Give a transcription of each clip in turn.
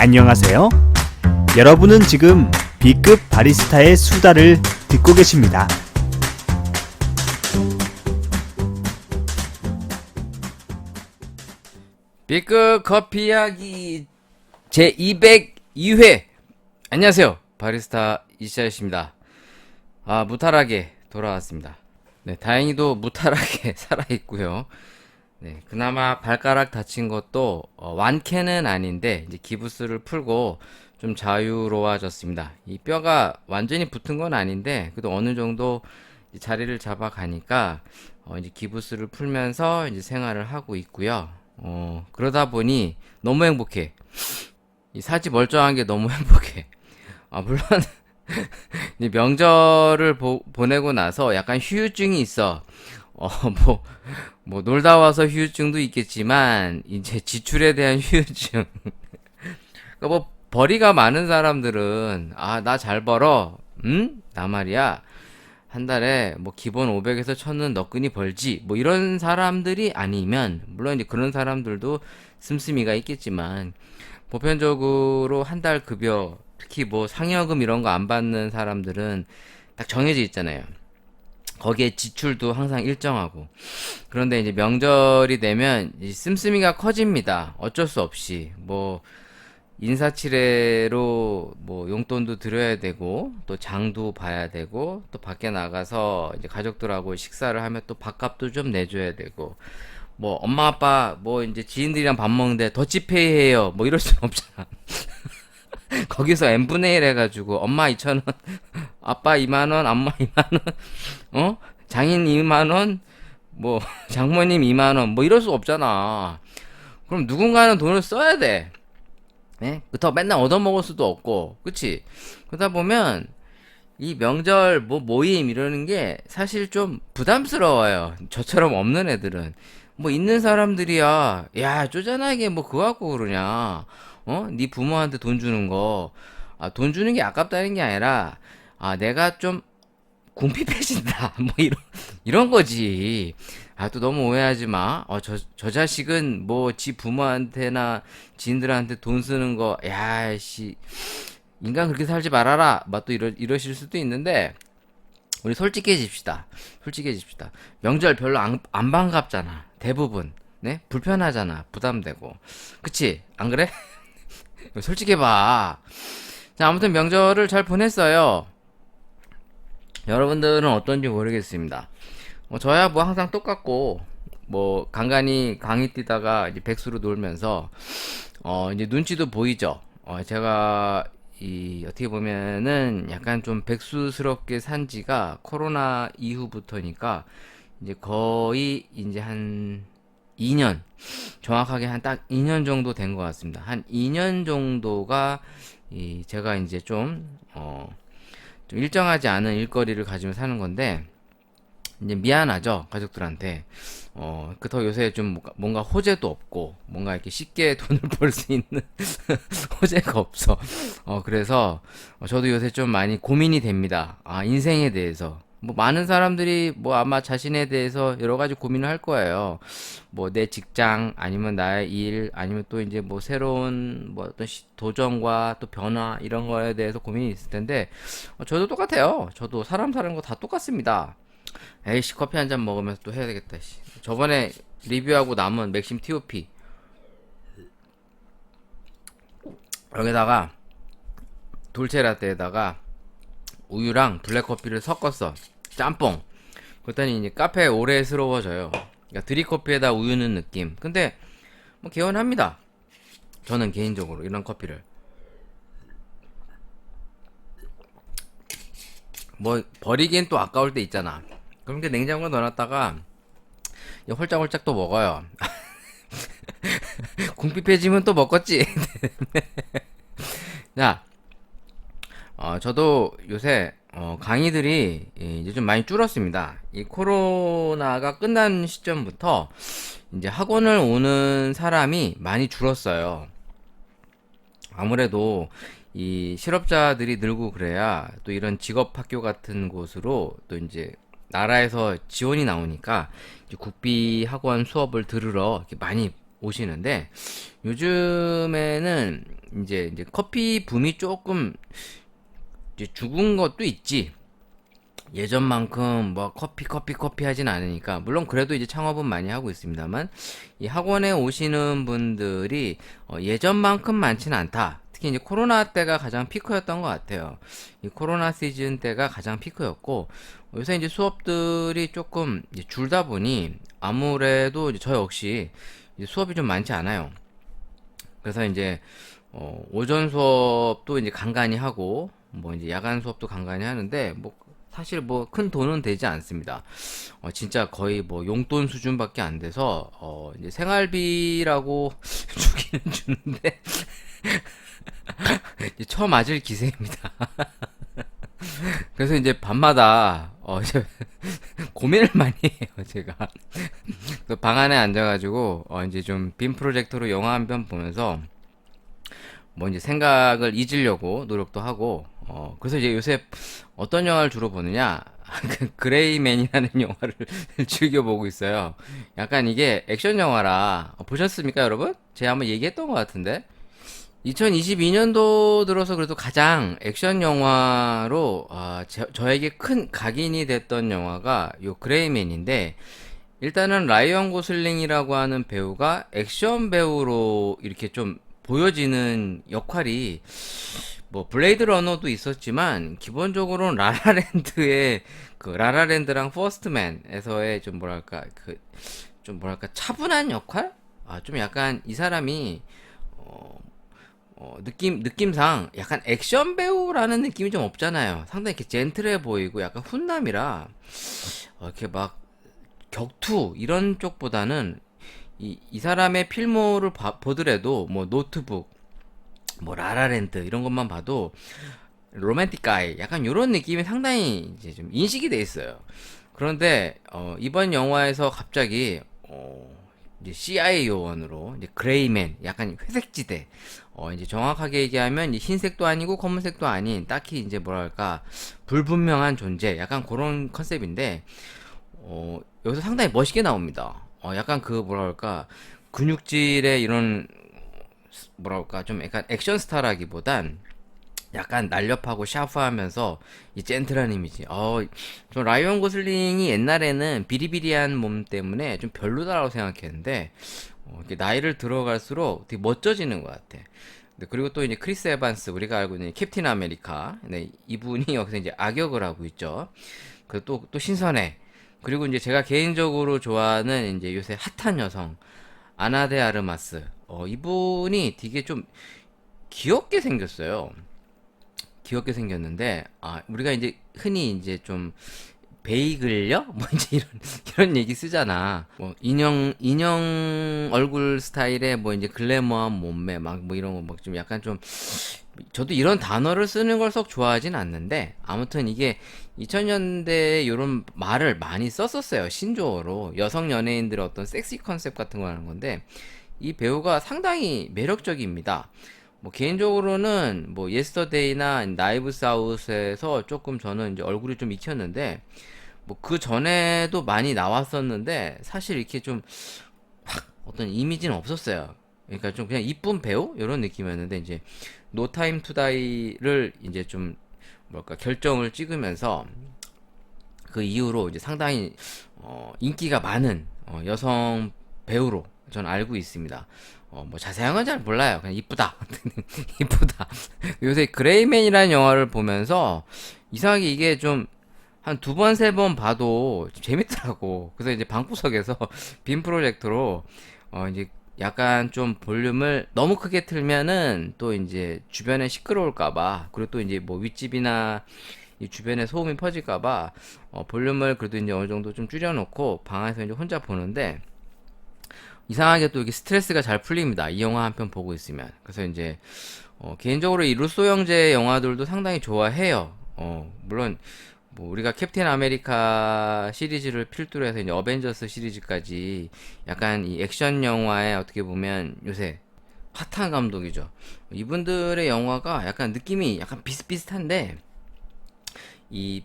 안녕하세요. 여러분은 지금 B급 바리스타의 수다를 듣고 계십니다. B급 커피 이야기 제 202회. 안녕하세요, 바리스타 이시아입니다. 무탈하게 돌아왔습니다. 네, 다행히도 무탈하게 살아있고요. 네, 그나마 발가락 다친 것도 완쾌는 아닌데 이제 기부스를 풀고 좀 자유로워졌습니다. 이 뼈가 완전히 붙은 건 아닌데 그래도 어느 정도 이제 자리를 잡아가니까 이제 기부스를 풀면서 이제 생활을 하고 있고요. 그러다 보니 너무 행복해. 이 사지 멀쩡한 게 너무 행복해. 물론 이 명절을 보내고 나서 약간 휴유증이 있어. 놀다 와서 휴유증도 있겠지만 이제 지출에 대한 휴유증. 그러니까 벌이가 많은 사람들은 나 잘 벌어. 응? 나 말이야. 한 달에 기본 500에서 1000은 너끈히 벌지. 이런 사람들이 아니면 물론 이제 그런 사람들도 씀씀이가 있겠지만 보편적으로 한 달 급여, 특히 상여금 이런 거 안 받는 사람들은 딱 정해져 있잖아요. 거기에 지출도 항상 일정하고. 그런데 이제 명절이 되면 이 씀씀이가 커집니다. 어쩔 수 없이. 인사치레로 용돈도 드려야 되고, 또 장도 봐야 되고, 또 밖에 나가서 이제 가족들하고 식사를 하면 또 밥값도 좀 내줘야 되고, 엄마 아빠 이제 지인들이랑 밥 먹는데 더치페이 해요. 이럴 순 없잖아. 거기서 n분의 1 해가지고 엄마 2,000원, 아빠 2만원, 엄마 2만원, 장인 2만원, 장모님 2만원, 이럴 수 없잖아. 그럼 누군가는 돈을 써야 돼. 네? 더 맨날 얻어먹을 수도 없고, 그치? 그러다 보면 이 명절 모임 이러는 게 사실 좀 부담스러워요. 저처럼 없는 애들은. 있는 사람들이야, 야 쪼잔하게 그거 갖고 그러냐. 네 부모한테 돈 주는 거, 돈 주는 게 아깝다는 게 아니라 내가 좀 궁핍해진다. 이런 거지. 또 너무 오해하지 마. 저 자식은 지 부모한테나 지인들한테 돈 쓰는 거, 야, 씨, 인간 그렇게 살지 말아라. 또 이러실 수도 있는데, 우리 솔직해집시다. 솔직해집시다. 명절 별로 안 반갑잖아. 대부분. 네? 불편하잖아. 부담되고. 그치? 안 그래? 솔직해봐. 자, 아무튼 명절을 잘 보냈어요. 여러분들은 어떤지 모르겠습니다. 저야 항상 똑같고, 간간히 강의 뛰다가 이제 백수로 놀면서, 이제 눈치도 보이죠. 제가 어떻게 보면은 약간 좀 백수스럽게 산 지가 코로나 이후부터니까 이제 거의 이제 한 2년, 정확하게 한 딱 2년 정도 된 것 같습니다. 한 2년 정도가 제가 이제 좀 일정하지 않은 일거리를 가지며 사는 건데, 이제 미안하죠, 가족들한테. 더 요새 좀 뭔가 호재도 없고, 뭔가 이렇게 쉽게 돈을 벌 수 있는 호재가 없어. 그래서 저도 요새 좀 많이 고민이 됩니다. 인생에 대해서. 많은 사람들이 아마 자신에 대해서 여러 가지 고민을 할 거예요. 내 직장, 아니면 나의 일, 아니면 또 이제 새로운 어떤 도전과 또 변화, 이런 거에 대해서 고민이 있을 텐데, 저도 똑같아요. 저도 사람 사는 거 다 똑같습니다. 에이씨, 커피 한 잔 먹으면서 또 해야 되겠다, 씨. 저번에 리뷰하고 남은 맥심 TOP. 여기다가, 돌체라떼에다가, 우유랑 블랙커피를 섞었어. 짬뽕. 그랬더니 이제 카페 오래스러워져요. 그러니까 드립커피에다 우유 넣은 느낌. 근데 개운합니다. 저는 개인적으로 이런 커피를 버리기엔 또 아까울 때 있잖아. 그럼 이렇게 냉장고에 넣어놨다가 홀짝홀짝 또 먹어요. 궁핍해지면 또 먹겠지. 자, 저도 요새 강의들이 이제 좀 많이 줄었습니다. 이 코로나가 끝난 시점부터 이제 학원을 오는 사람이 많이 줄었어요. 아무래도 이 실업자들이 늘고 그래야 또 이런 직업학교 같은 곳으로 또 이제 나라에서 지원이 나오니까 이제 국비 학원 수업을 들으러 이렇게 많이 오시는데, 요즘에는 이제 커피 붐이 조금 이제 죽은 것도 있지. 예전만큼 뭐 커피 하진 않으니까 물론 그래도 이제 창업은 많이 하고 있습니다만 이 학원에 오시는 분들이 예전만큼 많지는 않다. 특히 이제 코로나 때가 가장 피크였던 것 같아요. 이 코로나 시즌 때가 가장 피크였고 요새 이제 수업들이 조금 이제 줄다 보니 아무래도 이제 저 역시 이제 수업이 좀 많지 않아요. 그래서 이제 오전 수업도 이제 간간히 하고 뭐 이제 야간 수업도 간간히 하는데 뭐 사실 뭐 큰 돈은 되지 않습니다. 진짜 거의 뭐 용돈 수준밖에 안 돼서 이제 생활비라고 주기는 주는데 이제 처맞을 기세입니다. 그래서 이제 밤마다 이제 고민을 많이 해요, 제가. 그방 안에 앉아가지고 이제 좀 빔 프로젝터로 영화 한 편 보면서 뭐 이제 생각을 잊으려고 노력도 하고 그래서 이제 요새 어떤 영화를 주로 보느냐 그 그레이맨이라는 영화를 즐겨 보고 있어요. 약간 이게 액션 영화라 보셨습니까, 여러분? 제가 한번 얘기했던 것 같은데 2022년도 들어서 그래도 가장 액션 영화로 저에게 큰 각인이 됐던 영화가 요 그레이맨인데 일단은 라이언 고슬링이라고 하는 배우가 액션 배우로 이렇게 좀 보여지는 역할이 뭐 블레이드 러너도 있었지만 기본적으로는 라라랜드의 그 라라랜드랑 퍼스트맨에서의 좀 뭐랄까 그 좀 뭐랄까 차분한 역할? 좀 약간 이 사람이 느낌상 약간 액션 배우라는 느낌이 좀 없잖아요. 상당히 이렇게 젠틀해 보이고 약간 훈남이라 이렇게 막 격투 이런 쪽보다는 이 사람의 필모를 보더라도 뭐 노트북 뭐 라라랜드 이런 것만 봐도 로맨틱 가이 약간 이런 느낌이 상당히 이제 좀 인식이 돼 있어요. 그런데 이번 영화에서 갑자기 이제 CIA 요원으로 이제 그레이맨 약간 회색지대 이제 정확하게 얘기하면 이제 흰색도 아니고 검은색도 아닌 딱히 이제 뭐랄까 불분명한 존재 약간 그런 컨셉인데 여기서 상당히 멋있게 나옵니다. 약간 그 뭐랄까 근육질의 이런 뭐랄까 좀 약간 액션 스타라기보단 약간 날렵하고 샤프하면서 이 젠틀한 이미지. 저 라이언 고슬링이 옛날에는 비리비리한 몸 때문에 좀 별로다라고 생각했는데 이렇게 나이를 들어갈수록 되게 멋져지는 것 같아. 그리고 또 이제 크리스 에반스 우리가 알고 있는 캡틴 아메리카, 네, 이분이 여기서 이제 악역을 하고 있죠. 그 또 신선해. 그리고 이제 제가 개인적으로 좋아하는 이제 요새 핫한 여성 아나데 아르마스. 이분이 되게 좀 귀엽게 생겼어요. 귀엽게 생겼는데 우리가 이제 흔히 이제 좀 베이글요? 뭐 이제 이런 얘기 쓰잖아. 뭐 인형 얼굴 스타일의 뭐 이제 글래머한 몸매 막 뭐 이런 거 막 좀 약간 좀 저도 이런 단어를 쓰는 걸 썩 좋아하진 않는데 아무튼 이게 2000년대에 이런 말을 많이 썼었어요. 신조어로 여성 연예인들의 어떤 섹시 컨셉 같은 거 하는 건데 이 배우가 상당히 매력적입니다. 뭐 개인적으로는 뭐 예스터데이나 나이브스 아웃에서 조금 저는 이제 얼굴이 좀 익혔는데 뭐 그 전에도 많이 나왔었는데 사실 이렇게 좀 확 어떤 이미지는 없었어요. 그러니까 좀 그냥 이쁜 배우 이런 느낌이었는데 이제 노 타임 투 다이를 이제 좀 뭘까 결정을 찍으면서 그 이후로 이제 상당히 인기가 많은 여성 배우로 저는 알고 있습니다. 뭐 자세한 건 잘 몰라요. 그냥 이쁘다. 이쁘다. 요새 그레이맨이라는 영화를 보면서 이상하게 이게 좀 한 두 번, 세 번 봐도 재밌더라고. 그래서 이제 방구석에서 빔 프로젝터로 이제 약간 좀 볼륨을 너무 크게 틀면은 또 이제 주변에 시끄러울까봐 그리고 또 이제 뭐 윗집이나 이 주변에 소음이 퍼질까봐 볼륨을 그래도 이제 어느 정도 좀 줄여놓고 방에서 이제 혼자 보는데 이상하게 또 이게 스트레스가 잘 풀립니다. 이 영화 한 편 보고 있으면. 그래서 이제 개인적으로 이 루소 형제 영화들도 상당히 좋아해요. 물론 뭐 우리가 캡틴 아메리카 시리즈를 필두로 해서 이제 어벤져스 시리즈까지 약간 이 액션 영화에 어떻게 보면 요새 핫한 감독이죠. 이분들의 영화가 약간 느낌이 약간 비슷비슷한데 이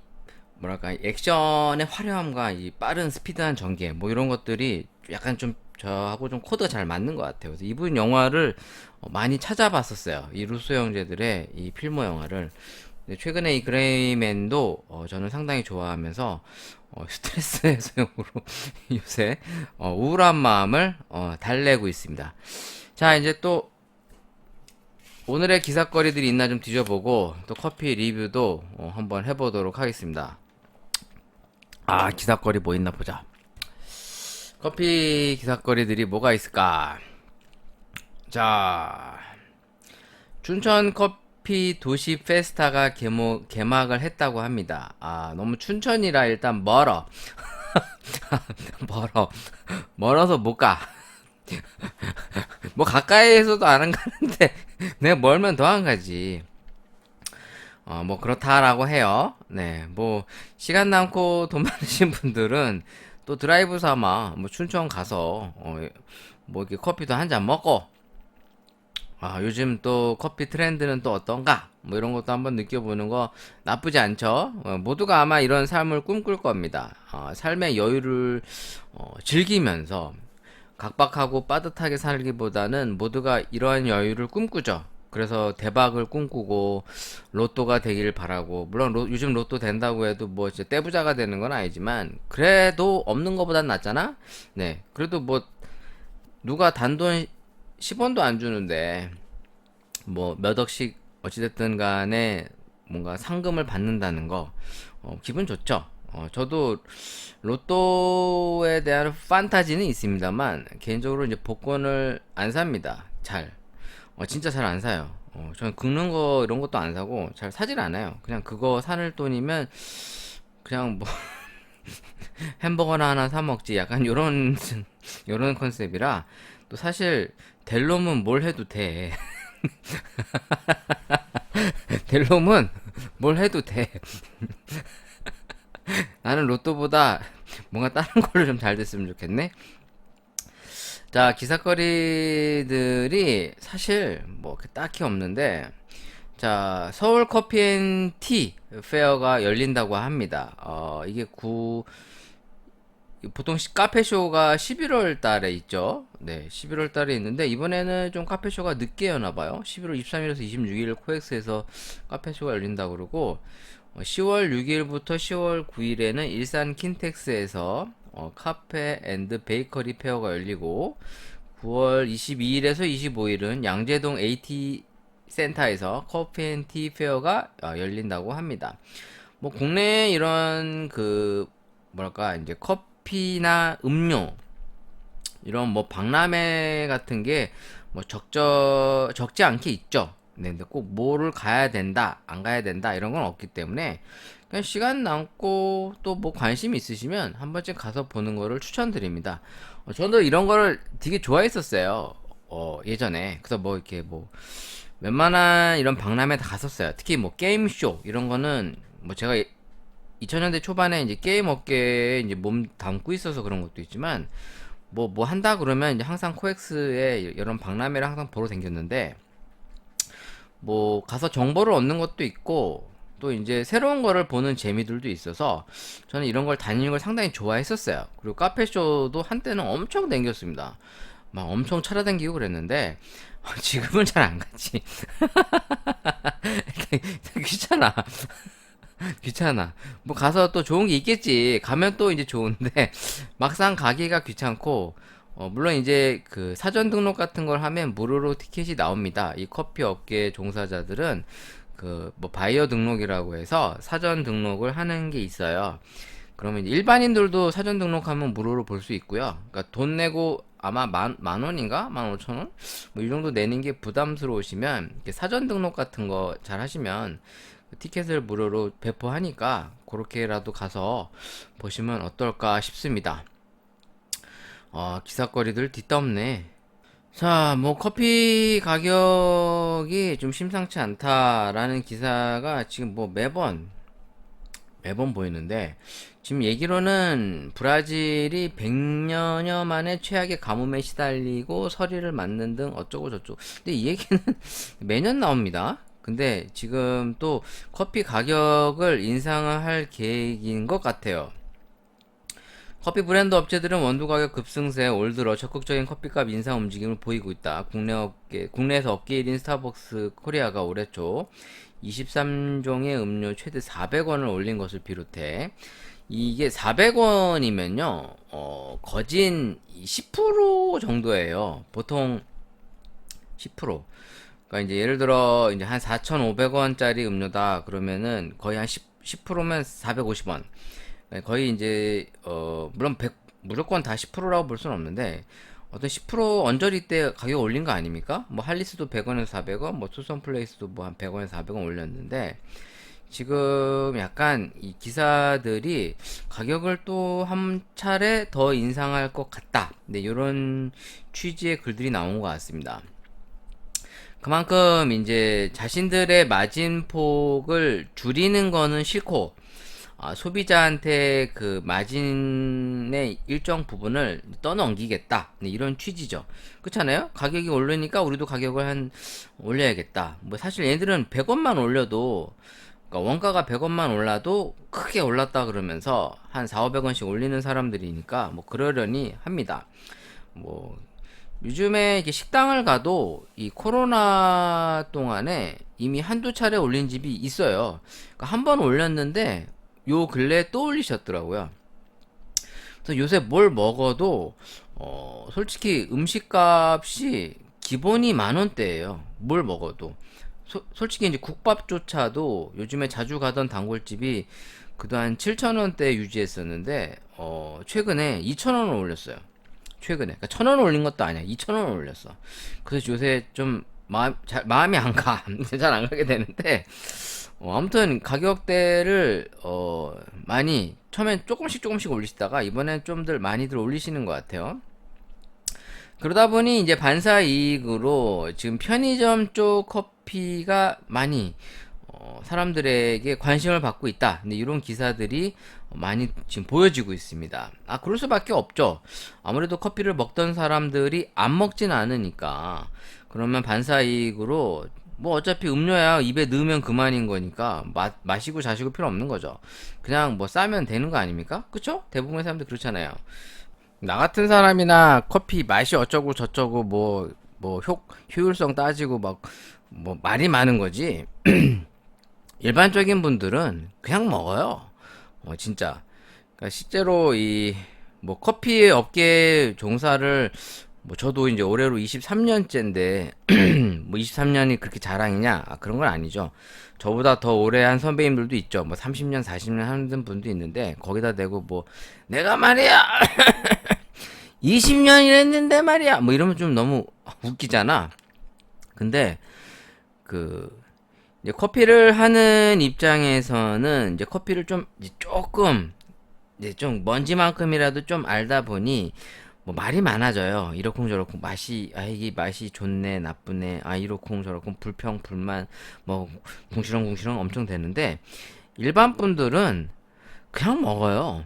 뭐랄까 액션의 화려함과 이 빠른 스피드한 전개 뭐 이런 것들이 약간 좀 저하고 좀 코드가 잘 맞는 것 같아요. 그래서 이분 영화를 많이 찾아봤었어요. 이 루소 형제들의 이 필모 영화를. 근데 최근에 이 그레이맨도 저는 상당히 좋아하면서 스트레스 해소용으로 요새 우울한 마음을 달래고 있습니다. 자, 이제 또 오늘의 기사거리들이 있나 좀 뒤져보고 또 커피 리뷰도 한번 해보도록 하겠습니다. 아, 기사거리 뭐 있나 보자. 커피 기사거리들이 뭐가 있을까? 자, 춘천 커피 도시 페스타가 개막을 했다고 합니다. 아, 너무 춘천이라 일단 멀어. 멀어. 멀어서 못 가. 뭐 가까이에서도 안 가는데 내가 멀면 더 안 가지. 뭐 그렇다라고 해요. 네, 뭐 시간 남고 돈 많으신 분들은 또 드라이브 삼아 뭐 춘천 가서 뭐 이렇게 커피도 한 잔 먹고 요즘 또 커피 트렌드는 또 어떤가? 뭐 이런 것도 한번 느껴보는 거 나쁘지 않죠? 모두가 아마 이런 삶을 꿈꿀 겁니다. 삶의 여유를 즐기면서 각박하고 빠듯하게 살기보다는 모두가 이러한 여유를 꿈꾸죠. 그래서 대박을 꿈꾸고 로또가 되길 바라고, 물론 요즘 로또 된다고 해도 뭐 진짜 떼부자가 되는 건 아니지만 그래도 없는 것보단 낫잖아. 네, 그래도 뭐 누가 단돈 10원도 안 주는데 뭐 몇 억씩 어찌됐든 간에 뭔가 상금을 받는다는 거 기분 좋죠. 저도 로또에 대한 판타지는 있습니다만 개인적으로 이제 복권을 안 삽니다. 잘. 진짜 잘 안 사요. 저는 긁는 거 이런 것도 안 사고 잘 사질 않아요. 그냥 그거 사는 돈이면 그냥 뭐 햄버거나 하나 사 먹지. 약간 요런 요런 컨셉이라 또 사실 될 놈은 뭘 해도 돼. 될 놈은 뭘 해도 돼. 나는 로또보다 뭔가 다른 걸로 좀 잘 됐으면 좋겠네. 자, 기사거리들이 사실 뭐 딱히 없는데, 자, 서울 커피앤티 페어가 열린다고 합니다. 이게 보통 카페쇼가 11월 달에 있죠. 네, 11월 달에 있는데 이번에는 좀 카페쇼가 늦게 여나 봐요. 11월 23일에서 26일 코엑스에서 카페쇼가 열린다고 그러고 10월 6일부터 10월 9일에는 일산 킨텍스에서 카페 앤드 베이커리 페어가 열리고 9월 22일에서 25일은 양재동 AT 센터에서 커피 앤 티 페어가 열린다고 합니다. 뭐 국내에 이런 그 뭐랄까 이제 커피나 음료 이런 뭐 박람회 같은 게 뭐 적지 않게 있죠. 네, 근데 꼭 뭐를 가야 된다, 안 가야 된다 이런 건 없기 때문에 그냥 시간 남고 또 뭐 관심 있으시면 한 번쯤 가서 보는 거를 추천드립니다. 저도 이런 거를 되게 좋아했었어요. 예전에. 그래서 뭐 이렇게 뭐 웬만한 이런 박람회 다 갔었어요. 특히 뭐 게임쇼 이런 거는 뭐 제가 2000년대 초반에 이제 게임 업계에 이제 몸 담고 있어서 그런 것도 있지만 뭐 한다 그러면 이제 항상 코엑스에 이런 박람회를 항상 보러 다녔는데 뭐 가서 정보를 얻는 것도 있고 또 이제 새로운 거를 보는 재미들도 있어서 저는 이런 걸 다니는 걸 상당히 좋아했었어요. 그리고 카페쇼도 한때는 엄청 댕겼습니다. 막 엄청 찾아다니고 그랬는데 지금은 잘 안 가지. 귀찮아. 귀찮아. 뭐 가서 또 좋은 게 있겠지. 가면 또 이제 좋은데 막상 가기가 귀찮고 물론 이제 그 사전 등록 같은 걸 하면 무료로 티켓이 나옵니다. 이 커피 업계 종사자들은 그 뭐 바이어 등록이라고 해서 사전 등록을 하는 게 있어요. 그러면 일반인들도 사전 등록하면 무료로 볼 수 있고요. 그러니까 돈 내고 아마 만 원인가? 15,000원? 뭐 이 정도 내는 게 부담스러우시면 이렇게 사전 등록 같은 거 잘 하시면 티켓을 무료로 배포하니까 그렇게라도 가서 보시면 어떨까 싶습니다. 기사거리들 뒷담네. 자, 뭐 커피 가격이 좀 심상치 않다라는 기사가 지금 뭐 매번 보이는데 지금 얘기로는 브라질이 100년여 만에 최악의 가뭄에 시달리고 서리를 맞는 등 어쩌고 저쩌고. 근데 이 얘기는 매년 나옵니다. 근데 지금 또 커피 가격을 인상을 할 계획인 것 같아요. 커피 브랜드 업체들은 원두 가격 급승세, 올 들어 적극적인 커피값 인상 움직임을 보이고 있다. 국내에서 업계 1인 스타벅스 코리아가 올해 초 23종의 음료 최대 400원을 올린 것을 비롯해 이게 400원이면요, 거진 10% 정도예요. 보통 10%. 그러니까 이제 예를 들어 이제 한 4,500원짜리 음료다 그러면은 거의 한 10%면 450원. 거의 이제 물론 무조건 다 10%라고 볼 수는 없는데 어떤 10% 언저리 때 가격 올린 거 아닙니까? 뭐 할리스도 100원에서 400원, 뭐 투썸 플레이스도 뭐 한 100원에서 400원 올렸는데 지금 약간 이 기사들이 가격을 또 한 차례 더 인상할 것 같다. 네, 이런 취지의 글들이 나온 것 같습니다. 그만큼 이제 자신들의 마진폭을 줄이는 거는 싫고 소비자한테 그 마진의 일정 부분을 떠넘기겠다. 네, 이런 취지죠. 그렇잖아요? 가격이 오르니까 우리도 가격을 올려야겠다. 뭐 사실 얘들은 100원만 올려도 그러니까 원가가 100원만 올라도 크게 올랐다 그러면서 한 4,500원씩 올리는 사람들이니까 뭐 그러려니 합니다. 뭐 요즘에 이렇게 식당을 가도 이 코로나 동안에 이미 한두 차례 올린 집이 있어요. 그러니까 한 번 올렸는데 요 근래에 또 올리셨더라고요. 그래서 요새 뭘 먹어도 솔직히 음식값이 기본이 10,000원대예요. 뭘 먹어도. 솔직히 이제 국밥조차도 요즘에 자주 가던 단골집이 그도 한 7,000원대 유지했었는데 최근에 2,000원을 올렸어요. 최근에. 그러니까 1,000원 올린 것도 아니야. 2,000원을 올렸어. 그래서 요새 좀 마음이 안 가. 잘 안 가게 되는데 아무튼 가격대를 많이 처음엔 조금씩 올리시다가 이번엔 좀들 많이들 올리시는 것 같아요. 그러다 보니 이제 반사 이익으로 지금 편의점 쪽 커피가 많이 사람들에게 관심을 받고 있다. 근데 이런 기사들이 많이 지금 보여지고 있습니다. 그럴 수밖에 없죠. 아무래도 커피를 먹던 사람들이 안 먹진 않으니까. 그러면 반사 이익으로 뭐 어차피 음료야 입에 넣으면 그만인 거니까 마시고 자시고 필요 없는 거죠. 그냥 뭐 싸면 되는 거 아닙니까? 그쵸? 대부분의 사람들 그렇잖아요. 나 같은 사람이나 커피 맛이 어쩌고 저쩌고 뭐 효율성 따지고 막 뭐 말이 많은 거지. 일반적인 분들은 그냥 먹어요. 진짜. 그러니까 실제로 이 뭐 커피 업계 종사를 뭐 저도 이제 올해로 23년째인데 뭐 23년이 그렇게 자랑이냐? 그런 건 아니죠. 저보다 더 오래 한 선배님들도 있죠. 뭐 30년, 40년 하는 분도 있는데 거기다 대고 뭐 내가 말이야 20년 일했는데 말이야 뭐 이러면 좀 너무 웃기잖아. 근데 그 이제 커피를 하는 입장에서는 이제 커피를 좀 이제 조금 이제 좀 먼지만큼이라도 좀 알다 보니 뭐 말이 많아져요. 이러쿵저러쿵 맛이 이게 맛이 좋네 나쁘네 이러쿵저러쿵 불평 불만 뭐 궁시렁궁시렁 엄청 되는데 일반 분들은 그냥 먹어요.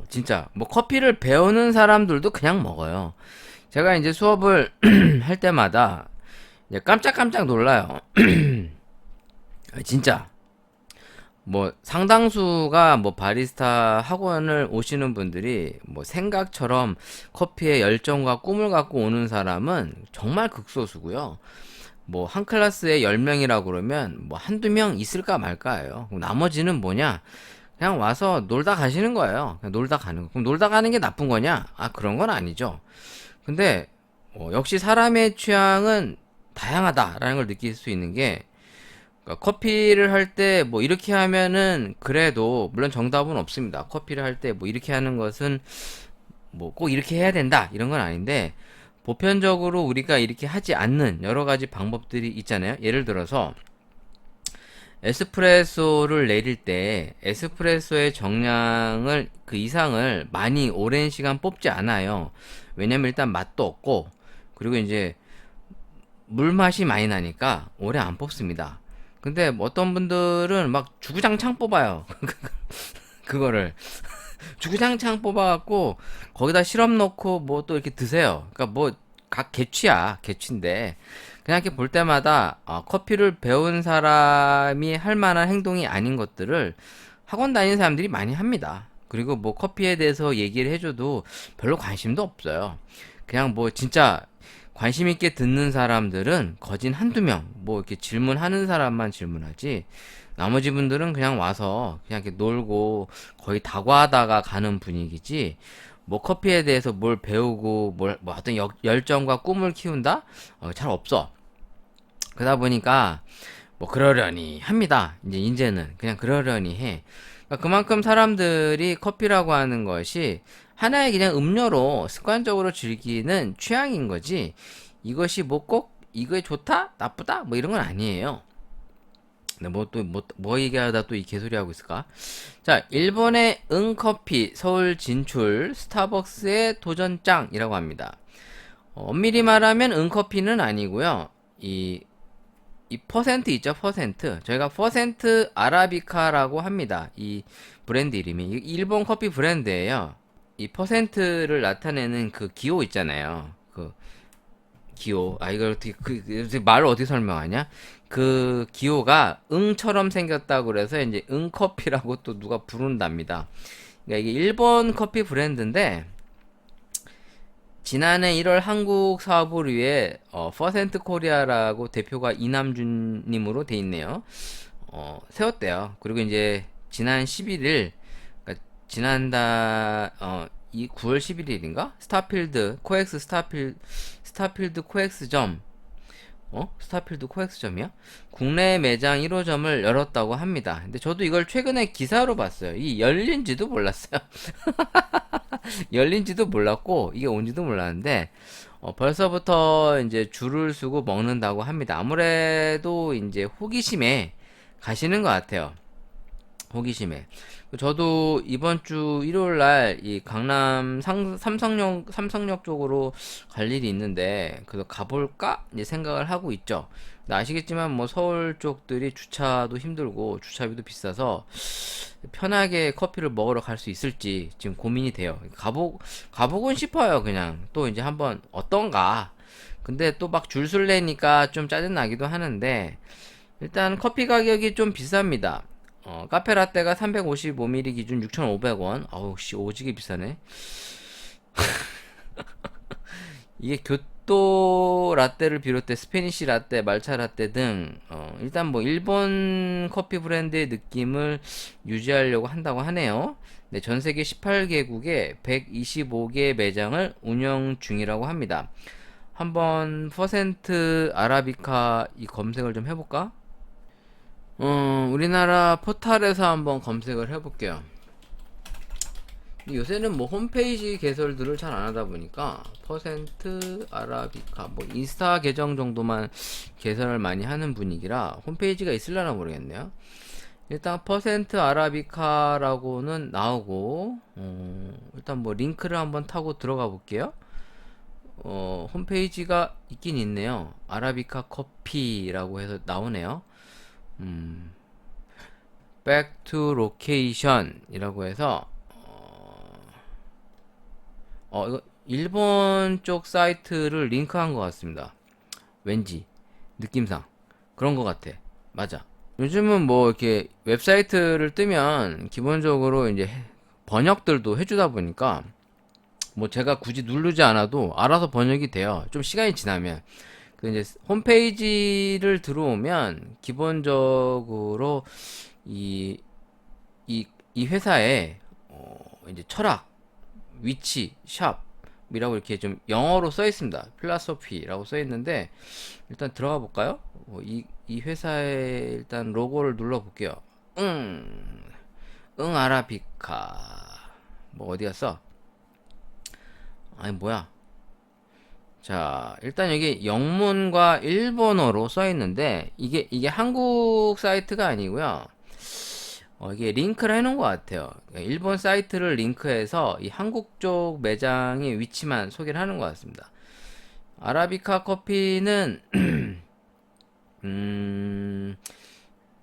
진짜 뭐 커피를 배우는 사람들도 그냥 먹어요. 제가 이제 수업을 할 때마다 이제 깜짝깜짝 놀라요. 진짜 뭐 상당수가 뭐 바리스타 학원을 오시는 분들이 뭐 생각처럼 커피에 열정과 꿈을 갖고 오는 사람은 정말 극소수고요. 뭐 한 클래스에 10명이라고 그러면 뭐 한두 명 있을까 말까예요. 나머지는 뭐냐? 그냥 와서 놀다 가시는 거예요. 그냥 놀다 가는 거. 그럼 놀다 가는 게 나쁜 거냐? 그런 건 아니죠. 근데 역시 사람의 취향은 다양하다라는 걸 느낄 수 있는 게 그러니까 커피를 할 때 뭐 이렇게 하면은 그래도 물론 정답은 없습니다. 커피를 할 때 뭐 이렇게 하는 것은 뭐 꼭 이렇게 해야 된다 이런 건 아닌데 보편적으로 우리가 이렇게 하지 않는 여러 가지 방법들이 있잖아요. 예를 들어서 에스프레소를 내릴 때 에스프레소의 정량을 그 이상을 많이 오랜 시간 뽑지 않아요. 왜냐면 일단 맛도 없고 그리고 이제 물 맛이 많이 나니까 오래 안 뽑습니다. 근데 뭐 어떤 분들은 막 주구장창 뽑아요. 그거를 주구장창 뽑아갖고 거기다 시럽 넣고 뭐 또 이렇게 드세요. 그러니까 뭐 각 개취야 개취인데 그냥 이렇게 볼 때마다 커피를 배운 사람이 할 만한 행동이 아닌 것들을 학원 다니는 사람들이 많이 합니다. 그리고 뭐 커피에 대해서 얘기를 해줘도 별로 관심도 없어요. 그냥 뭐 진짜 관심 있게 듣는 사람들은 거진 한두 명, 뭐 이렇게 질문하는 사람만 질문하지, 나머지 분들은 그냥 와서 그냥 이렇게 놀고 거의 다과하다가 가는 분위기지, 뭐 커피에 대해서 뭘 배우고 뭐 어떤 열정과 꿈을 키운다? 잘 없어. 그러다 보니까 뭐 그러려니 합니다. 이제는 그냥 그러려니 해. 그러니까 그만큼 사람들이 커피라고 하는 것이 하나의 그냥 음료로 습관적으로 즐기는 취향인 거지, 이것이 뭐 꼭 이거에 좋다 나쁘다 뭐 이런 건 아니에요. 근데 뭐 얘기하다 또 이 개소리 하고 있을까? 자, 일본의 응커피 서울 진출 스타벅스의 도전장이라고 합니다. 엄밀히 말하면 응커피는 아니고요. 이 퍼센트 있죠, 퍼센트. 저희가 퍼센트 아라비카라고 합니다. 이 브랜드 이름이. 일본 커피 브랜드예요. 이 퍼센트를 나타내는 그 기호 있잖아요. 그 기호. 이걸 말을 어떻게 설명하냐? 그 기호가 응처럼 생겼다고 그래서 이제 응커피라고 또 누가 부른답니다. 그러니까 이게 일본 커피 브랜드인데, 지난해 1월 한국 사업을 위해 퍼센트 코리아라고 대표가 이남준님으로 돼 있네요. 세웠대요. 그리고 이제 지난 11일, 그러니까 지난달 이 9월 11일인가? 스타필드 코엑스 스타필드 코엑스점, 스타필드 코엑스점이야? 국내 매장 1호점을 열었다고 합니다. 근데 저도 이걸 최근에 기사로 봤어요. 이 열린지도 몰랐어요. 열린지도 몰랐고 이게 온지도 몰랐는데, 벌써부터 이제 줄을 서고 먹는다고 합니다. 아무래도 이제 호기심에 가시는 것 같아요. 호기심에. 저도 이번 주 일요일 날 이 강남 삼성역 쪽으로 갈 일이 있는데, 그래서 가볼까 이제 생각을 하고 있죠. 근데 아시겠지만 뭐 서울 쪽들이 주차도 힘들고 주차비도 비싸서 편하게 커피를 먹으러 갈 수 있을지 지금 고민이 돼요. 가보곤 싶어요. 그냥 또 이제 한번 어떤가. 근데 또 막 줄 설래니까 좀 짜증 나기도 하는데, 일단 커피 가격이 좀 비쌉니다. 카페라떼가 355ml 기준 6,500원. 아우 씨, 오지게 비싸네. 이게 교토 라떼를 비롯해 스페니시 라떼, 말차 라떼 등 일단 뭐 일본 커피 브랜드의 느낌을 유지하려고 한다고 하네요. 네, 전 세계 18개국에 125개 매장을 운영 중이라고 합니다. 한번 퍼센트 아라비카 이 검색을 좀 해볼까? 우리나라 포탈에서 한번 검색을 해볼게요. 요새는 뭐 홈페이지 개설들을 잘 안 하다 보니까 퍼센트 아라비카 뭐 인스타 계정 정도만 개설을 많이 하는 분위기라 홈페이지가 있을려나 모르겠네요. 일단 퍼센트 아라비카라고는 나오고, 일단 뭐 링크를 한번 타고 들어가 볼게요. 홈페이지가 있긴 있네요. 아라비카 커피라고 해서 나오네요. back to location 이라고 해서 이거 일본 쪽 사이트를 링크한 것 같습니다. 왠지 느낌상 그런 것 같아. 맞아. 요즘은 뭐 이렇게 웹사이트를 뜨면 기본적으로 이제 번역들도 해주다 보니까 뭐 제가 굳이 누르지 않아도 알아서 번역이 돼요. 좀 시간이 지나면. 그 이제 홈페이지를 들어오면 기본적으로 이, 이 회사의 이제 철학, 위치, 샵이라고 이렇게 좀 영어로 써 있습니다. 필라소피라고 써 있는데, 일단 들어가 볼까요? 이 회사의 일단 로고를 눌러 볼게요. 아라비카. 뭐 어디 갔어? 아니 뭐야? 자, 일단 여기 영문과 일본어로 써 있는데, 이게 한국 사이트가 아니고요. 이게 링크를 해놓은 것 같아요. 일본 사이트를 링크해서 이 한국 쪽 매장의 위치만 소개를 하는 것 같습니다. 아라비카 커피는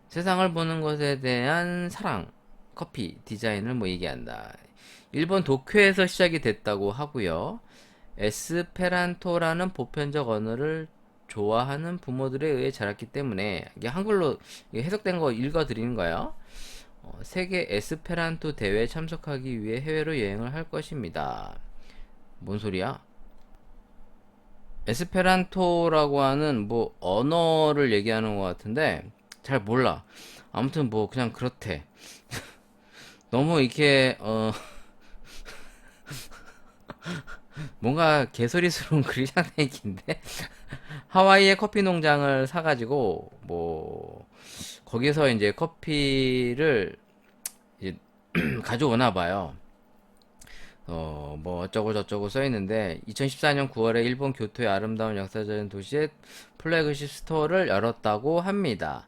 세상을 보는 것에 대한 사랑, 커피 디자인을 뭐 얘기한다. 일본 도쿄에서 시작이 됐다고 하고요. 에스페란토라는 보편적 언어를 좋아하는 부모들에 의해 자랐기 때문에, 이게 한글로 해석된 거 읽어 드리는 거예요. 세계 에스페란토 대회에 참석하기 위해 해외로 여행을 할 것입니다. 뭔 소리야? 에스페란토라고 하는 뭐 언어를 얘기하는 것 같은데 잘 몰라. 아무튼 뭐 그냥 그렇대. 너무 이렇게 뭔가 개소리스러운 그리장 얘기인데 하와이의 커피 농장을 사가지고 뭐 거기서 이제 커피를 이제 가져오나 봐요. 뭐 어쩌고 저쩌고 써 있는데 2014년 9월에 일본 교토의 아름다운 역사적인 도시에 플래그십 스토어를 열었다고 합니다.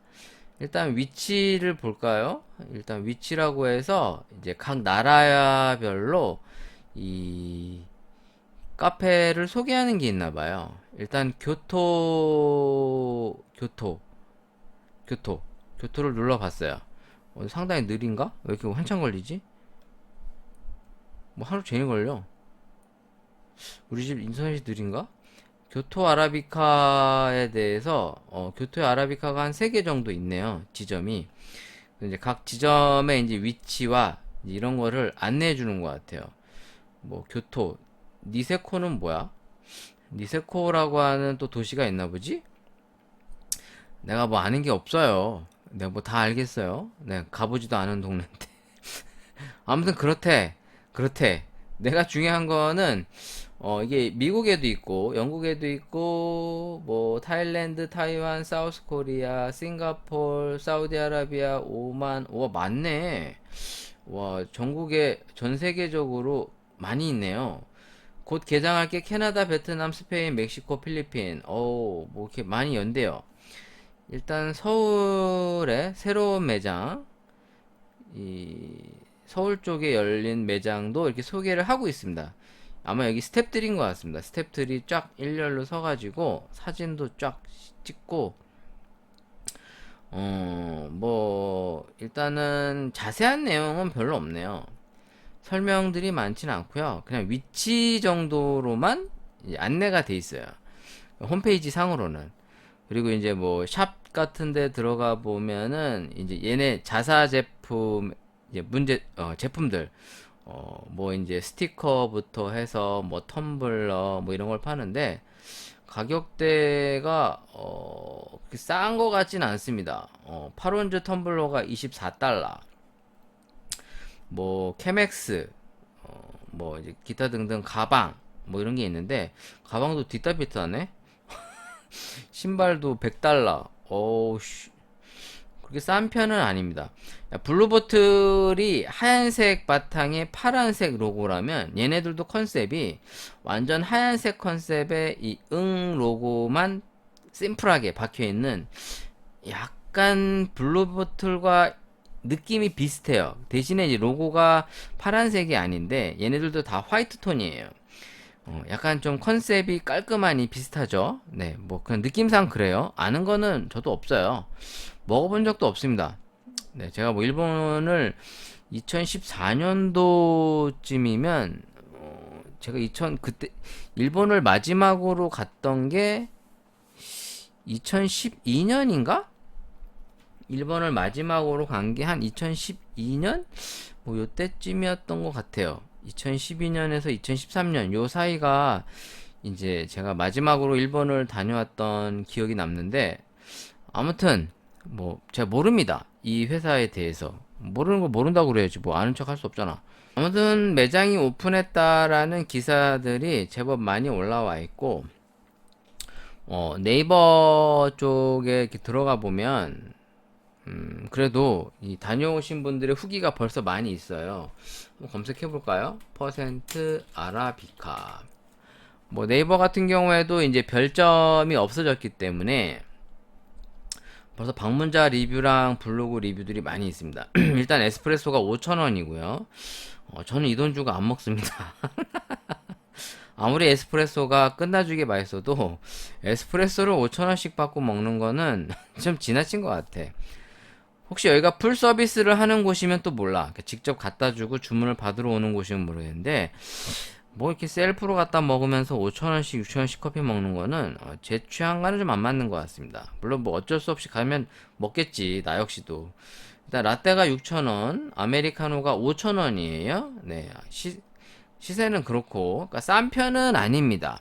일단 위치를 볼까요? 일단 위치라고 해서 이제 각 나라별로 이 카페를 소개하는 게 있나 봐요. 일단 교토를 눌러봤어요. 상당히 느린가? 왜 이렇게 한참 걸리지? 뭐 하루 종일 걸려. 우리 집 인터넷이 느린가? 교토 아라비카에 대해서 교토의 아라비카가 한 3개 정도 있네요. 지점이. 이제 각 지점의 이제 위치와 이제 이런 거를 안내해 주는 것 같아요. 뭐 교토 니세코는 뭐야? 니세코라고 하는 또 도시가 있나 보지? 내가 뭐 아는 게 없어요. 내가 뭐 다 알겠어요. 내가 가보지도 않은 동네인데. 아무튼 그렇대. 내가 중요한 거는 이게 미국에도 있고 영국에도 있고 뭐 타일랜드, 타이완, 사우스 코리아, 싱가폴, 사우디아라비아, 오만, 와 많네. 와 전국에 전 세계적으로 많이 있네요. 곧 개장할 게 캐나다, 베트남, 스페인, 멕시코, 필리핀. 뭐 이렇게 많이 연대요. 일단 서울에 새로운 매장, 이 서울 쪽에 열린 매장도 이렇게 소개를 하고 있습니다. 아마 여기 스탭들인 것 같습니다. 스탭들이 쫙 일렬로 서가지고 사진도 쫙 찍고, 뭐 일단은 자세한 내용은 별로 없네요. 설명들이 많지는 않고요. 그냥 위치 정도로만 이제 안내가 돼 있어요. 홈페이지 상으로는. 그리고 이제 뭐 샵 같은 데 들어가 보면은 이제 얘네 자사 제품 이제 제품들 뭐 이제 스티커부터 해서 뭐 텀블러 뭐 이런 걸 파는데 가격대가 그렇게 싼 거 같진 않습니다. 8온즈 텀블러가 24달러. 뭐 케맥스 뭐 이제 기타 등등 가방 뭐 이런 게 있는데 가방도 뒤따비따네. 신발도 100달러. 어우씨. 그렇게 싼 편은 아닙니다. 블루보틀이 하얀색 바탕에 파란색 로고라면 얘네들도 컨셉이 완전 하얀색 컨셉에 이 응 로고만 심플하게 박혀있는 약간 블루보틀과 느낌이 비슷해요. 대신에 이제 로고가 파란색이 아닌데 얘네들도 다 화이트 톤이에요. 약간 좀 컨셉이 깔끔하니 비슷하죠. 네, 뭐 그냥 느낌상 그래요. 아는 거는 저도 없어요. 먹어본 적도 없습니다. 네, 제가 뭐 일본을 2014년도쯤이면 제가 그때 일본을 마지막으로 갔던 게 2012년인가? 일본을 마지막으로 간 게 한 2012년? 뭐 요때쯤이었던 것 같아요. 2012년에서 2013년 요 사이가 이제 제가 마지막으로 일본을 다녀왔던 기억이 남는데 아무튼 뭐 제가 모릅니다. 이 회사에 대해서 모르는 거 모른다고 그래야지 뭐 아는 척 할 수 없잖아. 아무튼 매장이 오픈했다라는 기사들이 제법 많이 올라와 있고 네이버 쪽에 이렇게 들어가 보면 그래도 이 다녀오신 분들의 후기가 벌써 많이 있어요. 한번 검색해 볼까요? 퍼센트 아라비카. 뭐 네이버 같은 경우에도 이제 별점이 없어졌기 때문에 벌써 방문자 리뷰랑 블로그 리뷰들이 많이 있습니다. 일단 에스프레소가 5,000원이고요. 저는 이 돈 주고 안 먹습니다. 아무리 에스프레소가 끝나주게 맛있어도 에스프레소를 5,000원씩 받고 먹는 거는 좀 지나친 것 같아. 혹시 여기가 풀 서비스를 하는 곳이면 또 몰라. 직접 갖다 주고 주문을 받으러 오는 곳이면 모르겠는데 뭐 이렇게 셀프로 갖다 먹으면서 5,000원씩 6,000원씩 커피 먹는 거는 제 취향과는 좀 안 맞는 것 같습니다. 물론 뭐 어쩔 수 없이 가면 먹겠지, 나 역시도. 일단 라떼가 6,000원, 아메리카노가 5,000원이에요. 네, 시세는 그렇고, 그러니까 싼 편은 아닙니다.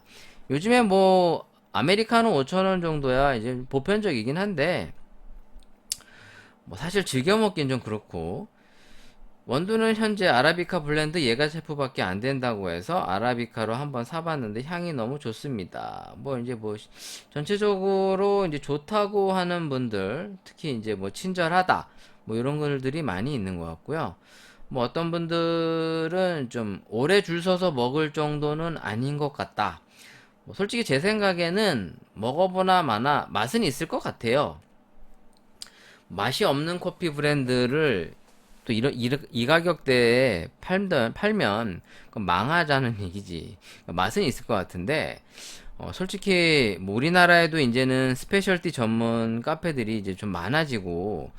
요즘에 뭐 아메리카노 5,000원 정도야 이제 보편적이긴 한데, 뭐 사실 즐겨 먹긴 좀 그렇고, 원두는 현재 아라비카 블렌드 예가체프밖에 안 된다고 해서 아라비카로 한번 사봤는데 향이 너무 좋습니다. 뭐 이제 뭐 전체적으로 이제 좋다고 하는 분들, 특히 이제 뭐 친절하다, 뭐 이런 글들이 많이 있는 것 같고요. 뭐 어떤 분들은 좀 오래 줄 서서 먹을 정도는 아닌 것 같다. 뭐 솔직히 제 생각에는 먹어보나 마나 맛은 있을 것 같아요. 맛이 없는 커피 브랜드를 또 이 가격대에 팔면 그건 망하자는 얘기지. 그러니까 맛은 있을 것 같은데, 솔직히 뭐 우리나라에도 이제는 스페셜티 전문 카페들이 이제 좀 많아지고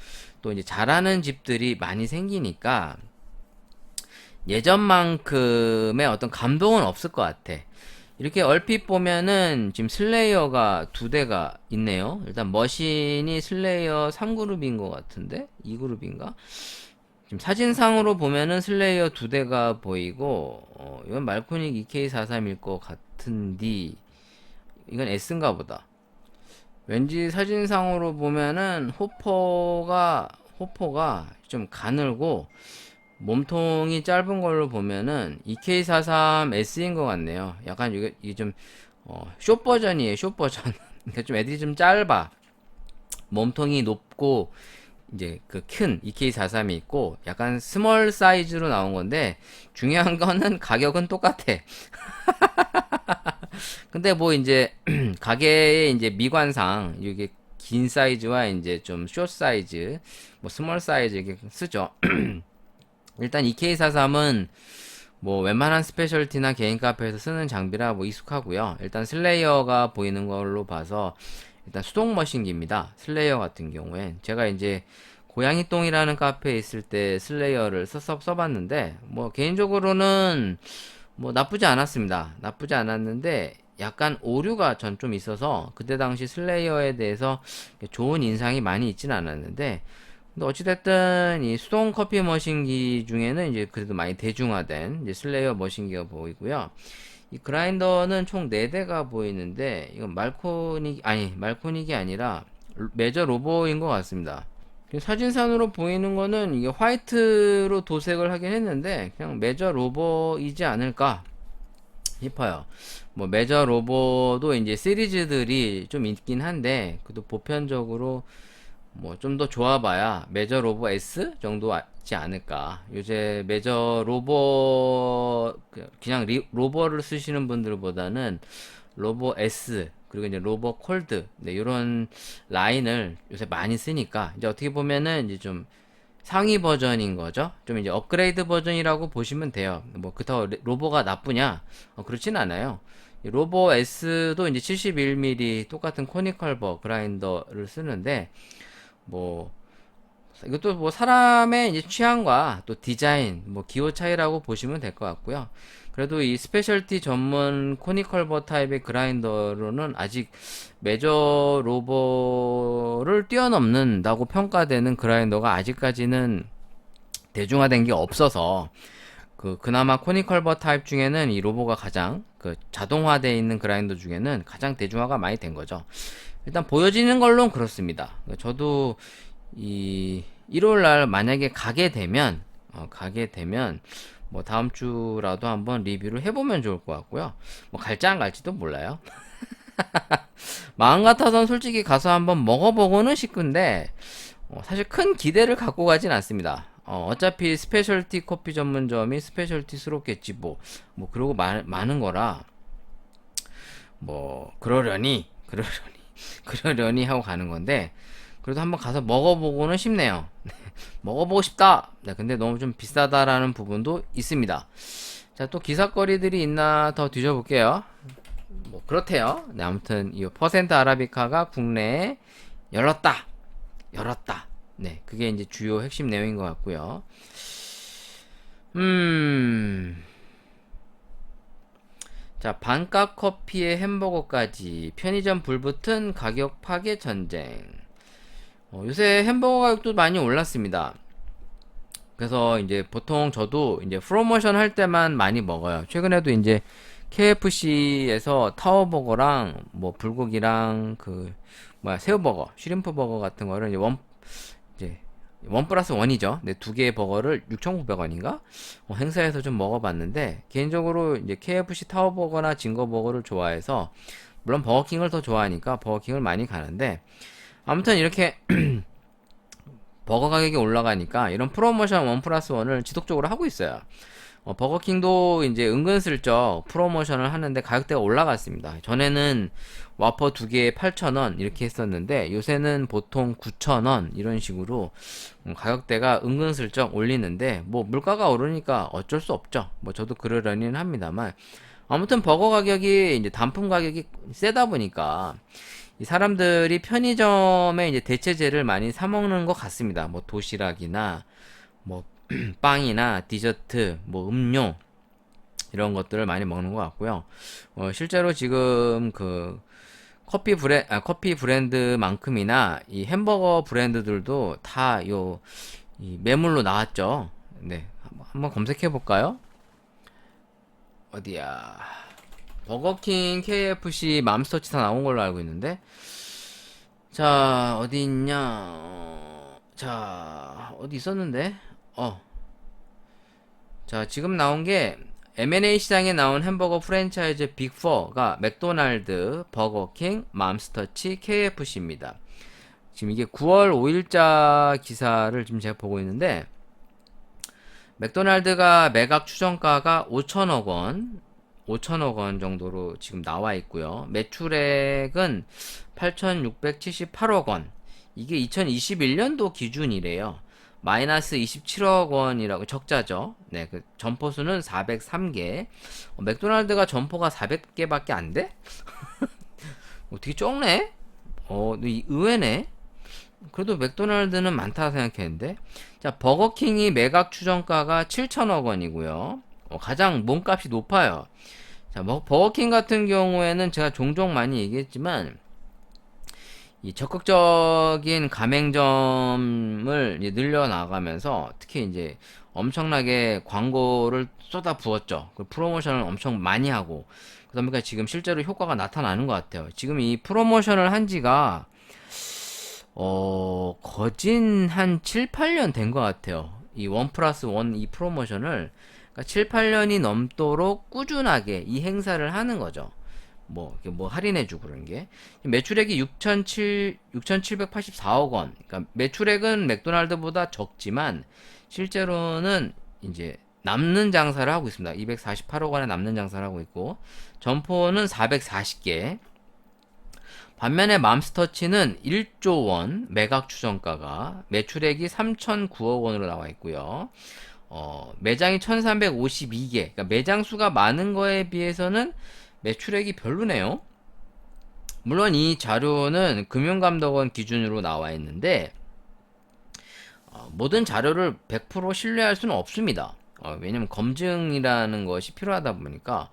또 이제 잘하는 집들이 많이 생기니까 예전만큼의 어떤 감동은 없을 것 같아. 이렇게 얼핏 보면은 지금 슬레이어가 두 대가 있네요. 일단 머신이 슬레이어 3그룹인 것 같은데 2그룹인가? 지금 사진상으로 보면은 슬레이어 두 대가 보이고 이건 말코닉 EK43일 것 같은디 이건 S인가 보다. 왠지 사진상으로 보면은 호퍼가 좀 가늘고 몸통이 짧은 걸로 보면은 EK43S인 것 같네요. 약간 이게 좀 숏 버전이에요. 숏 버전. 그러니까 좀 애들이 좀 짧아. 몸통이 높고 이제 그 큰 EK43이 있고 약간 스몰 사이즈로 나온 건데 중요한 거는 가격은 똑같아. 근데 뭐 이제 가게의 이제 미관상 이게 긴 사이즈와 이제 좀 숏 사이즈, 뭐 스몰 사이즈 이렇게 쓰죠. 일단 EK43은 뭐 웬만한 스페셜티나 개인 카페에서 쓰는 장비라 뭐 익숙하고요. 일단 슬레이어가 보이는 걸로 봐서 일단 수동 머신기입니다. 슬레이어 같은 경우엔 제가 이제 고양이똥이라는 카페에 있을 때 슬레이어를 써봤는데 뭐 개인적으로는 뭐 나쁘지 않았습니다. 나쁘지 않았는데 약간 오류가 전 좀 있어서 그때 당시 슬레이어에 대해서 좋은 인상이 많이 있진 않았는데 근데 어찌됐든 이 수동 커피 머신기 중에는 이제 그래도 많이 대중화된 이제 슬레이어 머신기가 보이고요. 이 그라인더는 총 4대가 보이는데 이건 말코닉이 아니라 메저 로버인 것 같습니다. 사진상으로 보이는 거는 이게 화이트로 도색을 하긴 했는데 그냥 메저 로버이지 않을까 싶어요. 뭐 메저 로버도 이제 시리즈들이 좀 있긴 한데 그래도 보편적으로 뭐 좀 더 좋아봐야 메저 로버 S 정도지 않을까. 요새 메저 로버 그냥 로버를 쓰시는 분들보다는 로버 S 그리고 이제 로버 콜드 네, 이런 라인을 요새 많이 쓰니까 이제 어떻게 보면은 이제 좀 상위 버전인 거죠. 좀 이제 업그레이드 버전이라고 보시면 돼요. 뭐 그렇다고 로버가 나쁘냐? 그렇진 않아요. 로버 S도 이제 71mm 똑같은 코니컬버 그라인더를 쓰는데 뭐 이것도 뭐 사람의 이제 취향과 또 디자인, 뭐 기호 차이라고 보시면 될 것 같고요. 그래도 이 스페셜티 전문 코니컬버 타입의 그라인더로는 아직 메저 로버를 뛰어넘는다고 평가되는 그라인더가 아직까지는 대중화된 게 없어서 그나마 코니컬버 타입 중에는 이 로버가 가장 그 자동화되어 있는 그라인더 중에는 가장 대중화가 많이 된 거죠. 일단 보여지는 걸로는 그렇습니다. 저도 이 1월 날 만약에 가게 되면 뭐 다음 주라도 한번 리뷰를 해보면 좋을 것 같고요. 뭐 갈지 안 갈지도 몰라요. 마음 같아서는 솔직히 가서 한번 먹어보고는 싶은데 사실 큰 기대를 갖고 가진 않습니다. 어차피 스페셜티 커피 전문점이 스페셜티스럽겠지 뭐 그러고 많은 거라 뭐 그러려니 하고 가는 건데 그래도 한번 가서 먹어보고는 싶네요. 먹어보고 싶다. 네, 근데 너무 좀 비싸다라는 부분도 있습니다. 자, 또 기사거리들이 있나 더 뒤져볼게요. 뭐 그렇대요. 네, 아무튼 이 퍼센트 아라비카가 국내에 열었다. 네, 그게 이제 주요 핵심 내용인 것 같고요. 자, 반값 커피에 햄버거까지 편의점 불붙은 가격 파괴 전쟁. 요새 햄버거 가격도 많이 올랐습니다. 그래서 이제 보통 저도 이제 프로모션 할 때만 많이 먹어요. 최근에도 이제 KFC에서 타워버거랑 뭐 불고기랑 그 뭐야 새우버거, 슈림프 버거 같은 거를 이제 원 플러스 원이죠. 네, 두 개의 버거를 6,900원인가? 행사에서 좀 먹어봤는데 개인적으로 이제 KFC 타워버거나 징거버거를 좋아해서 물론 버거킹을 더 좋아하니까 버거킹을 많이 가는데 아무튼 이렇게 버거 가격이 올라가니까 이런 프로모션 원 플러스 원을 지속적으로 하고 있어요. 버거킹도 이제 은근슬쩍 프로모션을 하는데 가격대가 올라갔습니다. 전에는 와퍼 두 개에 8,000원 이렇게 했었는데 요새는 보통 9,000원 이런 식으로 가격대가 은근슬쩍 올리는데 뭐 물가가 오르니까 어쩔 수 없죠. 뭐 저도 그러려니는 합니다만 아무튼 버거 가격이 이제 단품 가격이 세다 보니까 이 사람들이 편의점에 이제 대체재를 많이 사 먹는 것 같습니다. 뭐 도시락이나 뭐 빵이나 디저트, 뭐 음료 이런 것들을 많이 먹는 것 같고요. 실제로 지금 그 커피 브랜드만큼이나 이 햄버거 브랜드들도 다 이 매물로 나왔죠. 네, 한번 검색해 볼까요? 어디야? 버거킹, KFC, 맘스터치 다 나온 걸로 알고 있는데, 자 어디 있냐? 자 어디 있었는데? 자, 지금 나온 게 M&A 시장에 나온 햄버거 프랜차이즈 빅4가 맥도날드, 버거킹, 맘스터치, KFC입니다. 지금 이게 9월 5일자 기사를 지금 제가 보고 있는데 맥도날드가 매각 추정가가 5천억 원 정도로 지금 나와 있고요. 매출액은 8,678억 원. 이게 2021년도 기준이래요. 마이너스 27억 원이라고 적자죠. 네, 그 점포 수는 403개. 맥도날드가 점포가 400개밖에 안 돼? 어떻게 적네? 의외네. 그래도 맥도날드는 많다 생각했는데. 자, 버거킹이 매각 추정가가 7천억 원이고요. 가장 몸값이 높아요. 자, 뭐 버거킹 같은 경우에는 제가 종종 많이 얘기했지만 이 적극적인 가맹점을 이제 늘려나가면서 특히 이제 엄청나게 광고를 쏟아 부었죠. 그 프로모션을 엄청 많이 하고 그러다 보니까 지금 실제로 효과가 나타나는 것 같아요. 지금 이 프로모션을 한 지가 거진 한 7, 8년 된 것 같아요. 이 원 플러스 원 이 프로모션을 그러니까 7, 8년이 넘도록 꾸준하게 이 행사를 하는 거죠. 뭐 할인해주고 그런 게 매출액이 6,784억 원. 그러니까 매출액은 맥도날드보다 적지만 실제로는 이제 남는 장사를 하고 있습니다. 248억 원에 남는 장사를 하고 있고 점포는 440개. 반면에 맘스터치는 1조 원 매각 추정가가 매출액이 3,009억 원으로 나와 있고요. 매장이 1,352개. 그러니까 매장 수가 많은 거에 비해서는 매출액이 별로네요. 물론 이 자료는 금융감독원 기준으로 나와 있는데 모든 자료를 100% 신뢰할 수는 없습니다. 왜냐면 검증이라는 것이 필요하다 보니까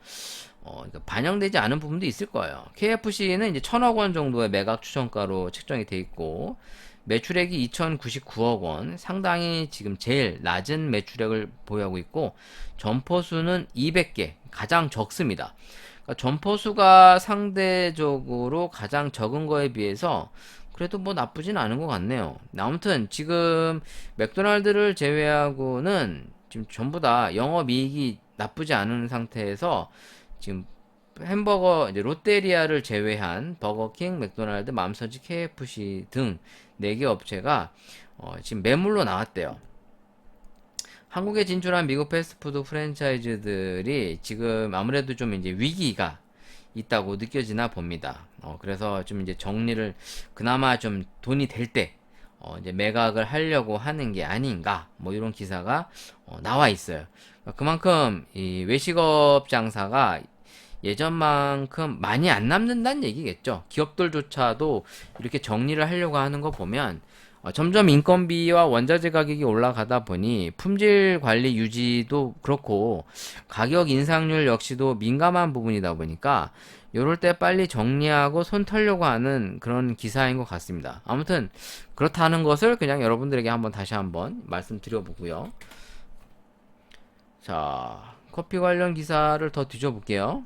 그러니까 반영되지 않은 부분도 있을 거예요. KFC는 이제 1,000억 원 정도의 매각 추정가로 책정이 돼 있고 매출액이 2,099억 원, 상당히 지금 제일 낮은 매출액을 보유하고 있고 점포 수는 200개, 가장 적습니다. 그러니까 점포 수가 상대적으로 가장 적은 거에 비해서 그래도 뭐 나쁘진 않은 것 같네요. 아무튼 지금 맥도날드를 제외하고는 지금 전부 다 영업이익이 나쁘지 않은 상태에서 지금 햄버거 이제 롯데리아를 제외한 버거킹, 맥도날드, 맘스터치, KFC 등 4개 업체가 지금 매물로 나왔대요. 한국에 진출한 미국 패스트푸드 프랜차이즈들이 지금 아무래도 좀 이제 위기가 있다고 느껴지나 봅니다. 그래서 좀 이제 정리를 그나마 좀 돈이 될 때 이제 매각을 하려고 하는 게 아닌가 뭐 이런 기사가 나와 있어요. 그만큼 이 외식업 장사가 예전만큼 많이 안 남는다는 얘기겠죠. 기업들조차도 이렇게 정리를 하려고 하는 거 보면 점점 인건비와 원자재 가격이 올라가다 보니 품질 관리 유지도 그렇고 가격 인상률 역시도 민감한 부분이다 보니까 요럴 때 빨리 정리하고 손 털려고 하는 그런 기사인 것 같습니다. 아무튼 그렇다는 것을 그냥 여러분들에게 한번 다시 한번 말씀드려보고요. 자, 커피 관련 기사를 더 뒤져볼게요.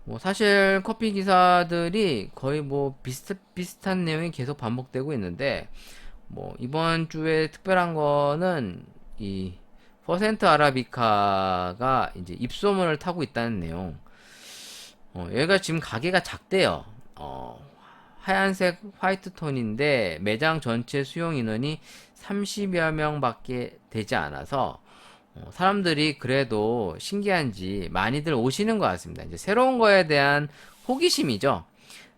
뭐 사실 커피 기사들이 거의 뭐 비슷비슷한 내용이 계속 반복되고 있는데, 뭐 이번 주에 특별한 거는 이 퍼센트 아라비카가 이제 입소문을 타고 있다는 내용. 여기가 지금 가게가 작대요. 하얀색 화이트 톤인데 매장 전체 수용 인원이 30여 명밖에 되지 않아서 사람들이 그래도 신기한지 많이들 오시는 것 같습니다. 이제 새로운 거에 대한 호기심이죠.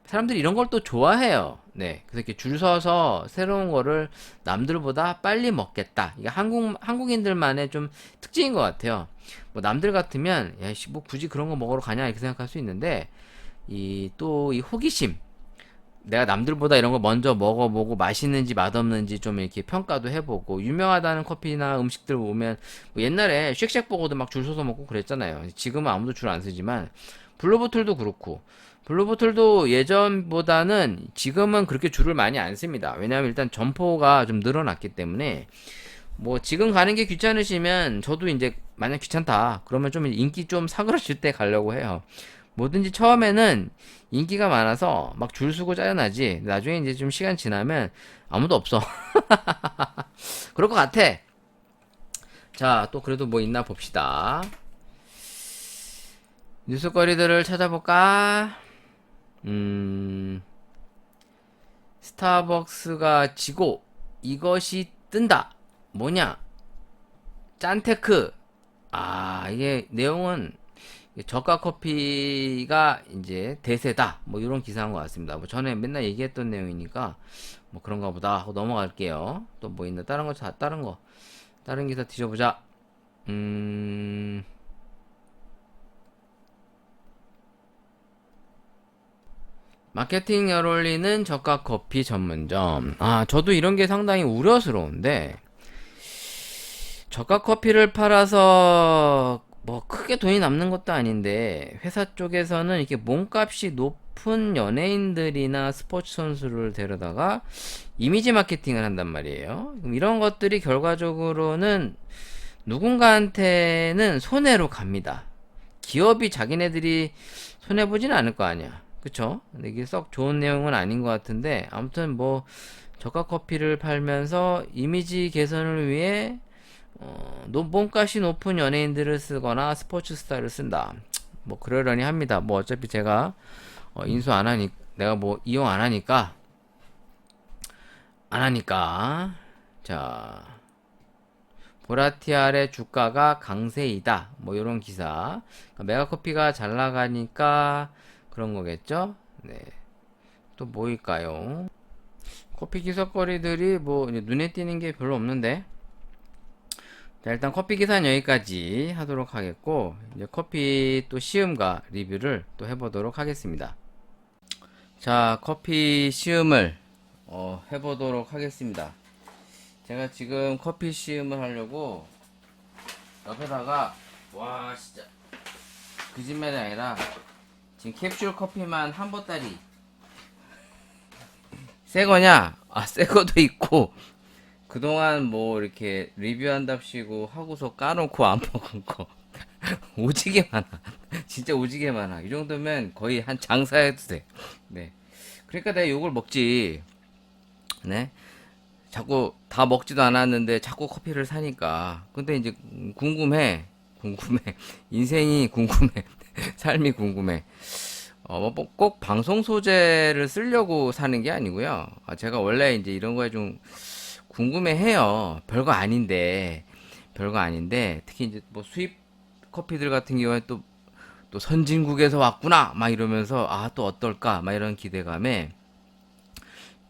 사람들이 이런 걸 또 좋아해요. 네. 그래서 이렇게 줄 서서 새로운 거를 남들보다 빨리 먹겠다. 이게 한국인들만의 좀 특징인 것 같아요. 뭐 남들 같으면, 야, 씨, 뭐 굳이 그런 거 먹으러 가냐? 이렇게 생각할 수 있는데, 또 이 호기심. 내가 남들보다 이런 거 먼저 먹어보고 맛있는지 맛없는지 좀 이렇게 평가도 해보고 유명하다는 커피나 음식들 보면 뭐 옛날에 쉑쉑버거도 막 줄 서서 먹고 그랬잖아요. 지금은 아무도 줄 안 쓰지만 블루보틀도 그렇고 블루보틀도 예전보다는 지금은 그렇게 줄을 많이 안 씁니다. 왜냐하면 일단 점포가 좀 늘어났기 때문에 뭐 지금 가는 게 귀찮으시면 저도 이제 만약 귀찮다 그러면 좀 인기 좀 사그러질 때 가려고 해요. 뭐든지 처음에는 인기가 많아서 막 줄 서고 짜증나지. 나중에 이제 좀 시간 지나면 아무도 없어. 그럴 것 같아. 자, 또 그래도 뭐 있나 봅시다. 뉴스거리들을 찾아볼까? 스타벅스가 지고 이것이 뜬다. 뭐냐? 짠테크. 이게 내용은 저가 커피가 이제 대세다. 뭐 이런 기사인 것 같습니다. 뭐 전에 맨날 얘기했던 내용이니까 뭐 그런가 보다 하고 넘어갈게요. 또 뭐 있나? 다른 거, 다른 기사 뒤져보자. 마케팅 열 올리는 저가 커피 전문점. 저도 이런 게 상당히 우려스러운데, 저가 커피를 팔아서 뭐 크게 돈이 남는 것도 아닌데 회사 쪽에서는 이렇게 몸값이 높은 연예인들이나 스포츠 선수를 데려다가 이미지 마케팅을 한단 말이에요. 그럼 이런 것들이 결과적으로는 누군가한테는 손해로 갑니다. 기업이 자기네들이 손해보진 않을 거 아니야. 그쵸? 근데 이게 썩 좋은 내용은 아닌 것 같은데, 아무튼 뭐 저가 커피를 팔면서 이미지 개선을 위해 몸값이 높은 연예인들을 쓰거나 스포츠 스타를 쓴다. 뭐 그러려니 합니다. 뭐 어차피 제가 인수 안 하니, 내가 뭐 이용 안 하니까 자, 보라티알의 주가가 강세이다. 뭐 이런 기사. 그러니까 메가커피가 잘 나가니까 그런 거겠죠. 네. 또 뭐일까요? 커피 기사거리들이 뭐 눈에 띄는 게 별로 없는데. 자, 일단 커피 기사는 여기까지 하도록 하겠고, 이제 커피 또 시음과 리뷰를 또 해보도록 하겠습니다. 자, 커피 시음을 해보도록 하겠습니다. 제가 지금 커피 시음을 하려고 옆에다가, 와 진짜 거짓말이 아니라 지금 캡슐 커피만 한 보따리. 새 거냐? 새 거도 있고, 그동안 뭐 이렇게 리뷰한답시고 하고서 까놓고 안 먹은 거 오지게 많아. 진짜 오지게 많아. 이 정도면 거의 한 장사해도 돼. 네. 그러니까 내가 욕을 먹지. 네. 자꾸 다 먹지도 않았는데 자꾸 커피를 사니까. 근데 이제 궁금해. 인생이 궁금해. 삶이 궁금해. 뭐꼭 방송 소재를 쓰려고 사는 게 아니고요. 제가 원래 이제 이런 거에 좀 궁금해해요. 별거 아닌데 특히 이제 뭐 수입 커피들 같은 경우에 또 선진국에서 왔구나 막 이러면서 또 어떨까 막 이런 기대감에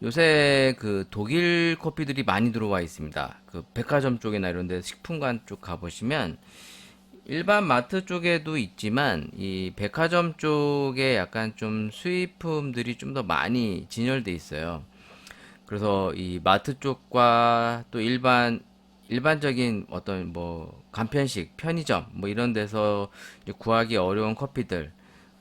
요새 그 독일 커피들이 많이 들어와 있습니다. 그 백화점 쪽이나 이런 데 식품관 쪽 가보시면 일반 마트 쪽에도 있지만 이 백화점 쪽에 약간 좀 수입품들이 좀 더 많이 진열돼 있어요. 그래서 이 마트 쪽과 또 일반적인 어떤 뭐 간편식, 편의점 뭐 이런 데서 이제 구하기 어려운 커피들.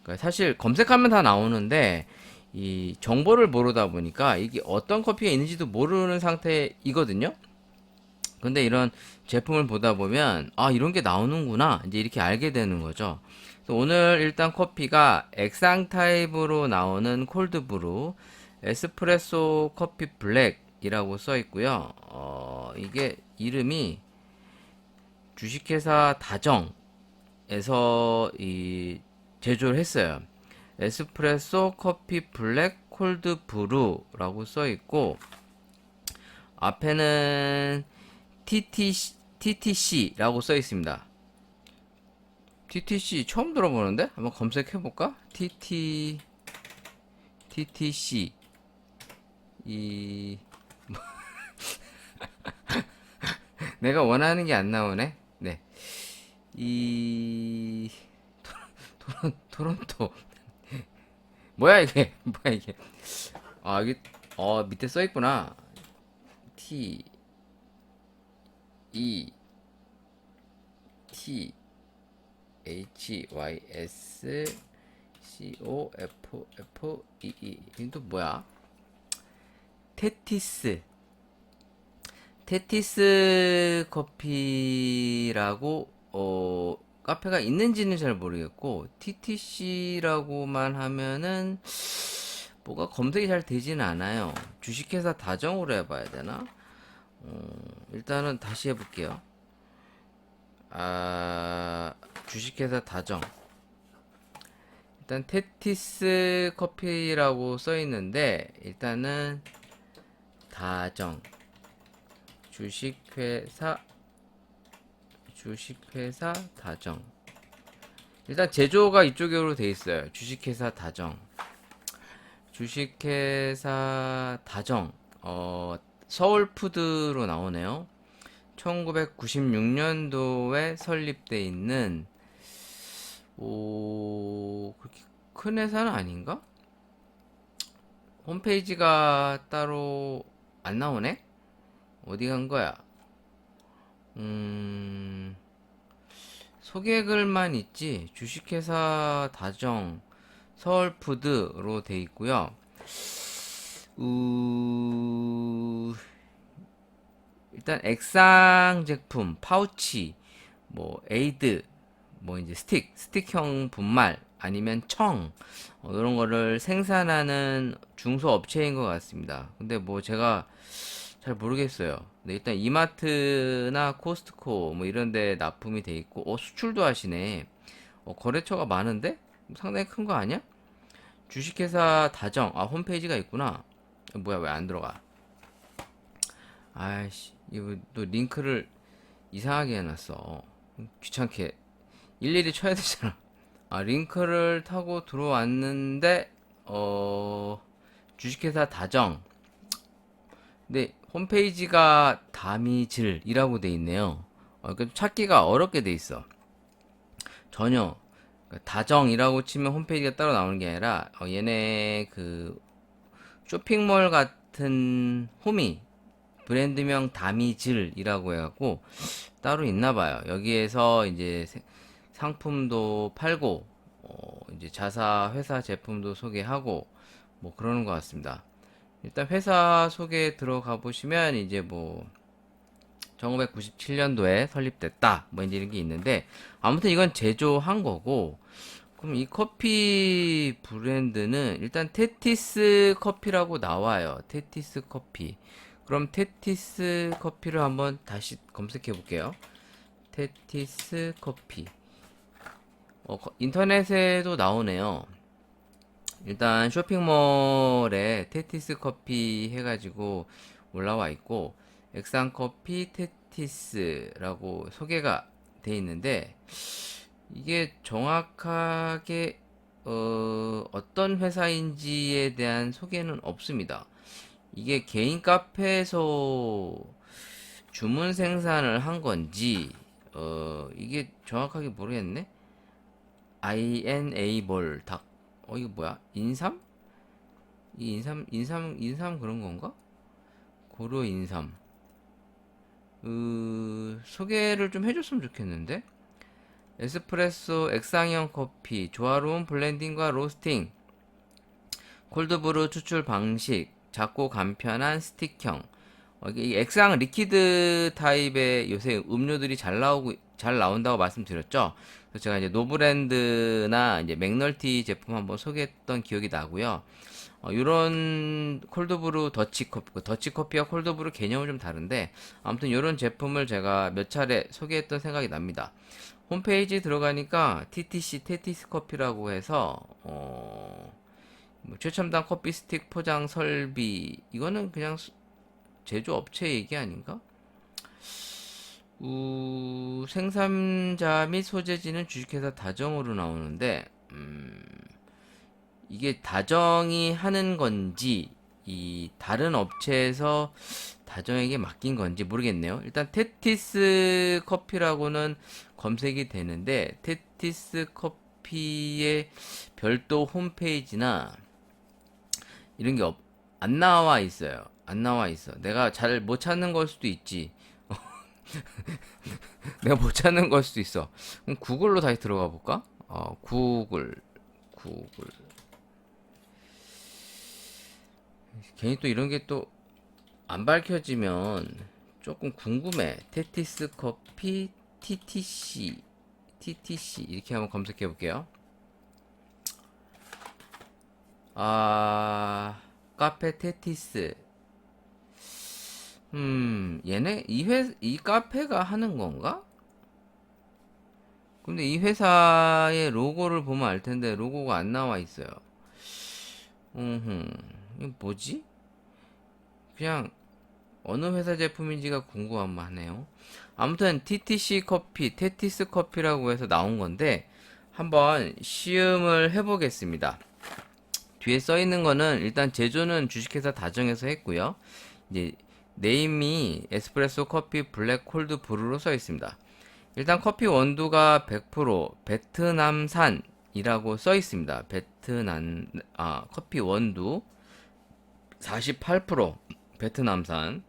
그러니까 사실 검색하면 다 나오는데 이 정보를 모르다 보니까 이게 어떤 커피가 있는지도 모르는 상태이거든요. 근데 이런 제품을 보다 보면 아 이런 게 나오는구나 이제 이렇게 알게 되는 거죠. 그래서 오늘 일단 커피가 액상 타입으로 나오는 콜드브루 에스프레소 커피 블랙이라고 써 있고요. 이게 이름이 주식회사 다정에서 이 제조를 했어요. 에스프레소 커피 블랙 콜드 브루라고 써 있고 앞에는 TTC라고 써 있습니다. TTC 처음 들어보는데? 한번 검색해 볼까? TTC 이 내가 원하는 게 안 나오네. 네. 이 토론토 뭐야 이게? 뭐야 이게? 아, 이게 밑에 써 있구나. T E T H Y S C O F F E E. 이건 또 뭐야? 테티스. 테티스 커피라고 카페가 있는지는 잘 모르겠고 TTC라고만 하면은 뭐가 검색이 잘 되지는 않아요. 주식회사 다정으로 해봐야 되나? 일단은 다시 해볼게요. 주식회사 다정. 일단 테티스 커피라고 써 있는데 일단은 다정 주식회사 다정. 일단 제조가 이쪽으로 돼 있어요. 주식회사 다정. 주식회사 다정. 서울푸드로 나오네요. 1996년도에 설립돼 있는 그렇게 큰 회사는 아닌가? 홈페이지가 따로 안 나오네? 어디 간 거야? 소개글만 있지. 주식회사 다정 서울푸드로 돼 있고요. 일단 액상 제품, 파우치, 뭐 에이드, 뭐 이제 스틱형 분말 아니면 청 이런 거를 생산하는 중소업체인 것 같습니다. 근데 뭐 제가 잘 모르겠어요. 근데 일단 이마트나 코스트코 뭐 이런 데 납품이 돼 있고 수출도 하시네. 거래처가 많은데? 상당히 큰 거 아니야? 주식회사 다정 홈페이지가 있구나. 뭐야 왜 안 들어가? 아이씨 이거 또 링크를 이상하게 해놨어. 귀찮게 일일이 쳐야 되잖아. 링크를 타고 들어왔는데 주식회사 다정. 근데 홈페이지가 다미질이라고 돼 있네요. 찾기가 어렵게 돼 있어. 전혀 다정이라고 치면 홈페이지가 따로 나오는 게 아니라 얘네 그 쇼핑몰 같은 홈이 브랜드명 다미질이라고 해갖고 따로 있나 봐요. 여기에서 이제 상품도 팔고 이제 자사 회사 제품도 소개하고 뭐 그러는 것 같습니다. 일단 회사 소개 들어가 보시면 이제 뭐 1997년도에 설립됐다 뭐 이제 이런 게 있는데 아무튼 이건 제조한 거고 그럼 이 커피 브랜드는 일단 테티스 커피라고 나와요. 테티스 커피. 그럼 테티스 커피를 한번 다시 검색해 볼게요. 테티스 커피. 인터넷에도 나오네요. 일단 쇼핑몰에 테티스 커피 해가지고 올라와 있고 액상 커피 테티스라고 소개가 돼 있는데 이게 정확하게 어떤 회사인지에 대한 소개는 없습니다. 이게 개인 카페에서 주문 생산을 한 건지 이게 정확하게 모르겠네. INA볼 닭 이거 뭐야? 인삼? 이 인삼 그런 건가? 고르 인삼. 소개를 좀 해줬으면 좋겠는데. 에스프레소 액상형 커피, 조화로운 블렌딩과 로스팅, 콜드브루 추출 방식, 작고 간편한 스틱형. 이 액상 리퀴드 타입의 요새 음료들이 잘 나온다고 말씀드렸죠. 그래서 제가 이제 노브랜드나 이제 맥널티 제품 한번 소개했던 기억이 나고요. 요런 콜드브루 더치커피와 콜드브루 개념은 좀 다른데, 아무튼 요런 제품을 제가 몇 차례 소개했던 생각이 납니다. 홈페이지 들어가니까 TTC 테티스 커피라고 해서 뭐 최첨단 커피 스틱 포장 설비, 이거는 그냥 제조업체 얘기 아닌가? 생산자 및 소재지는 주식회사 다정으로 나오는데, 이게 다정이 하는 건지 이 다른 업체에서 다정에게 맡긴 건지 모르겠네요. 일단 테티스 커피라고는 검색이 되는데, 테티스 커피의 별도 홈페이지나 이런 게 안 나와 있어요. 안 나와 있어. 내가 잘 못 찾는 걸 수도 있지. 내가 못 찾는 걸 수도 있어. 그럼 구글로 다시 들어가 볼까? 구글. 괜히 또 이런 게 또 안 밝혀지면 조금 궁금해. 테티스 커피 TTC 이렇게 한번 검색해 볼게요. 카페 테티스. 얘네 이 카페가 하는 건가? 근데 이 회사의 로고를 보면 알 텐데 로고가 안 나와 있어요. 이거 뭐지? 그냥 어느 회사 제품인지가 궁금하만 하네요. 아무튼 TTC 커피, 테티스 커피라고 해서 나온 건데 한번 시음을 해보겠습니다. 뒤에 써 있는 거는 일단 제조는 주식회사 다정에서 했고요. 이제 네임이 에스프레소 커피 블랙 콜드 브루로 써 있습니다. 일단 커피 원두가 100% 베트남산이라고 써 있습니다. 커피 원두 48% 베트남산.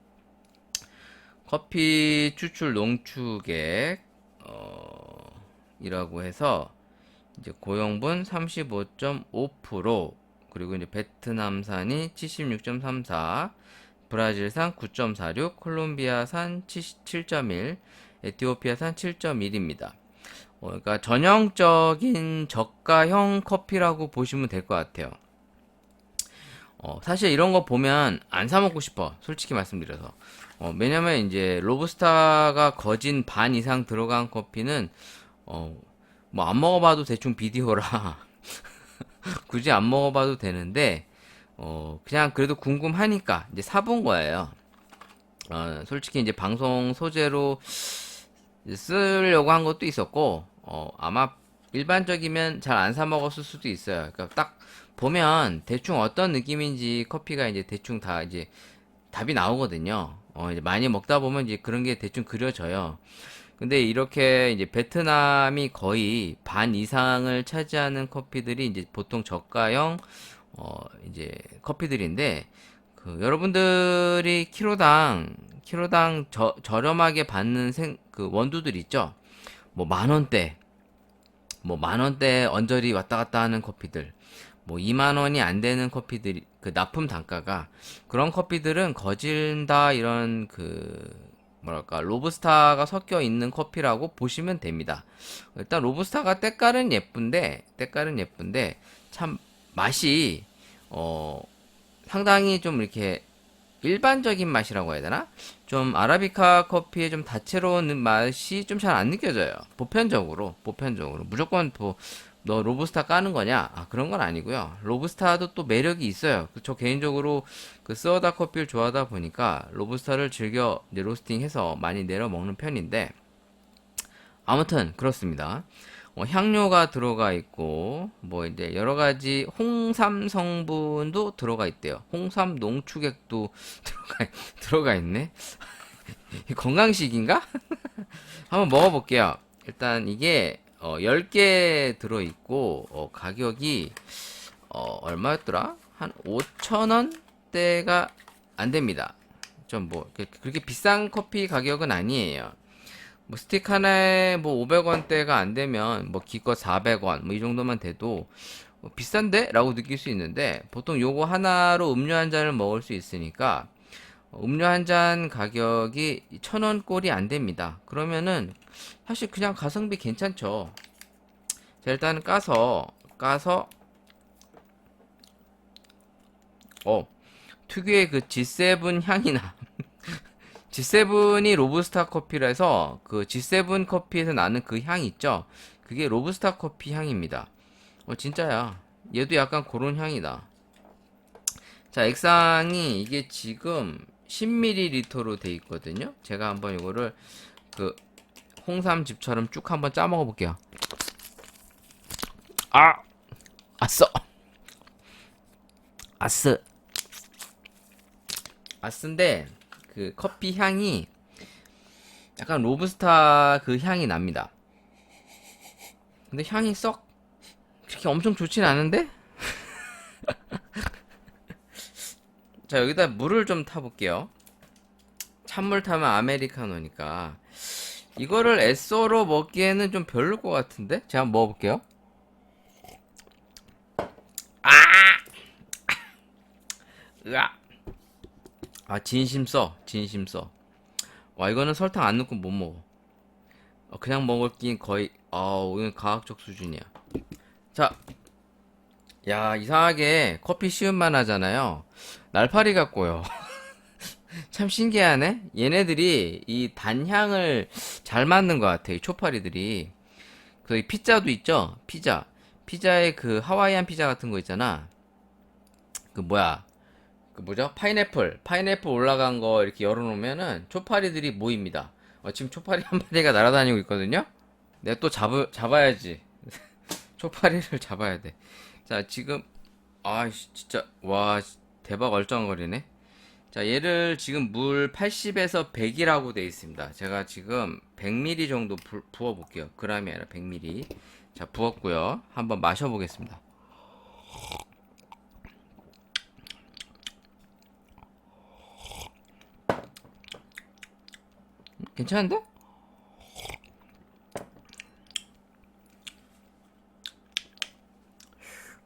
커피 추출 농축액 이라고 해서 이제 고용분 35.5%, 그리고 이제 베트남산이 76.34, 브라질산 9.46, 콜롬비아산 7.1, 에티오피아산 7.1입니다. 그러니까 전형적인 저가형 커피라고 보시면 될 것 같아요. 사실 이런 거 보면 안 사 먹고 싶어. 솔직히 말씀드려서. 왜냐면 이제 로부스타가 거진 반 이상 들어간 커피는 뭐 안 먹어봐도 대충 비디오라 굳이 안 먹어봐도 되는데, 그냥 그래도 궁금하니까 이제 사본 거예요. 솔직히 이제 방송 소재로 쓰려고 한 것도 있었고, 아마 일반적이면 잘 안 사 먹었을 수도 있어요. 그러니까 딱 보면 대충 어떤 느낌인지 커피가 이제 대충 다 이제 답이 나오거든요. 이제 많이 먹다 보면 이제 그런 게 대충 그려져요. 근데 이렇게 이제 베트남이 거의 반 이상을 차지하는 커피들이 이제 보통 저가형 이제 커피들인데, 여러분들이 키로당 저렴하게 받는 그 원두들 있죠. 뭐 만 원대 언저리 왔다 갔다 하는 커피들, 뭐 2만 원이 안 되는 커피들, 그 납품 단가가, 그런 커피들은 거진다 이런 뭐랄까 로부스타가 섞여 있는 커피라고 보시면 됩니다. 일단 로부스타가 때깔은 예쁜데 참 맛이 상당히 좀 이렇게 일반적인 맛이라고 해야 되나? 좀 아라비카 커피의 좀 다채로운 맛이 좀 잘 안 느껴져요. 보편적으로 무조건 너 로부스타 까는 거냐? 그런 건 아니고요. 로부스타도 또 매력이 있어요. 저 개인적으로 그 쓰어다 커피를 좋아하다 보니까 로부스타를 즐겨 이제 로스팅해서 많이 내려 먹는 편인데, 아무튼 그렇습니다. 향료가 들어가 있고, 뭐 이제 여러 가지 홍삼 성분도 들어가 있대요. 홍삼 농축액도 들어가 있네. 건강식인가? 한번 먹어볼게요. 일단 이게 10개 들어있고, 가격이 얼마였더라? 한 5,000원대가 안 됩니다. 좀 뭐 그렇게 비싼 커피 가격은 아니에요. 뭐 스틱 하나에 뭐 500원대가 안 되면 뭐 기껏 400원 뭐 이 정도만 돼도 비싼데? 라고 느낄 수 있는데 보통 요거 하나로 음료 한 잔을 먹을 수 있으니까 음료 한 잔 가격이 1,000원 꼴이 안 됩니다. 그러면은 사실 그냥 가성비 괜찮죠. 자, 일단 까서 어 특유의 그 G7 향이 나. G7이 로부스타 커피라서 그 G7 커피에서 나는 그 향 있죠? 그게 로부스타 커피 향입니다. 진짜야. 얘도 약간 그런 향이다. 자, 액상이 이게 지금 10ml로 돼 있거든요. 제가 한번 이거를 그 홍삼즙처럼 쭉 한번 짜 먹어 볼게요. 아! 아싸! 아쓰. 아쓴데 그 커피 향이 약간 로부스타 그 향이 납니다. 근데 향이 썩 그렇게 엄청 좋진 않은데? 자, 여기다 물을 좀 타볼게요. 찬물 타면 아메리카노니까 이거를 에쏘로 먹기에는 좀 별로일 것 같은데? 제가 한번 먹어볼게요. 으아! 진심 써. 진심 써. 와, 이거는 설탕 안 넣고 못 먹어. 그냥 먹을긴 거의, 오늘 과학적 수준이야. 자, 야, 이상하게 커피 시음 만 하잖아요. 날파리 같고요. 참 신기하네? 얘네들이 이 단향을 잘 맞는 것 같아, 이 초파리들이. 그래서 이 피자도 있죠? 피자. 피자에 그 하와이안 피자 같은 거 있잖아. 그 뭐야. 그 뭐죠? 파인애플 올라간 거 이렇게 열어놓으면은 초파리들이 모입니다. 지금 초파리 한 마리가 날아다니고 있거든요? 내가 또 잡아야지. 초파리를 잡아야 돼. 자, 지금, 진짜, 와, 대박 얼쩡거리네. 자, 얘를 지금 물 80에서 100이라고 돼 있습니다. 제가 지금 100ml 정도 부어볼게요. 그람이 아니라 100ml. 자, 부었고요. 한번 마셔보겠습니다. 괜찮은데?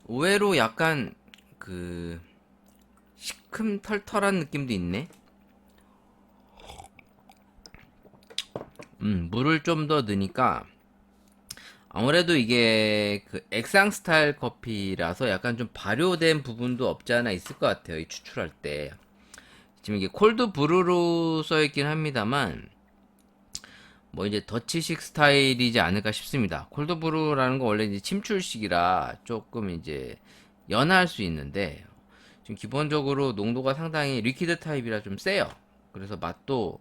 의외로 약간 그 시큼털털한 느낌도 있네. 물을 좀 더 넣으니까 아무래도 이게 그 액상 스타일 커피라서 약간 좀 발효된 부분도 없지 않아 있을 것 같아요. 이 추출할 때. 지금 이게 콜드 브루로 써 있긴 합니다만 뭐 이제 더치식 스타일이지 않을까 싶습니다. 콜드 브루라는 거 원래 이제 침출식이라 조금 이제 연할 수 있는데 지금 기본적으로 농도가 상당히 리퀴드 타입이라 좀 세요. 그래서 맛도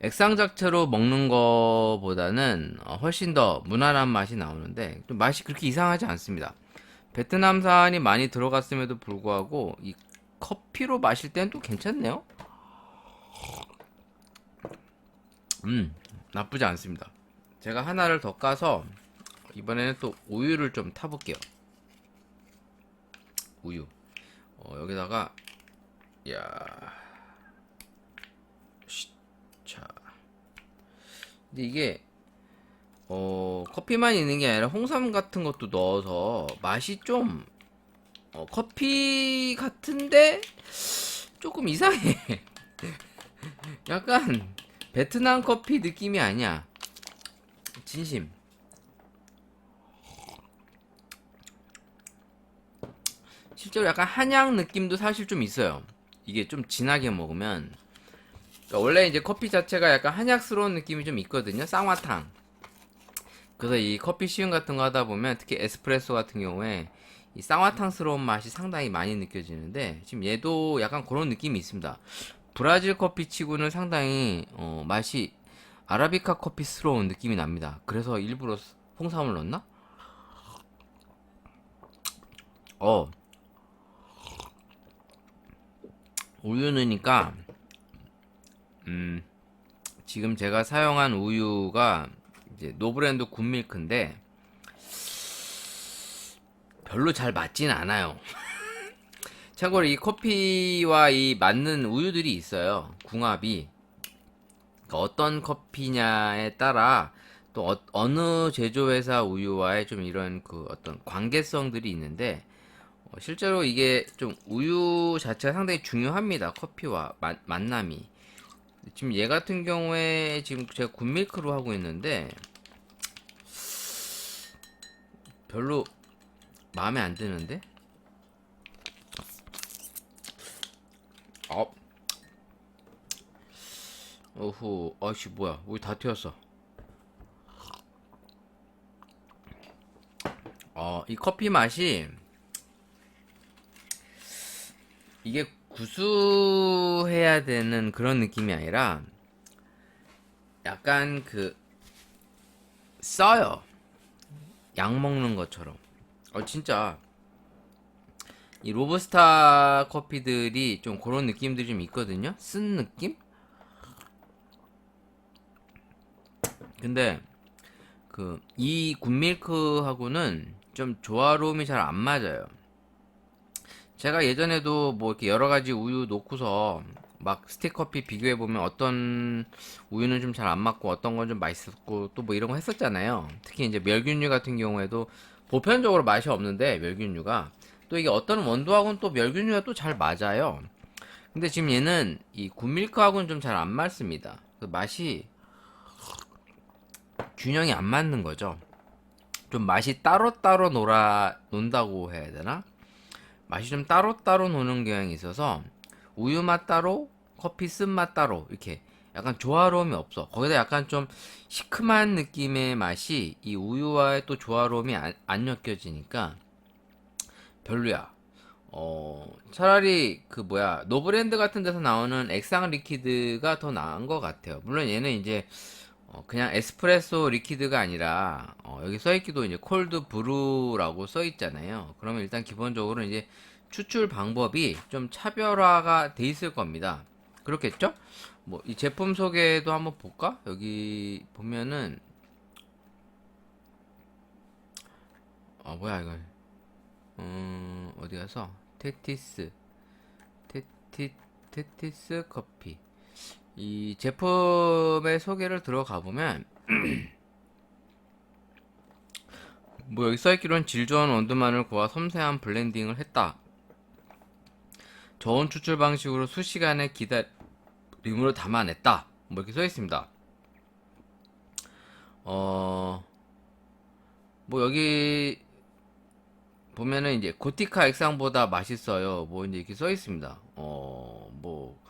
액상 자체로 먹는 거보다는 훨씬 더 무난한 맛이 나오는데 좀 맛이 그렇게 이상하지 않습니다. 베트남산이 많이 들어갔음에도 불구하고 이 커피로 마실 때는 또 괜찮네요. 나쁘지 않습니다. 제가 하나를 더 까서 이번에는 또 우유를 좀 타볼게요. 우유. 여기다가 야, 자. 근데 이게 커피만 있는 게 아니라 홍삼 같은 것도 넣어서 맛이 좀 커피 같은데 조금 이상해. 약간 베트남 커피 느낌이 아니야. 진심. 실제로 약간 한약 느낌도 사실 좀 있어요. 이게 좀 진하게 먹으면. 그러니까 원래 이제 커피 자체가 약간 한약스러운 느낌이 좀 있거든요. 쌍화탕. 그래서 이 커피 시음 같은 거 하다 보면 특히 에스프레소 같은 경우에 이 쌍화탕스러운 맛이 상당히 많이 느껴지는데 지금 얘도 약간 그런 느낌이 있습니다. 브라질 커피 치고는 상당히 맛이 아라비카 커피스러운 느낌이 납니다. 그래서 일부러 홍삼을 넣었나? 우유 넣으니까 지금 제가 사용한 우유가 이제 노브랜드 굿밀크인데 별로 잘 맞진 않아요. 참고로 이 커피와 이 맞는 우유들이 있어요. 궁합이. 그러니까 어떤 커피냐에 따라 또 어느 제조회사 우유와의 좀 이런 그 어떤 관계성들이 있는데 실제로 이게 좀 우유 자체가 상당히 중요합니다. 커피와 만남이. 지금 얘 같은 경우에 지금 제가 굿밀크로 하고 있는데 별로 마음에 안 드는데? 어, 어후, 아씨 뭐야, 우리 다 튀었어. 이 커피 맛이 이게 구수해야 되는 그런 느낌이 아니라 약간 그 써요. 약 먹는 것처럼. 진짜 이 로부스타 커피들이 좀 그런 느낌들이 좀 있거든요. 쓴 느낌? 근데 그 이 굿밀크하고는 좀 조화로움이 잘 안 맞아요. 제가 예전에도 뭐 이렇게 여러 가지 우유 놓고서 막 스틱커피 비교해 보면 어떤 우유는 좀 잘 안 맞고 어떤 건 좀 맛있었고 또 뭐 이런 거 했었잖아요. 특히 이제 멸균류 같은 경우에도 보편적으로 맛이 없는데 멸균류가 또 이게 어떤 원두하고는 또 멸균류가 또 잘 맞아요. 근데 지금 얘는 이 굿밀크하고는 좀 잘 안 맞습니다. 그 맛이 균형이 안 맞는 거죠. 좀 맛이 따로따로 논다고 해야 되나? 맛이 좀 따로따로 노는 경향이 있어서 우유 맛 따로, 커피 쓴맛 따로 이렇게 약간 조화로움이 없어. 거기다 약간 좀 시큼한 느낌의 맛이 이 우유와의 또 조화로움이 안 엮여지니까 별로야. 차라리 그 뭐야 노브랜드 같은 데서 나오는 액상 리퀴드가 더 나은 것 같아요. 물론 얘는 이제 그냥 에스프레소 리퀴드가 아니라 여기 써있기도 이제 콜드 브루라고 써있잖아요. 그러면 일단 기본적으로 이제 추출 방법이 좀 차별화가 돼 있을 겁니다. 그렇겠죠? 뭐 이 제품 소개도 한번 볼까? 여기 보면은 뭐야 이거 어디 가서 테티스 테티스 커피 이 제품의 소개를 들어가 보면 뭐 여기 써있기로는 질 좋은 원두만을 고아 섬세한 블렌딩을 했다. 저온 추출 방식으로 수시간의 기다림으로 담아냈다. 뭐 이렇게 써있습니다. 뭐 여기 보면은 이제 고티카 액상보다 맛있어요. 뭐 이제 이렇게 써있습니다. 뭐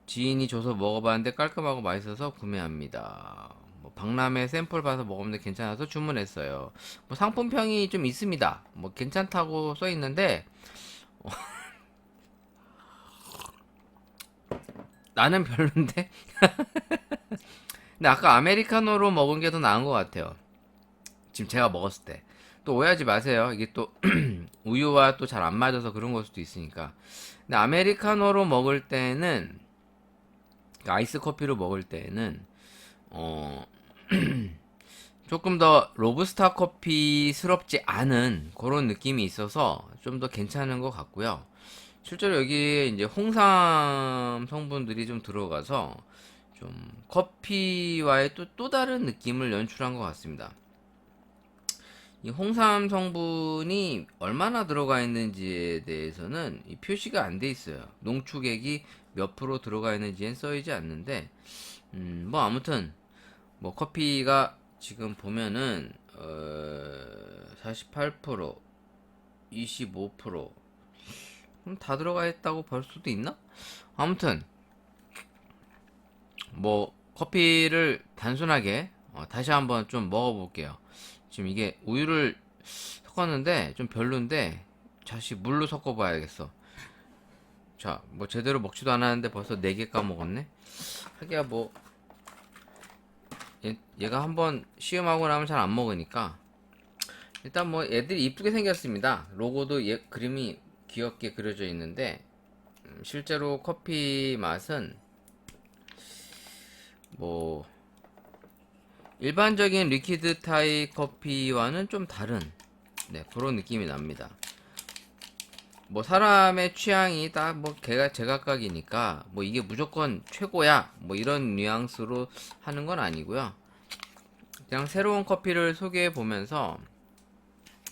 지인이 줘서 먹어봤는데 깔끔하고 맛있어서 구매합니다. 뭐 박람회 샘플 봐서 먹었는데 괜찮아서 주문했어요. 뭐 상품평이 좀 있습니다. 뭐 괜찮다고 써 있는데 나는 별론데. 근데 아까 아메리카노로 먹은 게 더 나은 것 같아요. 지금 제가 먹었을 때. 또 오해하지 마세요. 이게 또 우유와 또 잘 안 맞아서 그런 걸 수도 있으니까. 근데 아메리카노로 먹을 때는 그러니까 아이스 커피로 먹을 때는 어 조금 더 로부스타 커피스럽지 않은 그런 느낌이 있어서 좀 더 괜찮은 것 같고요. 실제로 여기에 이제 홍삼 성분들이 좀 들어가서 좀 커피와의 또 다른 느낌을 연출한 것 같습니다. 이 홍삼 성분이 얼마나 들어가 있는지에 대해서는 이 표시가 안 돼 있어요. 농축액이 몇 프로 들어가 있는지엔 써있지 않는데, 뭐 아무튼 뭐 커피가 지금 보면은 48%, 25%, 다 들어가 있다고 볼 수도 있나? 아무튼 뭐 커피를 단순하게 다시 한번 좀 먹어볼게요. 지금 이게 우유를 섞었는데 좀 별론데 다시 물로 섞어봐야겠어. 자, 뭐 제대로 먹지도 않았는데 벌써 4개 까먹었네. 하기야 뭐 얘가 한번 시음하고 나면 잘 안 먹으니까 일단 뭐 애들이 이쁘게 생겼습니다. 로고도 그림이 귀엽게 그려져 있는데 실제로 커피 맛은 뭐 일반적인 리퀴드 타입 커피와는 좀 다른 그런 느낌이 납니다. 뭐 사람의 취향이 다 뭐 걔가 제각각이니까 뭐 이게 무조건 최고야 뭐 이런 뉘앙스로 하는 건 아니고요. 그냥 새로운 커피를 소개해 보면서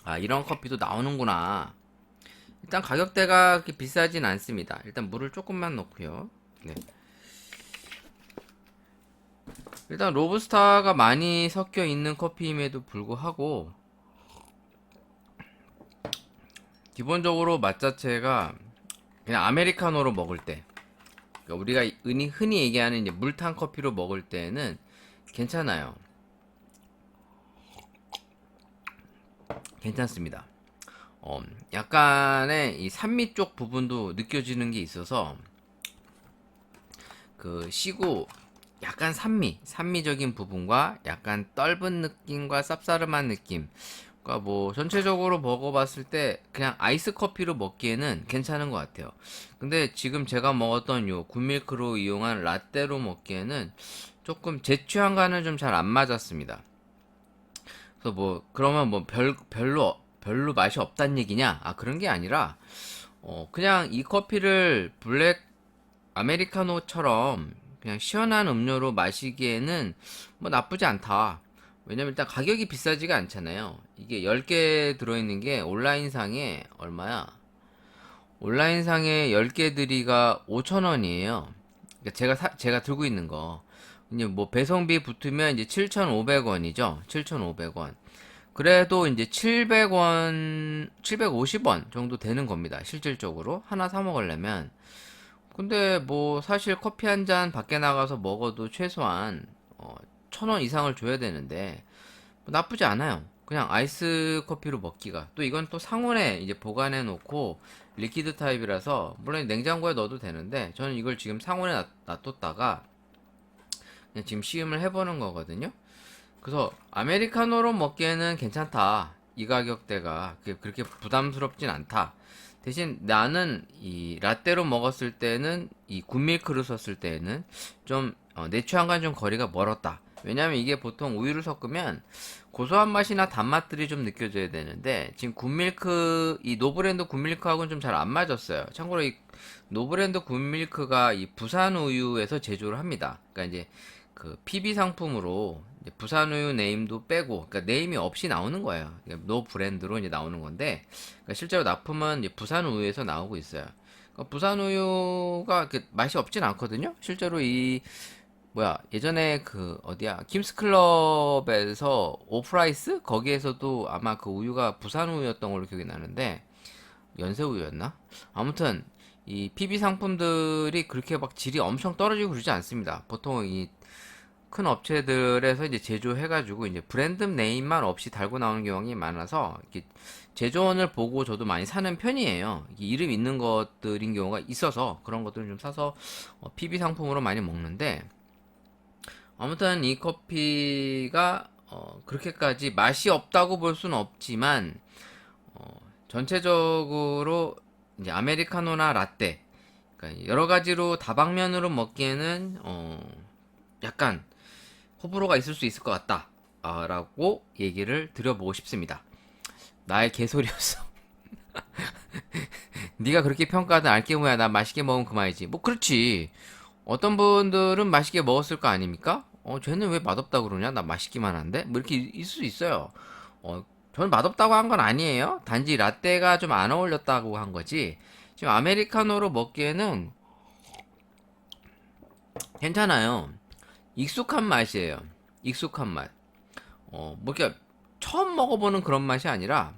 아 이런 커피도 나오는구나. 일단 가격대가 그렇게 비싸진 않습니다. 일단 물을 조금만 넣고요. 네. 일단 로부스타가 많이 섞여 있는 커피임에도 불구하고 기본적으로 맛 자체가 그냥 아메리카노로 먹을 때, 그러니까 우리가 흔히 얘기하는 이제 물탄 커피로 먹을 때는 괜찮아요. 괜찮습니다. 약간의 이 산미 쪽 부분도 느껴지는 게 있어서 그 시고 약간 산미적인 부분과 약간 떫은 느낌과 쌉싸름한 느낌. 그러니까 뭐 전체적으로 먹어봤을 때 그냥 아이스 커피로 먹기에는 괜찮은 것 같아요. 근데 지금 제가 먹었던 요 굿밀크로 이용한 라떼로 먹기에는 조금 제 취향과는 좀 잘 안 맞았습니다. 그래서 뭐 그러면 뭐 별로 맛이 없단 얘기냐? 아 그런 게 아니라 그냥 이 커피를 블랙 아메리카노처럼 그냥 시원한 음료로 마시기에는 뭐 나쁘지 않다. 왜냐면 일단 가격이 비싸지가 않잖아요. 이게 10개 들어있는 게 온라인상에 얼마야? 온라인상에 10개들이가 5,000원이에요. 그러니까 제가 들고 있는 거. 이제 뭐 배송비 붙으면 이제 7,500원이죠. 7,500원. 그래도 이제 700원, 750원 정도 되는 겁니다. 실질적으로. 하나 사 먹으려면. 근데 뭐 사실 커피 한 잔 밖에 나가서 먹어도 최소한 1,000원 이상을 줘야 되는데 뭐 나쁘지 않아요. 그냥 아이스 커피로 먹기가. 또 이건 또 상온에 이제 보관해 놓고 리퀴드 타입이라서 물론 냉장고에 넣어도 되는데 저는 이걸 지금 상온에 놔뒀다가 그냥 지금 시음을 해보는 거거든요. 그래서 아메리카노로 먹기에는 괜찮다. 이 가격대가 그렇게 부담스럽진 않다. 대신 나는 이 라떼로 먹었을 때는 이 굿밀크를 썼을 때는 좀 내 취향과 좀 거리가 멀었다. 왜냐면 이게 보통 우유를 섞으면 고소한 맛이나 단맛들이 좀 느껴져야 되는데 지금 굿밀크 이 노브랜드 굿밀크하고는 좀 잘 안 맞았어요. 참고로 이 노브랜드 굿밀크가 이 부산 우유에서 제조를 합니다. 그러니까 이제 그 PB 상품으로 이제 부산 우유 네임도 빼고 그러니까 네임이 없이 나오는 거예요. 그러니까 노 브랜드로 이제 나오는 건데 그러니까 실제로 납품은 이제 부산 우유에서 나오고 있어요. 그러니까 부산 우유가 맛이 없진 않거든요. 실제로 이 뭐야 예전에 그 어디야 킴스클럽에서 오프라이스 거기에서도 아마 그 우유가 부산 우유였던 걸로 기억이 나는데 연세 우유였나? 아무튼 이 PB 상품들이 그렇게 막 질이 엄청 떨어지고 그러지 않습니다. 보통 이 큰 업체들에서 이제 제조해가지고 이제 브랜드 네임만 없이 달고 나오는 경우가 많아서 이렇게 제조원을 보고 저도 많이 사는 편이에요. 이름 있는 것들인 경우가 있어서 그런 것들을 좀 사서 PB 상품으로 많이 먹는데 아무튼 이 커피가 그렇게까지 맛이 없다고 볼 수는 없지만 전체적으로 이제 아메리카노나 라떼 그러니까 여러 가지로 다방면으로 먹기에는 약간 호불호가 있을 수 있을 것 같다 라고 얘기를 드려보고 싶습니다. 나의 개소리였어. 네가 그렇게 평가하든 알게 뭐야 나 맛있게 먹으면 그만이지. 뭐 그렇지. 어떤 분들은 맛있게 먹었을 거 아닙니까? 쟤는 왜 맛없다 그러냐? 나 맛있기만 한데? 뭐 이렇게 있을 수 있어요. 저는 맛없다고 한 건 아니에요. 단지 라떼가 좀 안 어울렸다고 한 거지. 지금 아메리카노로 먹기에는 괜찮아요. 익숙한 맛이에요. 익숙한 맛. 뭐 이렇게 처음 먹어보는 그런 맛이 아니라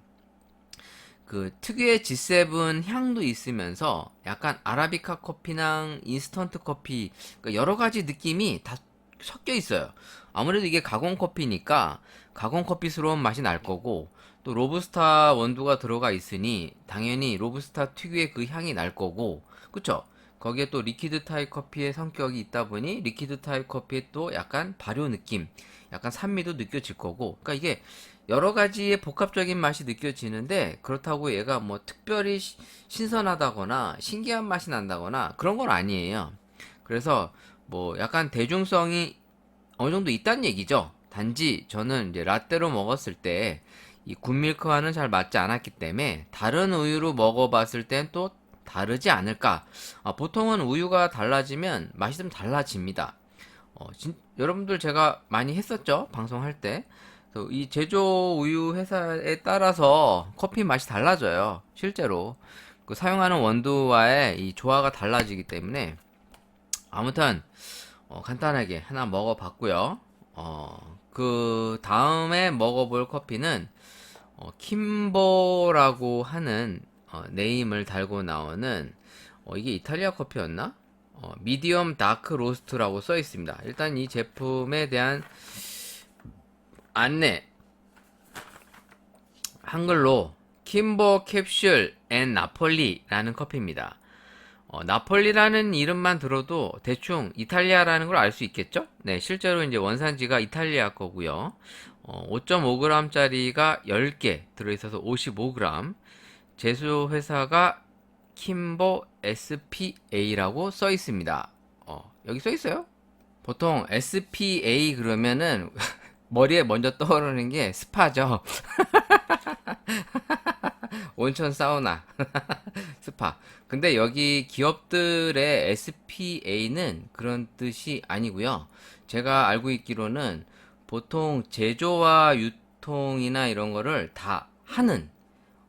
그 특유의 G7 향도 있으면서 약간 아라비카 커피랑 인스턴트 커피 그러니까 여러 가지 느낌이 다 섞여 있어요. 아무래도 이게 가공 커피니까 가공 커피스러운 맛이 날 거고 또 로부스타 원두가 들어가 있으니 당연히 로부스타 특유의 그 향이 날 거고 그쵸? 거기에 또 리퀴드 타입 커피의 성격이 있다 보니 리퀴드 타입 커피에 또 약간 발효 느낌, 약간 산미도 느껴질 거고 그러니까 이게 여러 가지의 복합적인 맛이 느껴지는데 그렇다고 얘가 뭐 특별히 신선하다거나 신기한 맛이 난다거나 그런 건 아니에요. 그래서 뭐 약간 대중성이 어느 정도 있다는 얘기죠. 단지 저는 이제 라떼로 먹었을 때 이 굿밀크와는 잘 맞지 않았기 때문에 다른 우유로 먹어봤을 땐 또 다르지 않을까. 보통은 우유가 달라지면 맛이 좀 달라집니다. 여러분들 제가 많이 했었죠, 방송할 때. 그래서 이 제조 우유 회사에 따라서 커피 맛이 달라져요, 실제로. 그 사용하는 원두와의 이 조화가 달라지기 때문에. 아무튼 간단하게 하나 먹어봤고요. 그 다음에 먹어볼 커피는 킴보라고 하는 네임을 달고 나오는 이게 이탈리아 커피였나? 미디엄 다크 로스트라고 써 있습니다. 일단 이 제품에 대한 안내 한글로 킴보 캡슐 앤 나폴리라는 커피입니다. 나폴리라는 이름만 들어도 대충 이탈리아라는 걸 알 수 있겠죠? 네, 실제로 이제 원산지가 이탈리아 거고요. 5.5g짜리가 10개 들어있어서 55g. 제조 회사가 킴보 SPA라고 써 있습니다. 여기 써 있어요? 보통 SPA 그러면은 머리에 먼저 떠오르는 게 스파죠. 온천 사우나. 스파. 근데 여기 기업들의 SPA는 그런 뜻이 아니고요. 제가 알고 있기로는 보통 제조와 유통이나 이런 거를 다 하는,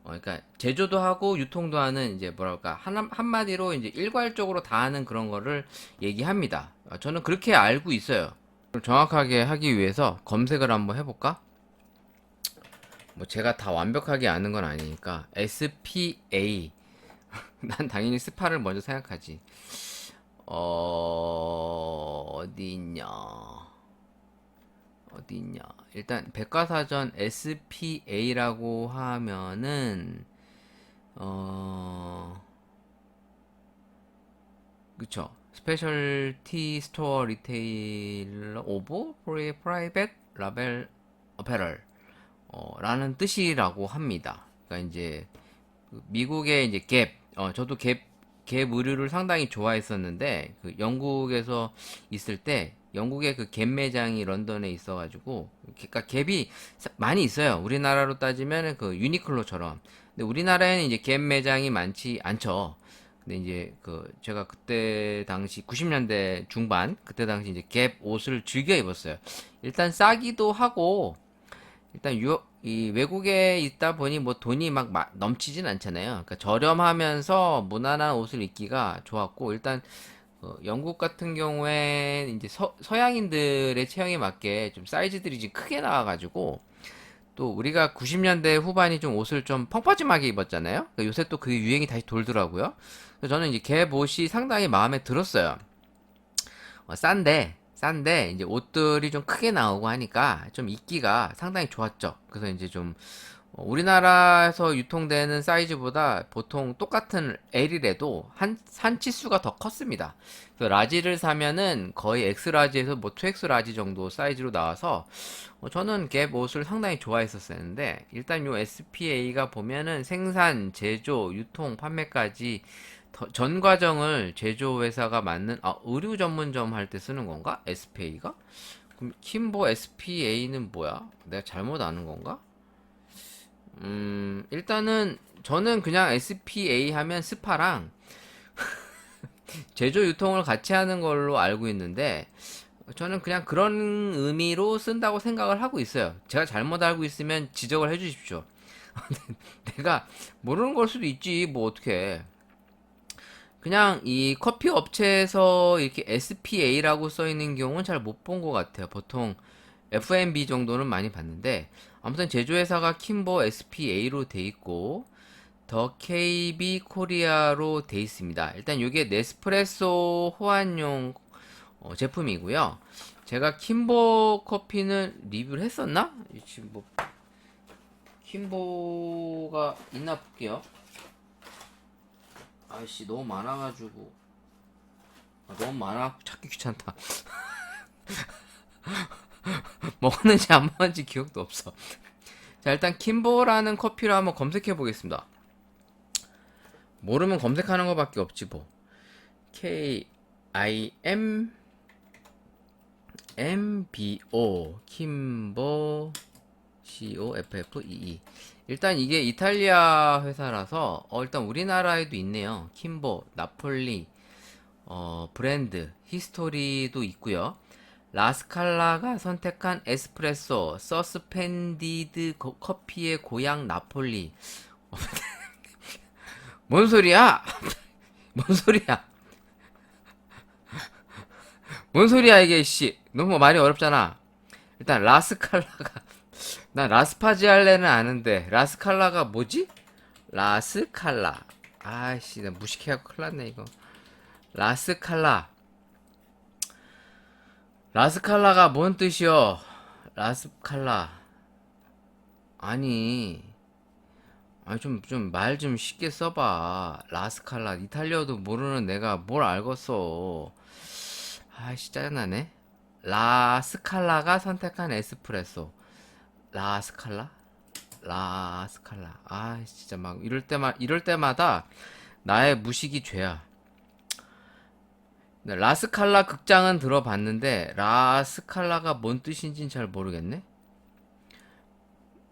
그러니까 제조도 하고 유통도 하는, 이제 뭐랄까, 한마디로 이제 일괄적으로 다 하는 그런 거를 얘기합니다. 저는 그렇게 알고 있어요. 정확하게 하기 위해서 검색을 한번 해볼까? 뭐 제가 다 완벽하게 아는 건 아니니까 SPA. 난 당연히 스파를 먼저 생각하지. 어디 있냐? 어디 있냐? 일단 백과사전 SPA라고 하면은 그쵸? 스페셜티 스토어 리테일러 오브 프라이빗 라벨 어페럴 라는 뜻이라고 합니다. 그러니까 이제 미국의 이제 갭, 저도 갭 의류를 상당히 좋아했었는데, 그 영국에서 있을 때, 영국의 그 갭 매장이 런던에 있어가지고, 그러니까 갭이 많이 있어요. 우리나라로 따지면 그 유니클로처럼. 근데 우리나라에는 이제 갭 매장이 많지 않죠. 근데 이제 그 제가 그때 당시 90년대 중반, 그때 당시 이제 갭 옷을 즐겨 입었어요. 일단 싸기도 하고, 일단 이 외국에 있다 보니 뭐 돈이 막 넘치진 않잖아요. 그러니까 저렴하면서 무난한 옷을 입기가 좋았고, 일단 영국 같은 경우에 이제 서양인들의 체형에 맞게 좀 사이즈들이 좀 크게 나와가지고, 또 우리가 90년대 후반이 좀 옷을 좀 펑퍼짐하게 입었잖아요. 그러니까 요새 또 그 유행이 다시 돌더라고요. 그래서 저는 이제 갭 옷이 상당히 마음에 들었어요. 싼데 이제 옷들이 좀 크게 나오고 하니까 좀 입기가 상당히 좋았죠. 그래서 이제 좀 우리나라에서 유통되는 사이즈보다 보통 똑같은 L이라도 한 치수가 더 컸습니다. 그래서 라지를 사면은 거의 X라지에서 뭐 2X 라지 정도 사이즈로 나와서 저는 갭 옷을 상당히 좋아했었는데, 일단 요 SPA가 보면은 생산, 제조, 유통, 판매까지 전 과정을 제조회사가 맡는, 의류 전문점 할 때 쓰는 건가? SPA가? 그럼 킴보 SPA는 뭐야? 내가 잘못 아는 건가? 일단은 저는 그냥 SPA 하면 스파랑 제조 유통을 같이 하는 걸로 알고 있는데, 저는 그냥 그런 의미로 쓴다고 생각을 하고 있어요. 제가 잘못 알고 있으면 지적을 해 주십시오. 내가 모르는 걸 수도 있지, 뭐 어떡해. 그냥 이 커피 업체에서 이렇게 SPA라고 써 있는 경우는 잘 못 본 것 같아요. 보통 F&B 정도는 많이 봤는데, 아무튼 제조회사가 킴보 SPA로 돼 있고, 더 KB 코리아로 돼 있습니다. 일단 이게 네스프레소 호환용 제품이고요. 제가 킴보 커피는 리뷰를 했었나? 지금 뭐 킴보가 있나 볼게요. 아이씨, 너무 많아가지고, 너무 많아 찾기 귀찮다. 먹었는지 안 먹었는지 기억도 없어. 자, 일단 킴보라는 커피를 한번 검색해 보겠습니다. 모르면 검색하는 것밖에 없지 뭐. KIMBO 킴보 COFFEE. 일단 이게 이탈리아 회사라서 일단 우리나라에도 있네요. 킴보, 나폴리, 브랜드, 히스토리도 있고요. 라스칼라가 선택한 에스프레소, 서스펜디드 커피의 고향 나폴리. 뭔 소리야? 뭔 소리야? 뭔 소리야 이게 씨. 너무 말이 어렵잖아. 일단 라스칼라가 나 라스파지알레는 아는데 라스칼라가 뭐지? 라스칼라. 아씨 나 무식해갖고 큰일났네 이거. 라스칼라. 라스칼라가 뭔 뜻이여? 라스칼라. 아니 좀 말 좀 쉽게 써봐. 라스칼라. 이탈리아도 모르는 내가 뭘 알겠어. 아씨 짜증나네. 라스칼라가 선택한 에스프레소. 라스칼라? 라스칼라. 아, 진짜 막 이럴 때마다 나의 무식이 죄야. 라스칼라 극장은 들어봤는데 라스칼라가 뭔 뜻인지는 잘 모르겠네.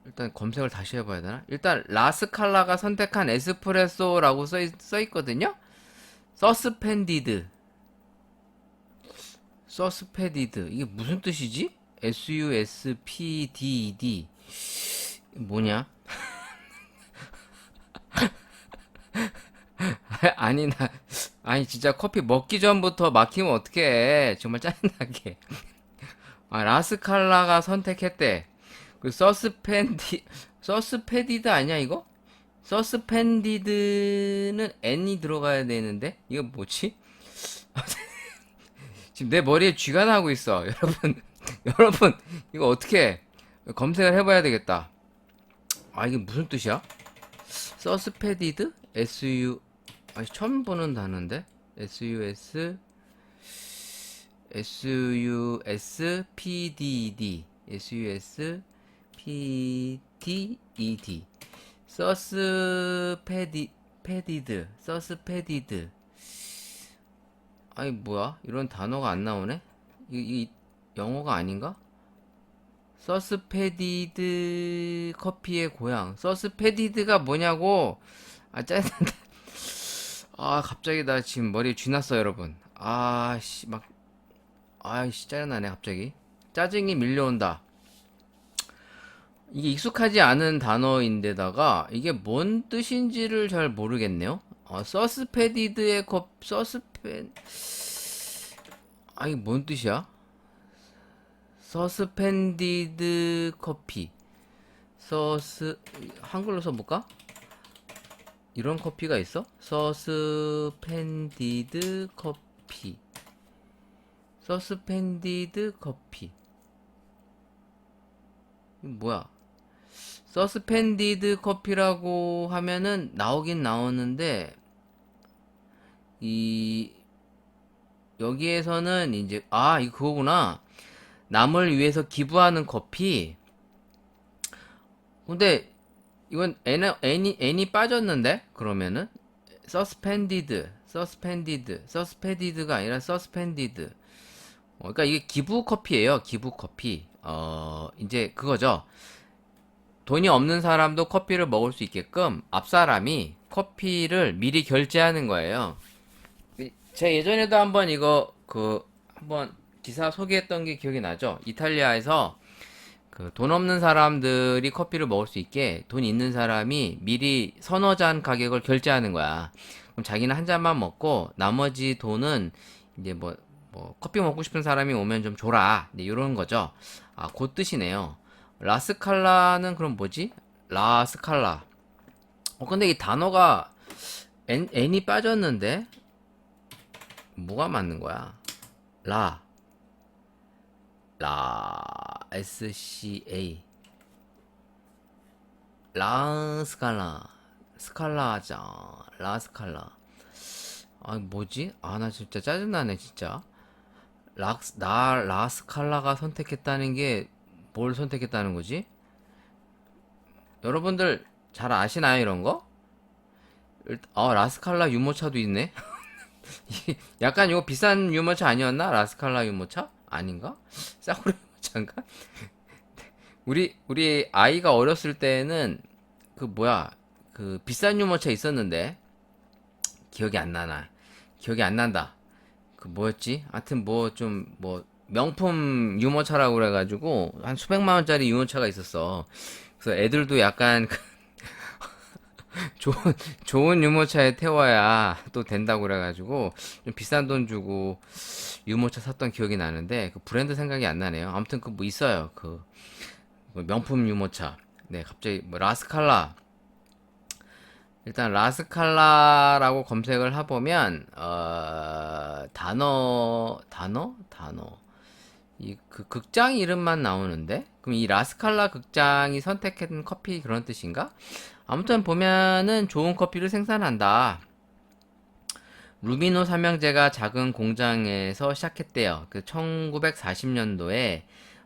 일단 검색을 다시 해봐야 되나? 일단 라스칼라가 선택한 에스프레소라고 써 있거든요. 서스펜디드. 서스페디드. 이게 무슨 뜻이지? SUSPDD. 뭐냐? 아니 진짜 커피 먹기 전부터 막히면 어떡해. 정말 짜증나게. 라스칼라가 선택했대. 그 서스페디드 아니야 이거? 서스펜디드는 N이 들어가야 되는데 이거 뭐지? 지금 내 머리에 쥐가 나고 있어. 여러분 여러분 이거 어떻게 검색을 해봐야 되겠다. 이게 무슨 뜻이야? 서스페디드? 처음 보는 단어인데? SUSPDD SUSPDED 서스페디드 뭐야? 이런 단어가 안 나오네? 이 영어가 아닌가? 서스페디드 커피의 고향. 서스페디드가 뭐냐고. 짜증난다. 갑자기 나 지금 머리에 쥐 났어, 여러분. 짜증나네, 갑자기. 짜증이 밀려온다. 이게 익숙하지 않은 단어인데다가 이게 뭔 뜻인지를 잘 모르겠네요. 서스페디드의 이게 뭔 뜻이야? 서스펜디드 커피. 한글로 써볼까? 이런 커피가 있어? 서스펜디드 커피. 서스펜디드 커피. 뭐야? 서스펜디드 커피라고 하면은 나오긴 나오는데 여기에서는 이제 이거 그거구나. 남을 위해서 기부하는 커피. 근데 이건 N이 빠졌는데? 그러면은 서스펜디드가 아니라 서스펜디드. 그러니까 이게 기부 커피예요. 기부 커피. 이제 그거죠. 돈이 없는 사람도 커피를 먹을 수 있게끔 앞 사람이 커피를 미리 결제하는 거예요. 제가 예전에도 한번 한번 기사 소개했던 게 기억이 나죠? 이탈리아에서 돈 없는 사람들이 커피를 먹을 수 있게 돈 있는 사람이 미리 서너 잔 가격을 결제하는 거야. 그럼 자기는 한 잔만 먹고 나머지 돈은 이제 커피 먹고 싶은 사람이 오면 좀 줘라. 네, 이런 거죠. 그 뜻이네요. 라스칼라는 그럼 뭐지? 라스칼라. 근데 이 단어가 N이 빠졌는데 뭐가 맞는 거야? SCA 라스칼라 스칼라자 라스칼라. 뭐지? 나 진짜 짜증나네 진짜. 라스칼라가 선택했다는 게 뭘 선택했다는 거지? 여러분들 잘 아시나요 이런 거? 라스칼라 유모차도 있네. 약간 이거 비싼 유모차 아니었나? 라스칼라 유모차? 아닌가? 싸구려 유모차인가? 우리 아이가 어렸을 때는 그 뭐야 그 비싼 유모차 있었는데 기억이 안 나나 기억이 안 난다. 그 뭐였지? 하여튼 뭐 좀 뭐 명품 유모차라고 그래가지고 한 수백만 원짜리 유모차가 있었어. 그래서 애들도 약간 좋은 좋은 유모차에 태워야 또 된다고 그래가지고 좀 비싼 돈 주고 유모차 샀던 기억이 나는데 그 브랜드 생각이 안 나네요. 아무튼 그 뭐 있어요. 그 명품 유모차. 네, 갑자기 뭐 라스칼라. 일단 라스칼라라고 검색을 해보면 단어 이 그 극장 이름만 나오는데 그럼 이 라스칼라 극장이 선택한 커피 그런 뜻인가? 아무튼 보면은 좋은 커피를 생산한다. 루비노 삼형제가 작은 공장에서 시작했대요. 그 1940년도에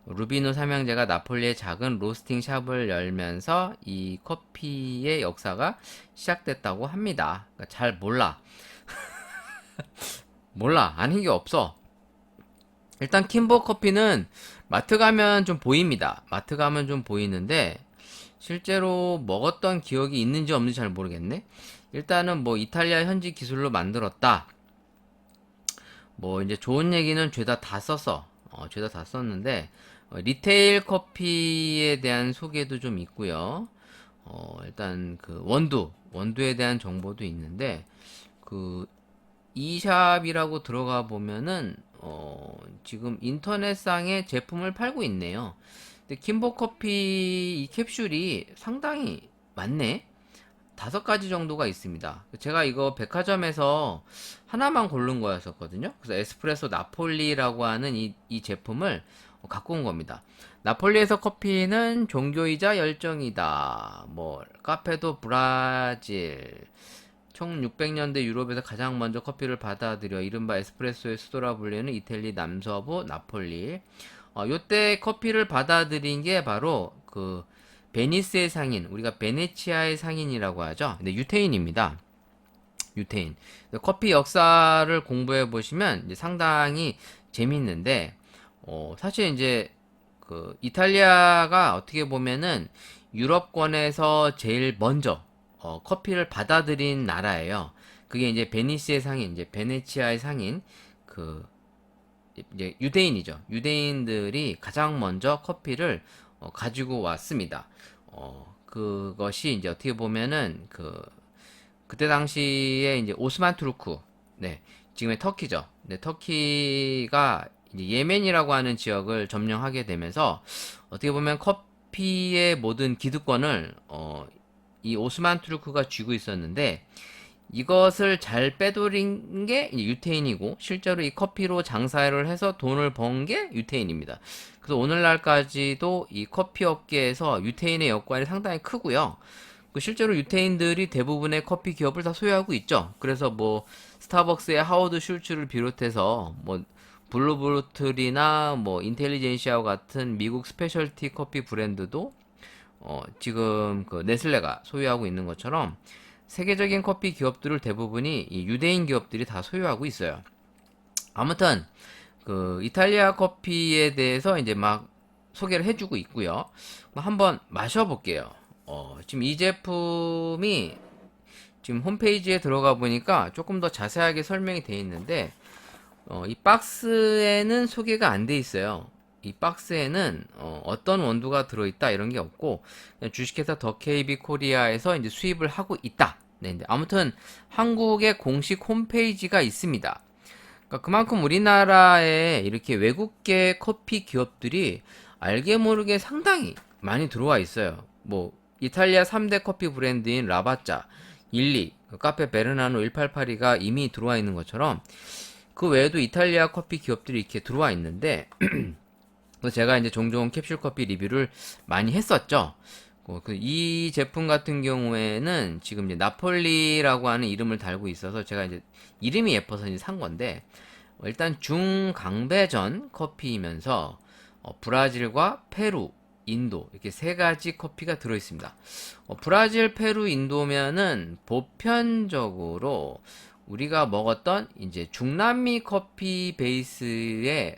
루비노 삼형제가 나폴리의 작은 로스팅 샵을 열면서 이 커피의 역사가 시작됐다고 합니다. 그러니까 잘 몰라. 몰라. 아는 게 없어. 일단 킴보 커피는 마트 가면 좀 보입니다. 마트 가면 좀 보이는데 실제로 먹었던 기억이 있는지 없는지 잘 모르겠네. 일단은 뭐 이탈리아 현지 기술로 만들었다. 뭐 이제 좋은 얘기는 죄다 다 썼어. 죄다 다 썼는데 리테일 커피에 대한 소개도 좀 있고요. 일단 그 원두에 대한 정보도 있는데 그 이샵이라고 들어가 보면은 지금 인터넷상에 제품을 팔고 있네요. 근데 킴보 커피 이 캡슐이 상당히 많네. 5가지 정도가 있습니다. 제가 이거 백화점에서 하나만 고른 거였었거든요. 그래서 에스프레소 나폴리라고 하는 이 제품을 갖고 온 겁니다. 나폴리에서 커피는 종교이자 열정이다. 뭐 카페도 브라질. 1600년대 유럽에서 가장 먼저 커피를 받아들여 이른바 에스프레소의 수도라 불리는 이태리 남서부 나폴리. 요때 커피를 받아들인 게 바로 그 베니스의 상인, 우리가 베네치아의 상인이라고 하죠. 근데 유태인입니다. 유태인. 커피 역사를 공부해 보시면 이제 상당히 재밌는데, 사실 이제 그 이탈리아가 어떻게 보면은 유럽권에서 제일 먼저 커피를 받아들인 나라예요. 그게 이제 베니스의 상인, 이제 베네치아의 상인, 그 이제 유대인이죠. 유대인들이 가장 먼저 커피를 가지고 왔습니다. 그것이 이제 어떻게 보면은 그때 당시에 이제 오스만 투르크, 네, 지금의 터키죠. 네, 터키가 이제 예멘이라고 하는 지역을 점령하게 되면서 어떻게 보면 커피의 모든 기득권을 이 오스만 투르크가 쥐고 있었는데 이것을 잘 빼돌린 게 유태인이고 실제로 이 커피로 장사를 해서 돈을 번 게 유태인입니다. 그래서 오늘날까지도 이 커피 업계에서 유태인의 역할이 상당히 크고요. 실제로 유태인들이 대부분의 커피 기업을 다 소유하고 있죠. 그래서 뭐 스타벅스의 하워드 슐츠를 비롯해서 뭐 블루보틀이나 뭐 인텔리젠시아와 같은 미국 스페셜티 커피 브랜드도 지금 그 네슬레가 소유하고 있는 것처럼 세계적인 커피 기업들을 대부분이 이 유대인 기업들이 다 소유하고 있어요. 아무튼 그 이탈리아 커피에 대해서 이제 막 소개를 해주고 있고요. 한번 마셔볼게요. 지금 이 제품이 지금 홈페이지에 들어가 보니까 조금 더 자세하게 설명이 되어 있는데 이 박스에는 소개가 안 돼 있어요. 이 박스에는 어떤 원두가 들어있다 이런 게 없고 주식회사 더 KB 코리아에서 이제 수입을 하고 있다. 네, 아무튼 한국의 공식 홈페이지가 있습니다. 그러니까 그만큼 우리나라에 이렇게 외국계 커피 기업들이 알게 모르게 상당히 많이 들어와 있어요. 뭐 이탈리아 3대 커피 브랜드인 라바짜, 일리, 카페 베르나노 1882가 이미 들어와 있는 것처럼 그 외에도 이탈리아 커피 기업들이 이렇게 들어와 있는데 제가 이제 종종 캡슐 커피 리뷰를 많이 했었죠. 이 제품 같은 경우에는 지금 이제 나폴리라고 하는 이름을 달고 있어서 제가 이제 이름이 예뻐서 이제 산 건데 일단 중강배전 커피이면서 브라질과 페루, 인도 이렇게 3가지 커피가 들어 있습니다. 브라질, 페루, 인도면은 보편적으로 우리가 먹었던 이제 중남미 커피 베이스의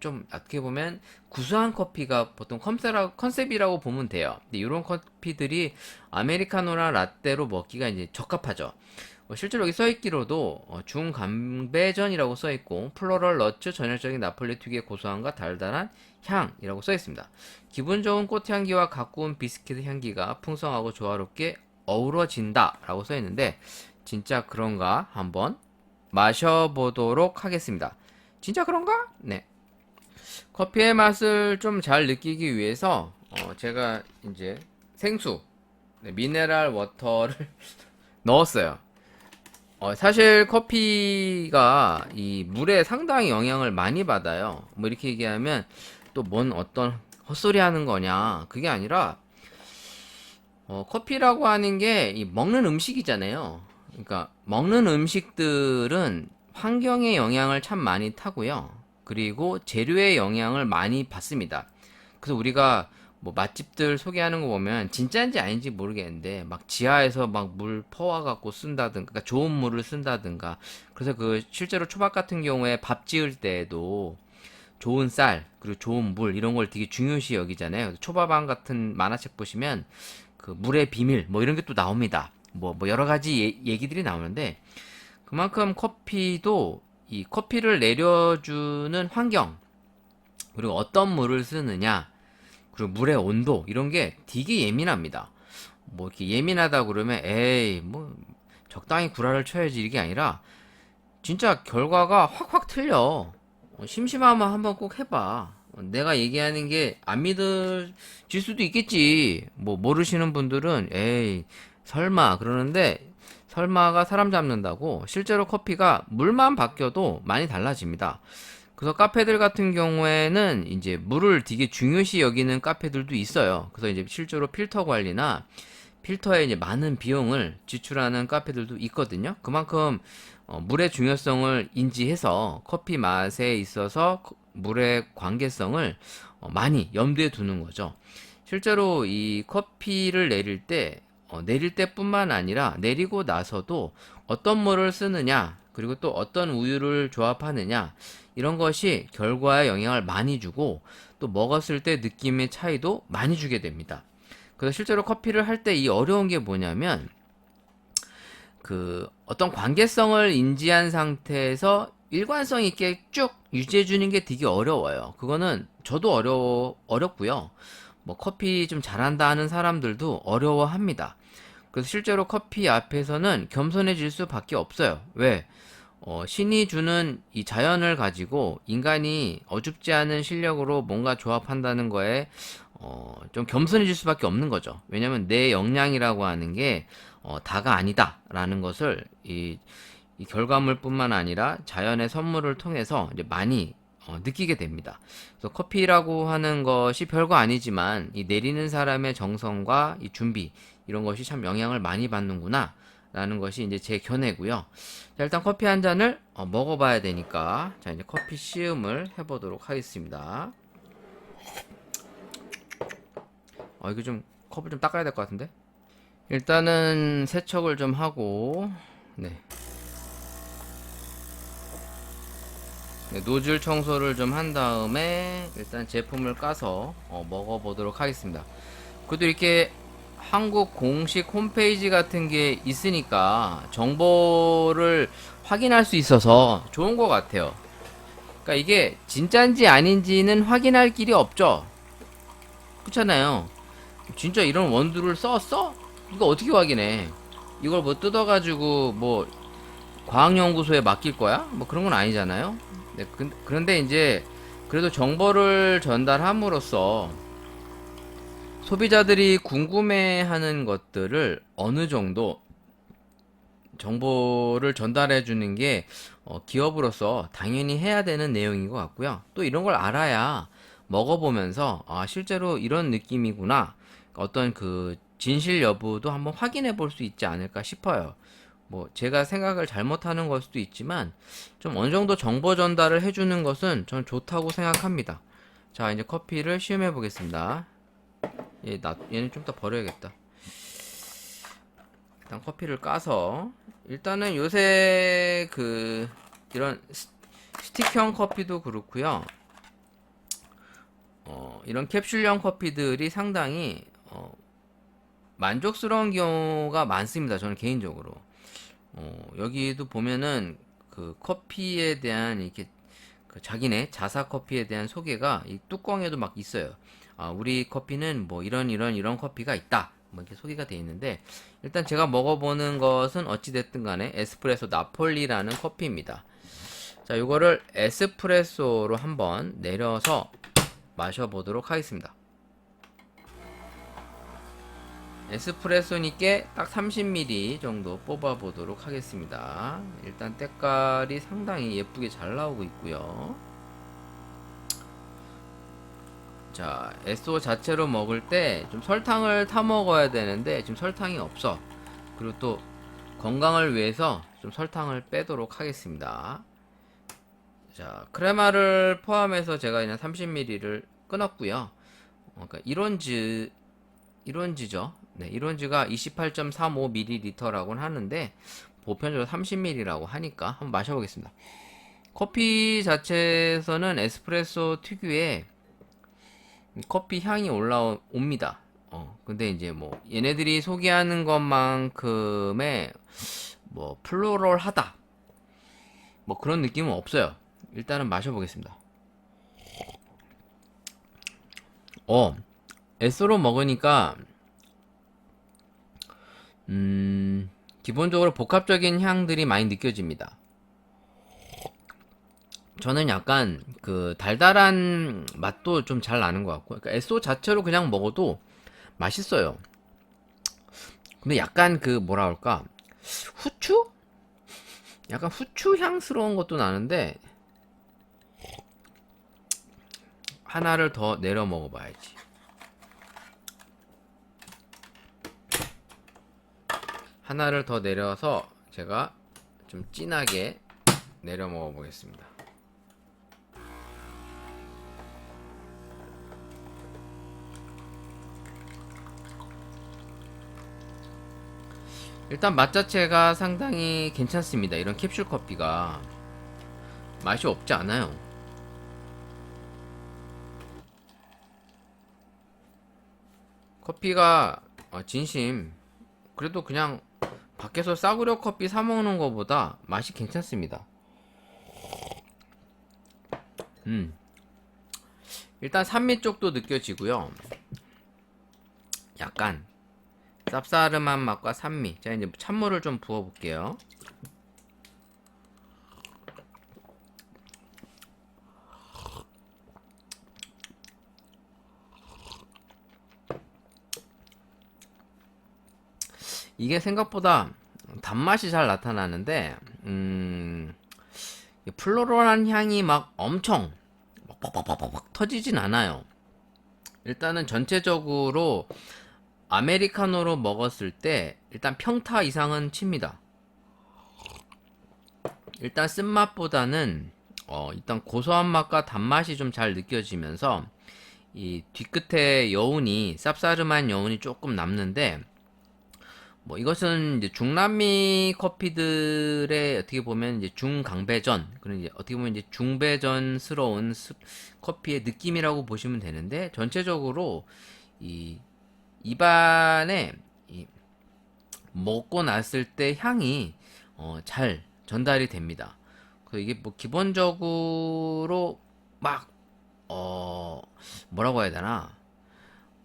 좀 어떻게 보면 구수한 커피가 보통 컨셉이라고 보면 돼요. 근데 이런 커피들이 아메리카노나 라떼로 먹기가 이제 적합하죠. 실제로 여기 써있기로도 중감배전이라고 써있고 플로럴 너츠 전형적인 나폴리 특유의 고소함과 달달한 향이라고 써있습니다. 기분 좋은 꽃향기와 가꾸운 비스킷 향기가 풍성하고 조화롭게 어우러진다 라고 써있는데 진짜 그런가 한번 마셔보도록 하겠습니다. 진짜 그런가? 네. 커피의 맛을 좀 잘 느끼기 위해서 제가 이제 생수 미네랄 워터를 넣었어요. 사실 커피가 이 물에 상당히 영향을 많이 받아요. 뭐 이렇게 얘기하면 또 뭔 어떤 헛소리 하는 거냐. 그게 아니라 커피라고 하는 게 이 먹는 음식이잖아요. 그러니까 먹는 음식들은 환경의 영향을 참 많이 타고요. 그리고 재료의 영향을 많이 받습니다. 그래서 우리가 뭐 맛집들 소개하는 거 보면 진짜인지 아닌지 모르겠는데 막 지하에서 막 물 퍼와 갖고 쓴다든가 그러니까 좋은 물을 쓴다든가 그래서 그 실제로 초밥 같은 경우에 밥 지을 때에도 좋은 쌀 그리고 좋은 물 이런 걸 되게 중요시 여기잖아요. 초밥왕 같은 만화책 보시면 그 물의 비밀 뭐 이런 게 또 나옵니다. 뭐 여러 가지 얘기들이 나오는데 그만큼 커피도 이 커피를 내려주는 환경 그리고 어떤 물을 쓰느냐 그리고 물의 온도 이런 게 되게 예민합니다. 뭐 이렇게 예민하다 그러면 에이 뭐 적당히 구라를 쳐야지 이게 아니라 진짜 결과가 확확 틀려. 심심하면 한번 꼭 해봐. 내가 얘기하는 게 안 믿어질 수도 있겠지. 뭐 모르시는 분들은 에이 설마 그러는데 설마가 사람 잡는다고 실제로 커피가 물만 바뀌어도 많이 달라집니다. 그래서 카페들 같은 경우에는 이제 물을 되게 중요시 여기는 카페들도 있어요. 그래서 이제 실제로 필터 관리나 필터에 이제 많은 비용을 지출하는 카페들도 있거든요. 그만큼 물의 중요성을 인지해서 커피 맛에 있어서 물의 관계성을 많이 염두에 두는 거죠. 실제로 이 커피를 내릴 때뿐만 아니라 내리고 나서도 어떤 물을 쓰느냐, 그리고 또 어떤 우유를 조합하느냐, 이런 것이 결과에 영향을 많이 주고 또 먹었을 때 느낌의 차이도 많이 주게 됩니다. 그래서 실제로 커피를 할 때 이 어려운 게 뭐냐면 그 어떤 관계성을 인지한 상태에서 일관성 있게 쭉 유지해 주는 게 되게 어려워요. 그거는 저도 어렵고요. 뭐 커피 좀 잘한다 하는 사람들도 어려워합니다. 그래서 실제로 커피 앞에서는 겸손해질 수밖에 없어요. 왜? 신이 주는 이 자연을 가지고 인간이 어줍지 않은 실력으로 뭔가 조합한다는 거에 좀 겸손해질 수밖에 없는 거죠. 왜냐면 내 역량이라고 하는 게 다가 아니다라는 것을 이 결과물뿐만 아니라 자연의 선물을 통해서 이제 많이 느끼게 됩니다. 그래서 커피라고 하는 것이 별거 아니지만 이 내리는 사람의 정성과 이 준비 이런 것이 참 영향을 많이 받는구나 라는 것이 이제 제 견해고요. 자, 일단 커피 한 잔을 먹어봐야 되니까 자 이제 커피 시음을 해보도록 하겠습니다. 이거 좀 컵을 좀 닦아야 될 것 같은데. 일단은 세척을 좀 하고 네. 노즐 청소를 좀 한 다음에 일단 제품을 까서 먹어보도록 하겠습니다. 그래도 이렇게 한국 공식 홈페이지 같은 게 있으니까 정보를 확인할 수 있어서 좋은 것 같아요. 그러니까 이게 진짜인지 아닌지는 확인할 길이 없죠. 그렇잖아요. 진짜 이런 원두를 썼어? 이거 어떻게 확인해? 이걸 뭐 뜯어가지고 뭐 과학연구소에 맡길 거야? 뭐 그런 건 아니잖아요. 네, 그런데 이제 그래도 정보를 전달함으로써 소비자들이 궁금해하는 것들을 어느 정도 정보를 전달해 주는 게 기업으로서 당연히 해야 되는 내용인 것 같고요. 또 이런 걸 알아야 먹어보면서 실제로 이런 느낌이구나. 어떤 그 진실 여부도 한번 확인해 볼 수 있지 않을까 싶어요. 뭐 제가 생각을 잘못하는 걸 수도 있지만 좀 어느 정도 정보 전달을 해주는 것은 전 좋다고 생각합니다. 자 이제 커피를 시음해 보겠습니다. 얘는 좀 더 버려야겠다. 일단 커피를 까서 일단은 요새 그 이런 스틱형 커피도 그렇고요. 이런 캡슐형 커피들이 상당히 만족스러운 경우가 많습니다. 저는 개인적으로. 여기도 보면은 그 커피에 대한 이렇게 그 자기네 자사 커피에 대한 소개가 이 뚜껑에도 막 있어요. 우리 커피는 뭐 이런 커피가 있다. 뭐 이렇게 소개가 되어 있는데, 일단 제가 먹어보는 것은 어찌됐든 간에 에스프레소 나폴리라는 커피입니다. 자, 이거를 에스프레소로 한번 내려서 마셔보도록 하겠습니다. 에스프레소니까 딱 30ml 정도 뽑아보도록 하겠습니다. 일단 때깔이 상당히 예쁘게 잘 나오고 있고요. 자, 에소 자체로 먹을 때 좀 설탕을 타 먹어야 되는데 지금 설탕이 없어. 그리고 또 건강을 위해서 좀 설탕을 빼도록 하겠습니다. 자, 크레마를 포함해서 제가 그냥 30ml를 끊었고요. 그러니까 이론지죠. 네, 이론지가 28.35ml라고는 하는데 보편적으로 30ml라고 하니까 한번 마셔보겠습니다. 커피 자체에서는 에스프레소 특유의 커피 향이 올라옵니다. 근데 이제 뭐 얘네들이 소개하는 것만큼의 뭐 플로럴하다 뭐 그런 느낌은 없어요. 일단은 마셔보겠습니다. 에스로 먹으니까 기본적으로 복합적인 향들이 많이 느껴집니다. 저는 약간 그 달달한 맛도 좀 잘 나는 것 같고, 그러니까 에소 자체로 그냥 먹어도 맛있어요. 근데 약간 그 뭐라 할까, 후추? 약간 후추 향스러운 것도 나는데 하나를 더 내려 먹어봐야지. 하나를 더 내려서 제가 좀 진하게 내려 먹어보겠습니다. 일단 맛 자체가 상당히 괜찮습니다. 이런 캡슐 커피가 맛이 없지 않아요. 커피가 진심 그래도 그냥 밖에서 싸구려 커피 사 먹는 것보다 맛이 괜찮습니다. 일단 산미 쪽도 느껴지고요. 약간 쌉싸름한 맛과 산미. 자, 이제 찬물을 좀 부어 볼게요. 이게 생각보다 단맛이 잘 나타나는데 플로럴한 향이 막 엄청 팍팍팍팍 터지진 않아요. 일단은 전체적으로 아메리카노로 먹었을 때 일단 평타 이상은 칩니다. 일단 쓴맛보다는 일단 고소한 맛과 단맛이 좀 잘 느껴지면서 이 뒤끝에 여운이 쌉싸름한 여운이 조금 남는데, 뭐 이것은 이제 중남미 커피들의 어떻게 보면 이제 중강배전, 그런 이제 어떻게 보면 이제 중배전스러운 커피의 느낌이라고 보시면 되는데, 전체적으로 이 입안에 먹고 났을 때 향이 잘 전달이 됩니다. 이게 뭐 기본적으로 막 뭐라고 해야 되나,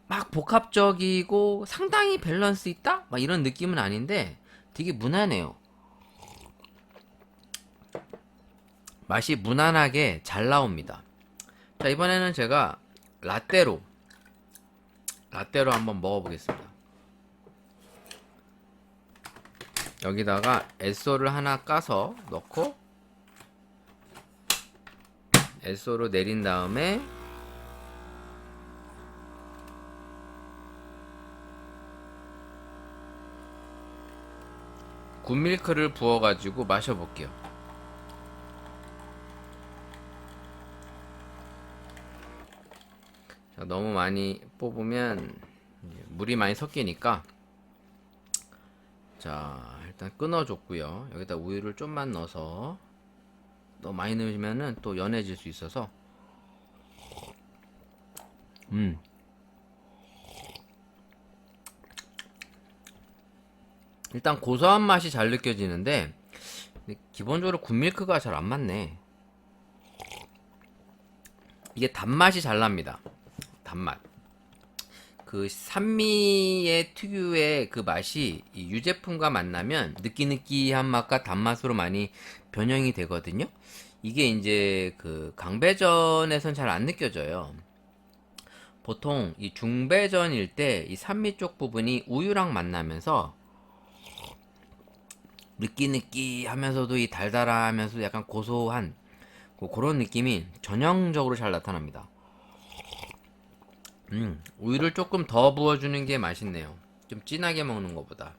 막 복합적이고 상당히 밸런스 있다? 막 이런 느낌은 아닌데 되게 무난해요. 맛이 무난하게 잘 나옵니다. 자, 이번에는 제가 라떼로 한번 먹어보겠습니다. 여기다가 에소를 하나 까서 넣고 에소로 내린 다음에 굿밀크를 부어가지고 마셔볼게요. 자, 너무 많이 뽑으면 물이 많이 섞이니까, 자, 일단 끊어줬고요. 여기다 우유를 좀만 넣어서, 너무 많이 넣으면은 또 연해질 수 있어서 일단 고소한 맛이 잘 느껴지는데 기본적으로 굿밀크가 잘 안 맞네. 이게 단맛이 잘 납니다. 단맛. 그 산미의 특유의 그 맛이 이 유제품과 만나면 느끼느끼한 맛과 단맛으로 많이 변형이 되거든요. 이게 이제 그 강배전에선 잘 안 느껴져요. 보통 이 중배전일 때 이 산미 쪽 부분이 우유랑 만나면서 느끼느끼하면서도 이 달달하면서도 약간 고소한 그런 느낌이 전형적으로 잘 나타납니다. 우유를 조금 더 부어주는 게 맛있네요. 좀 진하게 먹는 것보다.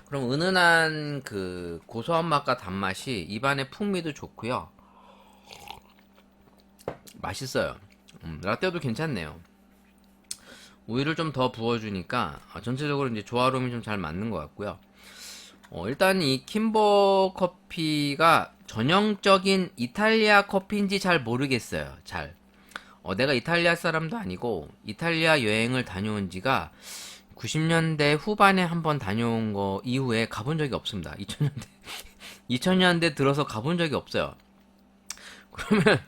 그럼 은은한 그 고소한 맛과 단맛이 입안의 풍미도 좋고요. 맛있어요. 라떼도 괜찮네요. 우유를 좀 더 부어주니까 전체적으로 이제 조화로움이 좀 잘 맞는 것 같고요. 일단 이 킴보 커피가 전형적인 이탈리아 커피인지 잘 모르겠어요. 내가 이탈리아 사람도 아니고 이탈리아 여행을 다녀온 지가 90년대 후반에 한번 다녀온 거 이후에 가본 적이 없습니다. 2000년대 들어서 가본 적이 없어요. 그러면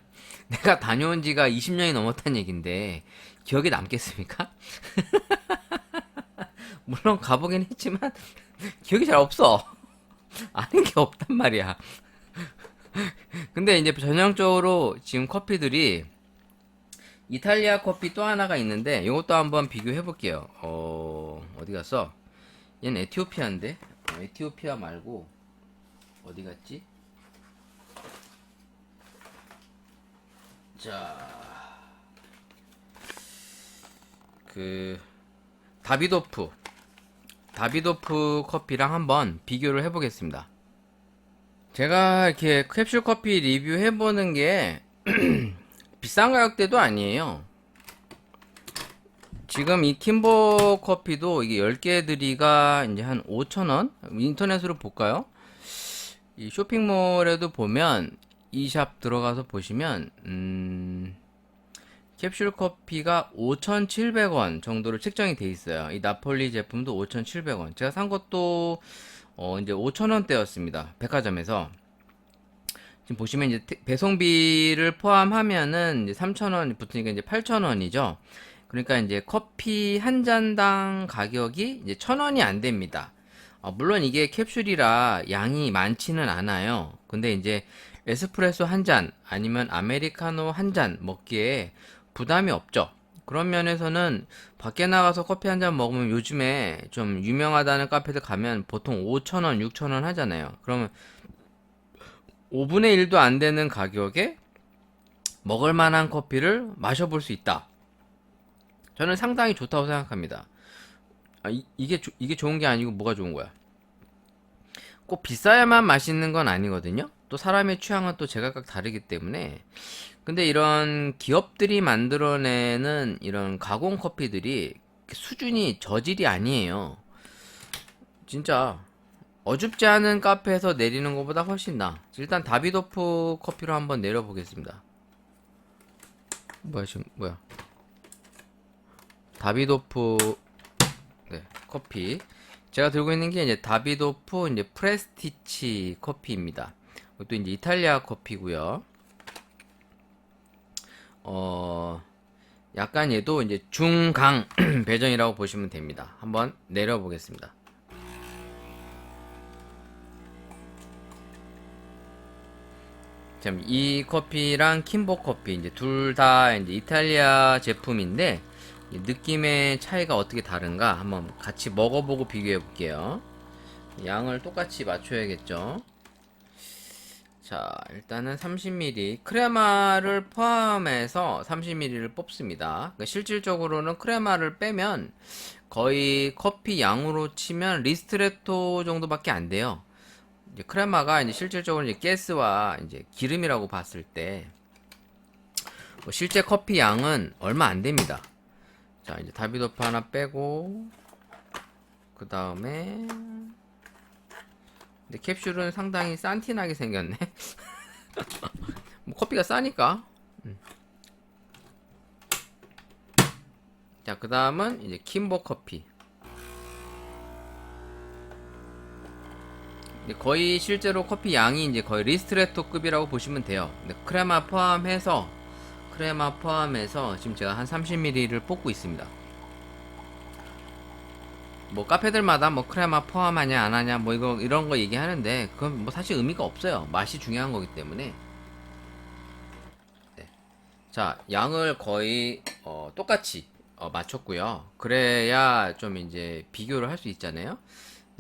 내가 다녀온 지가 20년이 넘었다는 얘긴데 기억에 남겠습니까? 물론 가보긴 했지만 기억이 잘 없어. 아는 게 없단 말이야. 근데 이제 전형적으로 지금 커피들이 이탈리아 커피 또 하나가 있는데 이것도 한번 비교해 볼게요. 어디 갔어? 얘는 에티오피아인데 에티오피아 말고 어디 갔지? 자, 그 다비도프 커피랑 한번 비교를 해보겠습니다. 제가 이렇게 캡슐 커피 리뷰해보는 게 비싼 가격대도 아니에요. 지금 이 킴보 커피도 이게 10개들이가 이제 한 5,000원? 인터넷으로 볼까요? 이 쇼핑몰에도 보면 이 샵 들어가서 보시면 캡슐 커피가 5,700원 정도로 책정이 돼 있어요. 이 나폴리 제품도 5,700원. 제가 산 것도 이제 5,000원대였습니다. 백화점에서. 지금 보시면 이제 배송비를 포함하면은 이제 3,000원 붙으니까 이제 8,000원이죠. 그러니까 이제 커피 한 잔당 가격이 이제 1,000원이 안 됩니다. 물론 이게 캡슐이라 양이 많지는 않아요. 근데 이제 에스프레소 한 잔 아니면 아메리카노 한 잔 먹기에 부담이 없죠. 그런 면에서는 밖에 나가서 커피 한 잔 먹으면 요즘에 좀 유명하다는 카페들 가면 보통 5,000원, 6,000원 하잖아요. 그러면 5분의 1도 안 되는 가격에 먹을 만한 커피를 마셔볼 수 있다. 저는 상당히 좋다고 생각합니다. 이게 좋은 게 아니고 뭐가 좋은 거야? 꼭 비싸야만 맛있는 건 아니거든요. 또 사람의 취향은 또 제각각 다르기 때문에. 근데 이런 기업들이 만들어내는 이런 가공 커피들이 수준이 저질이 아니에요. 진짜 어줍지 않은 카페에서 내리는 것보다 훨씬 나. 일단 다비도프 커피로 한번 내려보겠습니다. 뭐야? 다비도프 커피. 제가 들고 있는 게 이제 다비도프 이제 프레스티치 커피입니다. 이것도 이제 이탈리아 커피고요. 약간 얘도 이제 중강 배전이라고 보시면 됩니다. 한번 내려보겠습니다. 참, 이 커피랑 킴보 커피 이제 둘 다 이제 이탈리아 제품인데 느낌의 차이가 어떻게 다른가 한번 같이 먹어보고 비교해 볼게요. 양을 똑같이 맞춰야겠죠. 자, 일단은 30ml 크레마를 포함해서 30ml를 뽑습니다. 그러니까 실질적으로는 크레마를 빼면 거의 커피 양으로 치면 리스트레토 정도밖에 안 돼요. 이제 크레마가 이제 실질적으로 이제 가스와 이제 기름이라고 봤을 때 실제 커피 양은 얼마 안 됩니다. 자, 이제 다비도프 하나 빼고 그 다음에 근데 캡슐은 상당히 싼티나게 생겼네. 뭐 커피가 싸니까. 자, 그 다음은 이제 킴보 커피. 거의 실제로 커피 양이 이제 거의 리스트레토급이라고 보시면 돼요. 근데 크레마 포함해서 지금 제가 한 30ml를 뽑고 있습니다. 뭐 카페들마다 뭐 크레마 포함하냐 안 하냐 뭐 이런 거 얘기하는데 그건 뭐 사실 의미가 없어요. 맛이 중요한 거기 때문에. 네. 자, 양을 거의 똑같이 맞췄고요. 그래야 좀 이제 비교를 할 수 있잖아요.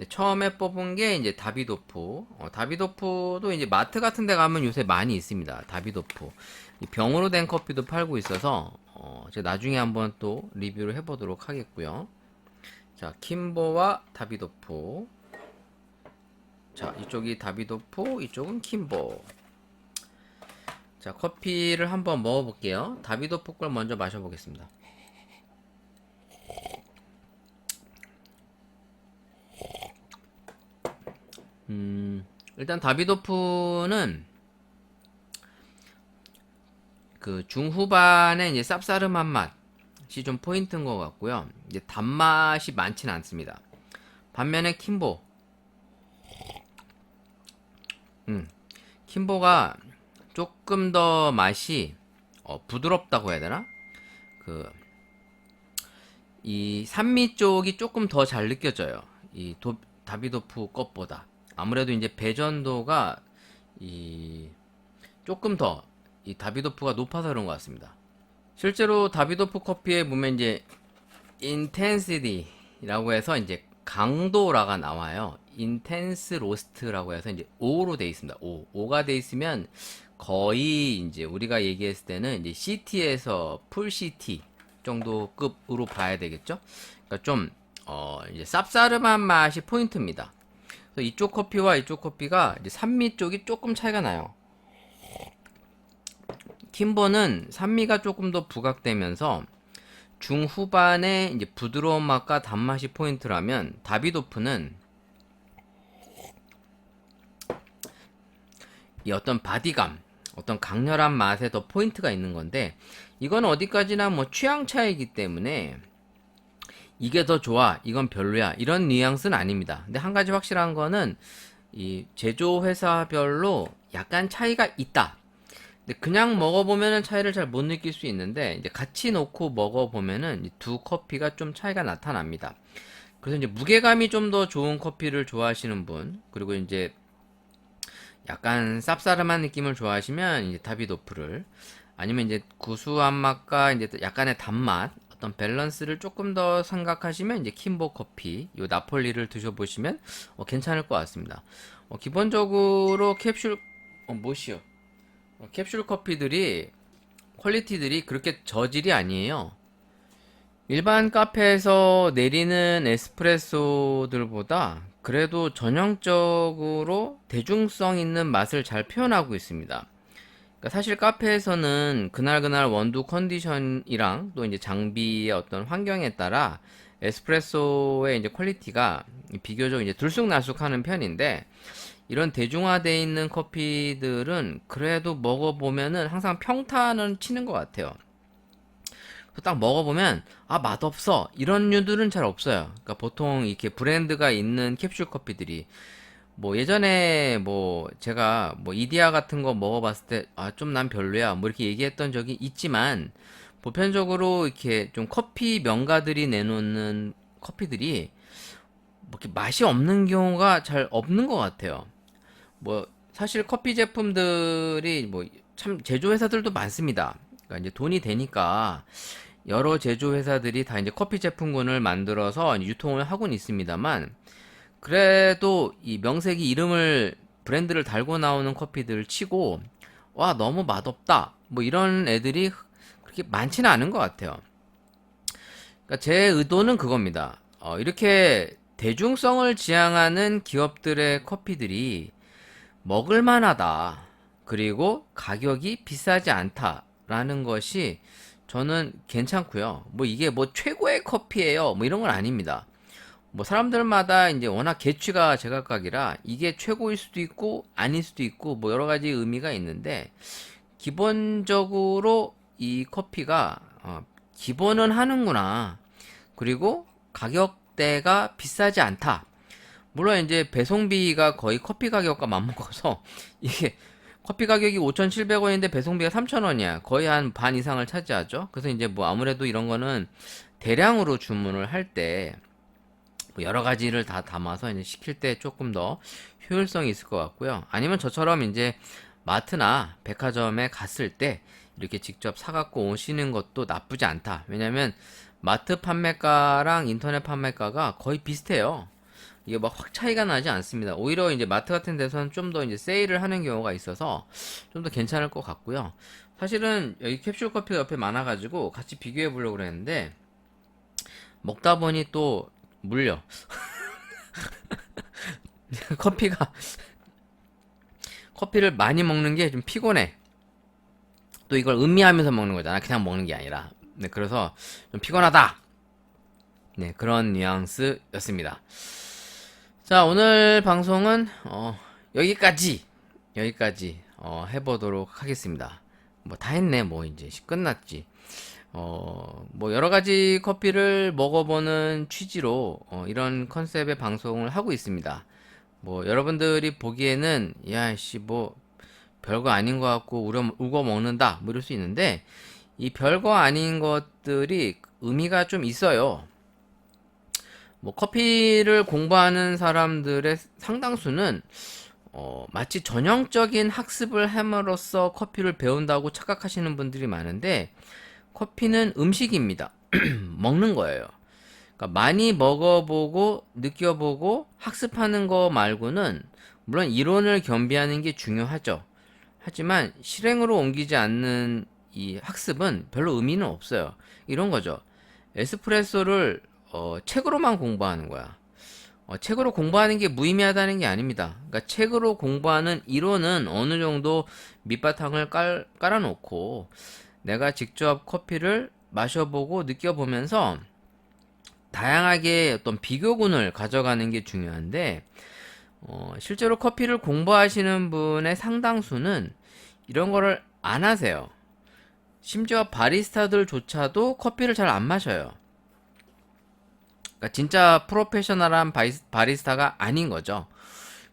처음에 뽑은 게 이제 다비도프. 다비도프도 이제 마트 같은 데 가면 요새 많이 있습니다. 다비도프. 이 병으로 된 커피도 팔고 있어서 제가 나중에 한번 또 리뷰를 해보도록 하겠고요. 자, 킴보와 다비도프. 자, 이쪽이 다비도프, 이쪽은 킴보. 자, 커피를 한번 먹어볼게요. 다비도프 걸 먼저 마셔보겠습니다. 일단 다비도프는 그 중후반에 이제 쌉싸름한 맛이 좀 포인트인 것 같고요. 이제 단맛이 많지는 않습니다. 반면에 킴보가 조금 더 맛이 부드럽다고 해야 되나? 이 산미 쪽이 조금 더 잘 느껴져요. 다비도프 것보다. 아무래도 이제 배전도가 조금 더 이 다비도프가 높아서 그런 것 같습니다. 실제로 다비도프 커피에 보면 이제 intensity라고 해서 이제 강도라가 나와요. intense roast라고 해서 이제 5로 돼 있습니다. 5가 돼 있으면 거의 이제 우리가 얘기했을 때는 이제 CT에서 풀 CT 정도 급으로 봐야 되겠죠. 그러니까 좀 이제 쌉싸름한 맛이 포인트입니다. 그래서 이쪽 커피와 이쪽 커피가 이제 산미 쪽이 조금 차이가 나요. 킴보는 산미가 조금 더 부각되면서 중후반에 이제 부드러운 맛과 단맛이 포인트라면 다비도프는 이 어떤 바디감, 어떤 강렬한 맛에 더 포인트가 있는 건데 이건 어디까지나 뭐 취향 차이기 때문에 이게 더 좋아, 이건 별로야 이런 뉘앙스는 아닙니다. 근데 한 가지 확실한 거는 이 제조 회사별로 약간 차이가 있다. 근데 그냥 먹어보면은 차이를 잘 못 느낄 수 있는데 이제 같이 놓고 먹어보면은 이 두 커피가 좀 차이가 나타납니다. 그래서 이제 무게감이 좀 더 좋은 커피를 좋아하시는 분, 그리고 이제 약간 쌉싸름한 느낌을 좋아하시면 이제 다비도프를, 아니면 이제 구수한 맛과 이제 약간의 단맛, 어떤 밸런스를 조금 더 생각하시면 이제 킴보 커피, 요 나폴리를 드셔보시면 괜찮을 것 같습니다. 기본적으로 캡슐 커피들이 퀄리티들이 그렇게 저질이 아니에요. 일반 카페에서 내리는 에스프레소들보다 그래도 전형적으로 대중성 있는 맛을 잘 표현하고 있습니다. 그러니까 사실 카페에서는 그날 원두 컨디션이랑 또 이제 장비의 어떤 환경에 따라 에스프레소의 이제 퀄리티가 비교적 이제 들쑥날쑥하는 편인데, 이런 대중화되어 있는 커피들은 그래도 먹어보면은 항상 평탄은 치는 것 같아요. 딱 먹어보면 맛없어 이런 류들은 잘 없어요. 그러니까 보통 이렇게 브랜드가 있는 캡슐 커피들이 뭐 예전에 뭐 제가 뭐 이디야 같은 거 먹어봤을 때 좀 난 별로야 뭐 이렇게 얘기했던 적이 있지만, 보편적으로 이렇게 좀 커피 명가들이 내놓는 커피들이 뭐 이렇게 맛이 없는 경우가 잘 없는 것 같아요. 뭐 사실 커피 제품들이 뭐 참 제조회사들도 많습니다. 그러니까 이제 돈이 되니까 여러 제조회사들이 다 이제 커피 제품군을 만들어서 유통을 하고는 있습니다만, 그래도 이 명색이 이름을 브랜드를 달고 나오는 커피들 치고 와 너무 맛없다 뭐 이런 애들이 그렇게 많지는 않은 것 같아요. 그러니까 제 의도는 그겁니다. 이렇게 대중성을 지향하는 기업들의 커피들이 먹을만하다, 그리고 가격이 비싸지 않다라는 것이 저는 괜찮고요. 뭐 이게 뭐 최고의 커피예요 뭐 이런 건 아닙니다. 뭐 사람들마다 이제 워낙 개취가 제각각이라 이게 최고일 수도 있고 아닐 수도 있고 뭐 여러 가지 의미가 있는데, 기본적으로 이 커피가 기본은 하는구나. 그리고 가격대가 비싸지 않다. 물론 이제 배송비가 거의 커피 가격과 맞먹어서 이게 커피 가격이 5,700원인데 배송비가 3,000원이야. 거의 한 반 이상을 차지하죠. 그래서 이제 뭐 아무래도 이런 거는 대량으로 주문을 할 때 여러 가지를 다 담아서 이제 시킬 때 조금 더 효율성이 있을 것 같고요. 아니면 저처럼 이제 마트나 백화점에 갔을 때 이렇게 직접 사갖고 오시는 것도 나쁘지 않다. 왜냐면 마트 판매가랑 인터넷 판매가가 거의 비슷해요. 이게 막 확 차이가 나지 않습니다. 오히려 이제 마트 같은 데서는 좀 더 이제 세일을 하는 경우가 있어서 좀 더 괜찮을 것 같고요. 사실은 여기 캡슐 커피가 옆에 많아가지고 같이 비교해 보려고 그랬는데 먹다 보니 또 물려. 커피가 커피를 많이 먹는 게 좀 피곤해. 또 이걸 음미하면서 먹는 거잖아. 그냥 먹는 게 아니라. 네, 그래서 좀 피곤하다. 네, 그런 뉘앙스였습니다. 자, 오늘 방송은 여기까지 해보도록 하겠습니다. 뭐 다 했네. 뭐 이제 끝났지. 뭐 여러 가지 커피를 먹어보는 취지로 이런 컨셉의 방송을 하고 있습니다. 뭐 여러분들이 보기에는 야씨 뭐 별거 아닌 것 같고 우거 먹는다 뭐 이럴 수 있는데 이 별거 아닌 것들이 의미가 좀 있어요. 뭐 커피를 공부하는 사람들의 상당수는 마치 전형적인 학습을 함으로써 커피를 배운다고 착각하시는 분들이 많은데 커피는 음식입니다. 먹는 거예요. 그러니까 많이 먹어보고 느껴보고 학습하는 거 말고는 물론 이론을 겸비하는 게 중요하죠. 하지만 실행으로 옮기지 않는 이 학습은 별로 의미는 없어요. 이런 거죠. 에스프레소를 책으로만 공부하는 거야. 책으로 공부하는 게 무의미하다는 게 아닙니다. 그러니까 책으로 공부하는 이론은 어느 정도 밑바탕을 깔아놓고 내가 직접 커피를 마셔보고 느껴보면서 다양하게 어떤 비교군을 가져가는 게 중요한데 실제로 커피를 공부하시는 분의 상당수는 이런 거를 안 하세요. 심지어 바리스타들조차도 커피를 잘 안 마셔요. 그러니까 진짜 프로페셔널한 바리스타가 아닌 거죠.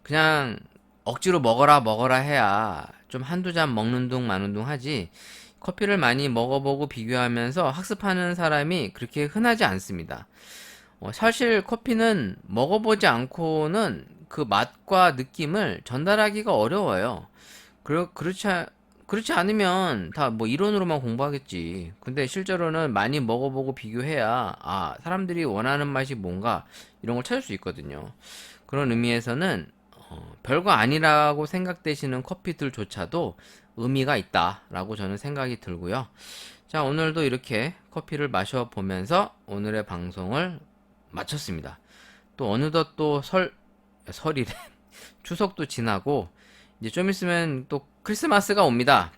그냥 억지로 먹어라 해야 좀 한두 잔 먹는 둥 마는 둥 하지 커피를 많이 먹어보고 비교하면서 학습하는 사람이 그렇게 흔하지 않습니다. 사실 커피는 먹어보지 않고는 그 맛과 느낌을 전달하기가 어려워요. 그렇지 않으면 다 뭐 이론으로만 공부하겠지. 근데 실제로는 많이 먹어보고 비교해야 사람들이 원하는 맛이 뭔가 이런 걸 찾을 수 있거든요. 그런 의미에서는 별거 아니라고 생각되시는 커피들조차도 의미가 있다라고 저는 생각이 들고요. 자, 오늘도 이렇게 커피를 마셔보면서 오늘의 방송을 마쳤습니다. 또 어느덧 또 설이래. 추석도 지나고 이제 좀 있으면 또 크리스마스가 옵니다.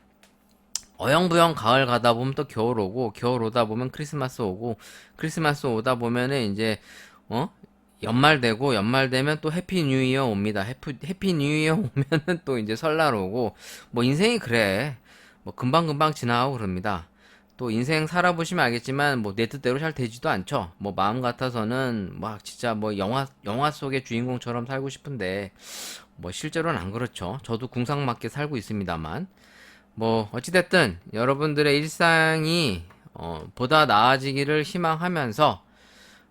어영부영 가을 가다 보면 또 겨울 오고 겨울 오다 보면 크리스마스 오고 크리스마스 오다 보면은 이제 연말 되고 연말 되면 또 해피 뉴 이어 옵니다. 해피 뉴 이어 오면은 또 이제 설날 오고 뭐 인생이 그래. 뭐 금방금방 지나가고 그럽니다. 또 인생 살아보시면 알겠지만 뭐 내 뜻대로 잘 되지도 않죠. 뭐 마음 같아서는 막 진짜 뭐 영화 속의 주인공처럼 살고 싶은데 뭐 실제로는 안 그렇죠. 저도 궁상맞게 살고 있습니다만 뭐 어찌됐든 여러분들의 일상이 보다 나아지기를 희망하면서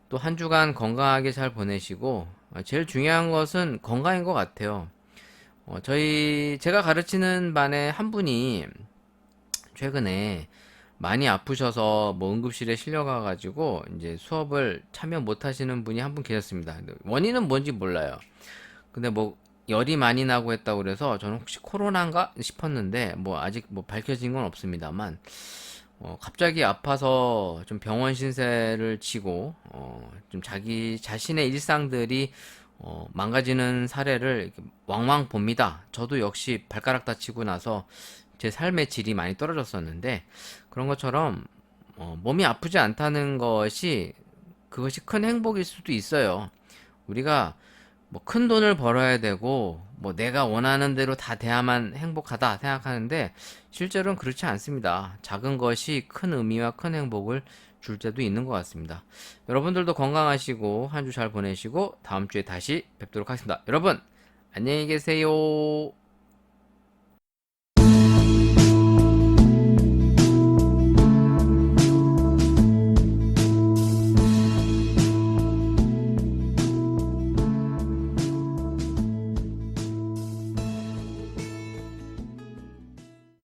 또 한 주간 건강하게 잘 보내시고 제일 중요한 것은 건강인 것 같아요. 제가 가르치는 반에 한 분이 최근에 많이 아프셔서 뭐 응급실에 실려가가지고 이제 수업을 참여 못 하시는 분이 한 분 계셨습니다. 원인은 뭔지 몰라요. 근데 뭐 열이 많이 나고 했다고 그래서 저는 혹시 코로나인가 싶었는데 뭐 아직 뭐 밝혀진 건 없습니다만 갑자기 아파서 좀 병원 신세를 치고 좀 자기 자신의 일상들이 망가지는 사례를 이렇게 왕왕 봅니다. 저도 역시 발가락 다치고 나서 제 삶의 질이 많이 떨어졌었는데 그런 것처럼 몸이 아프지 않다는 것이 그것이 큰 행복일 수도 있어요. 우리가 뭐 큰 돈을 벌어야 되고 뭐 내가 원하는 대로 다 돼야만 행복하다 생각하는데 실제로는 그렇지 않습니다. 작은 것이 큰 의미와 큰 행복을 줄 때도 있는 것 같습니다. 여러분들도 건강하시고 한 주 잘 보내시고 다음 주에 다시 뵙도록 하겠습니다. 여러분 안녕히 계세요.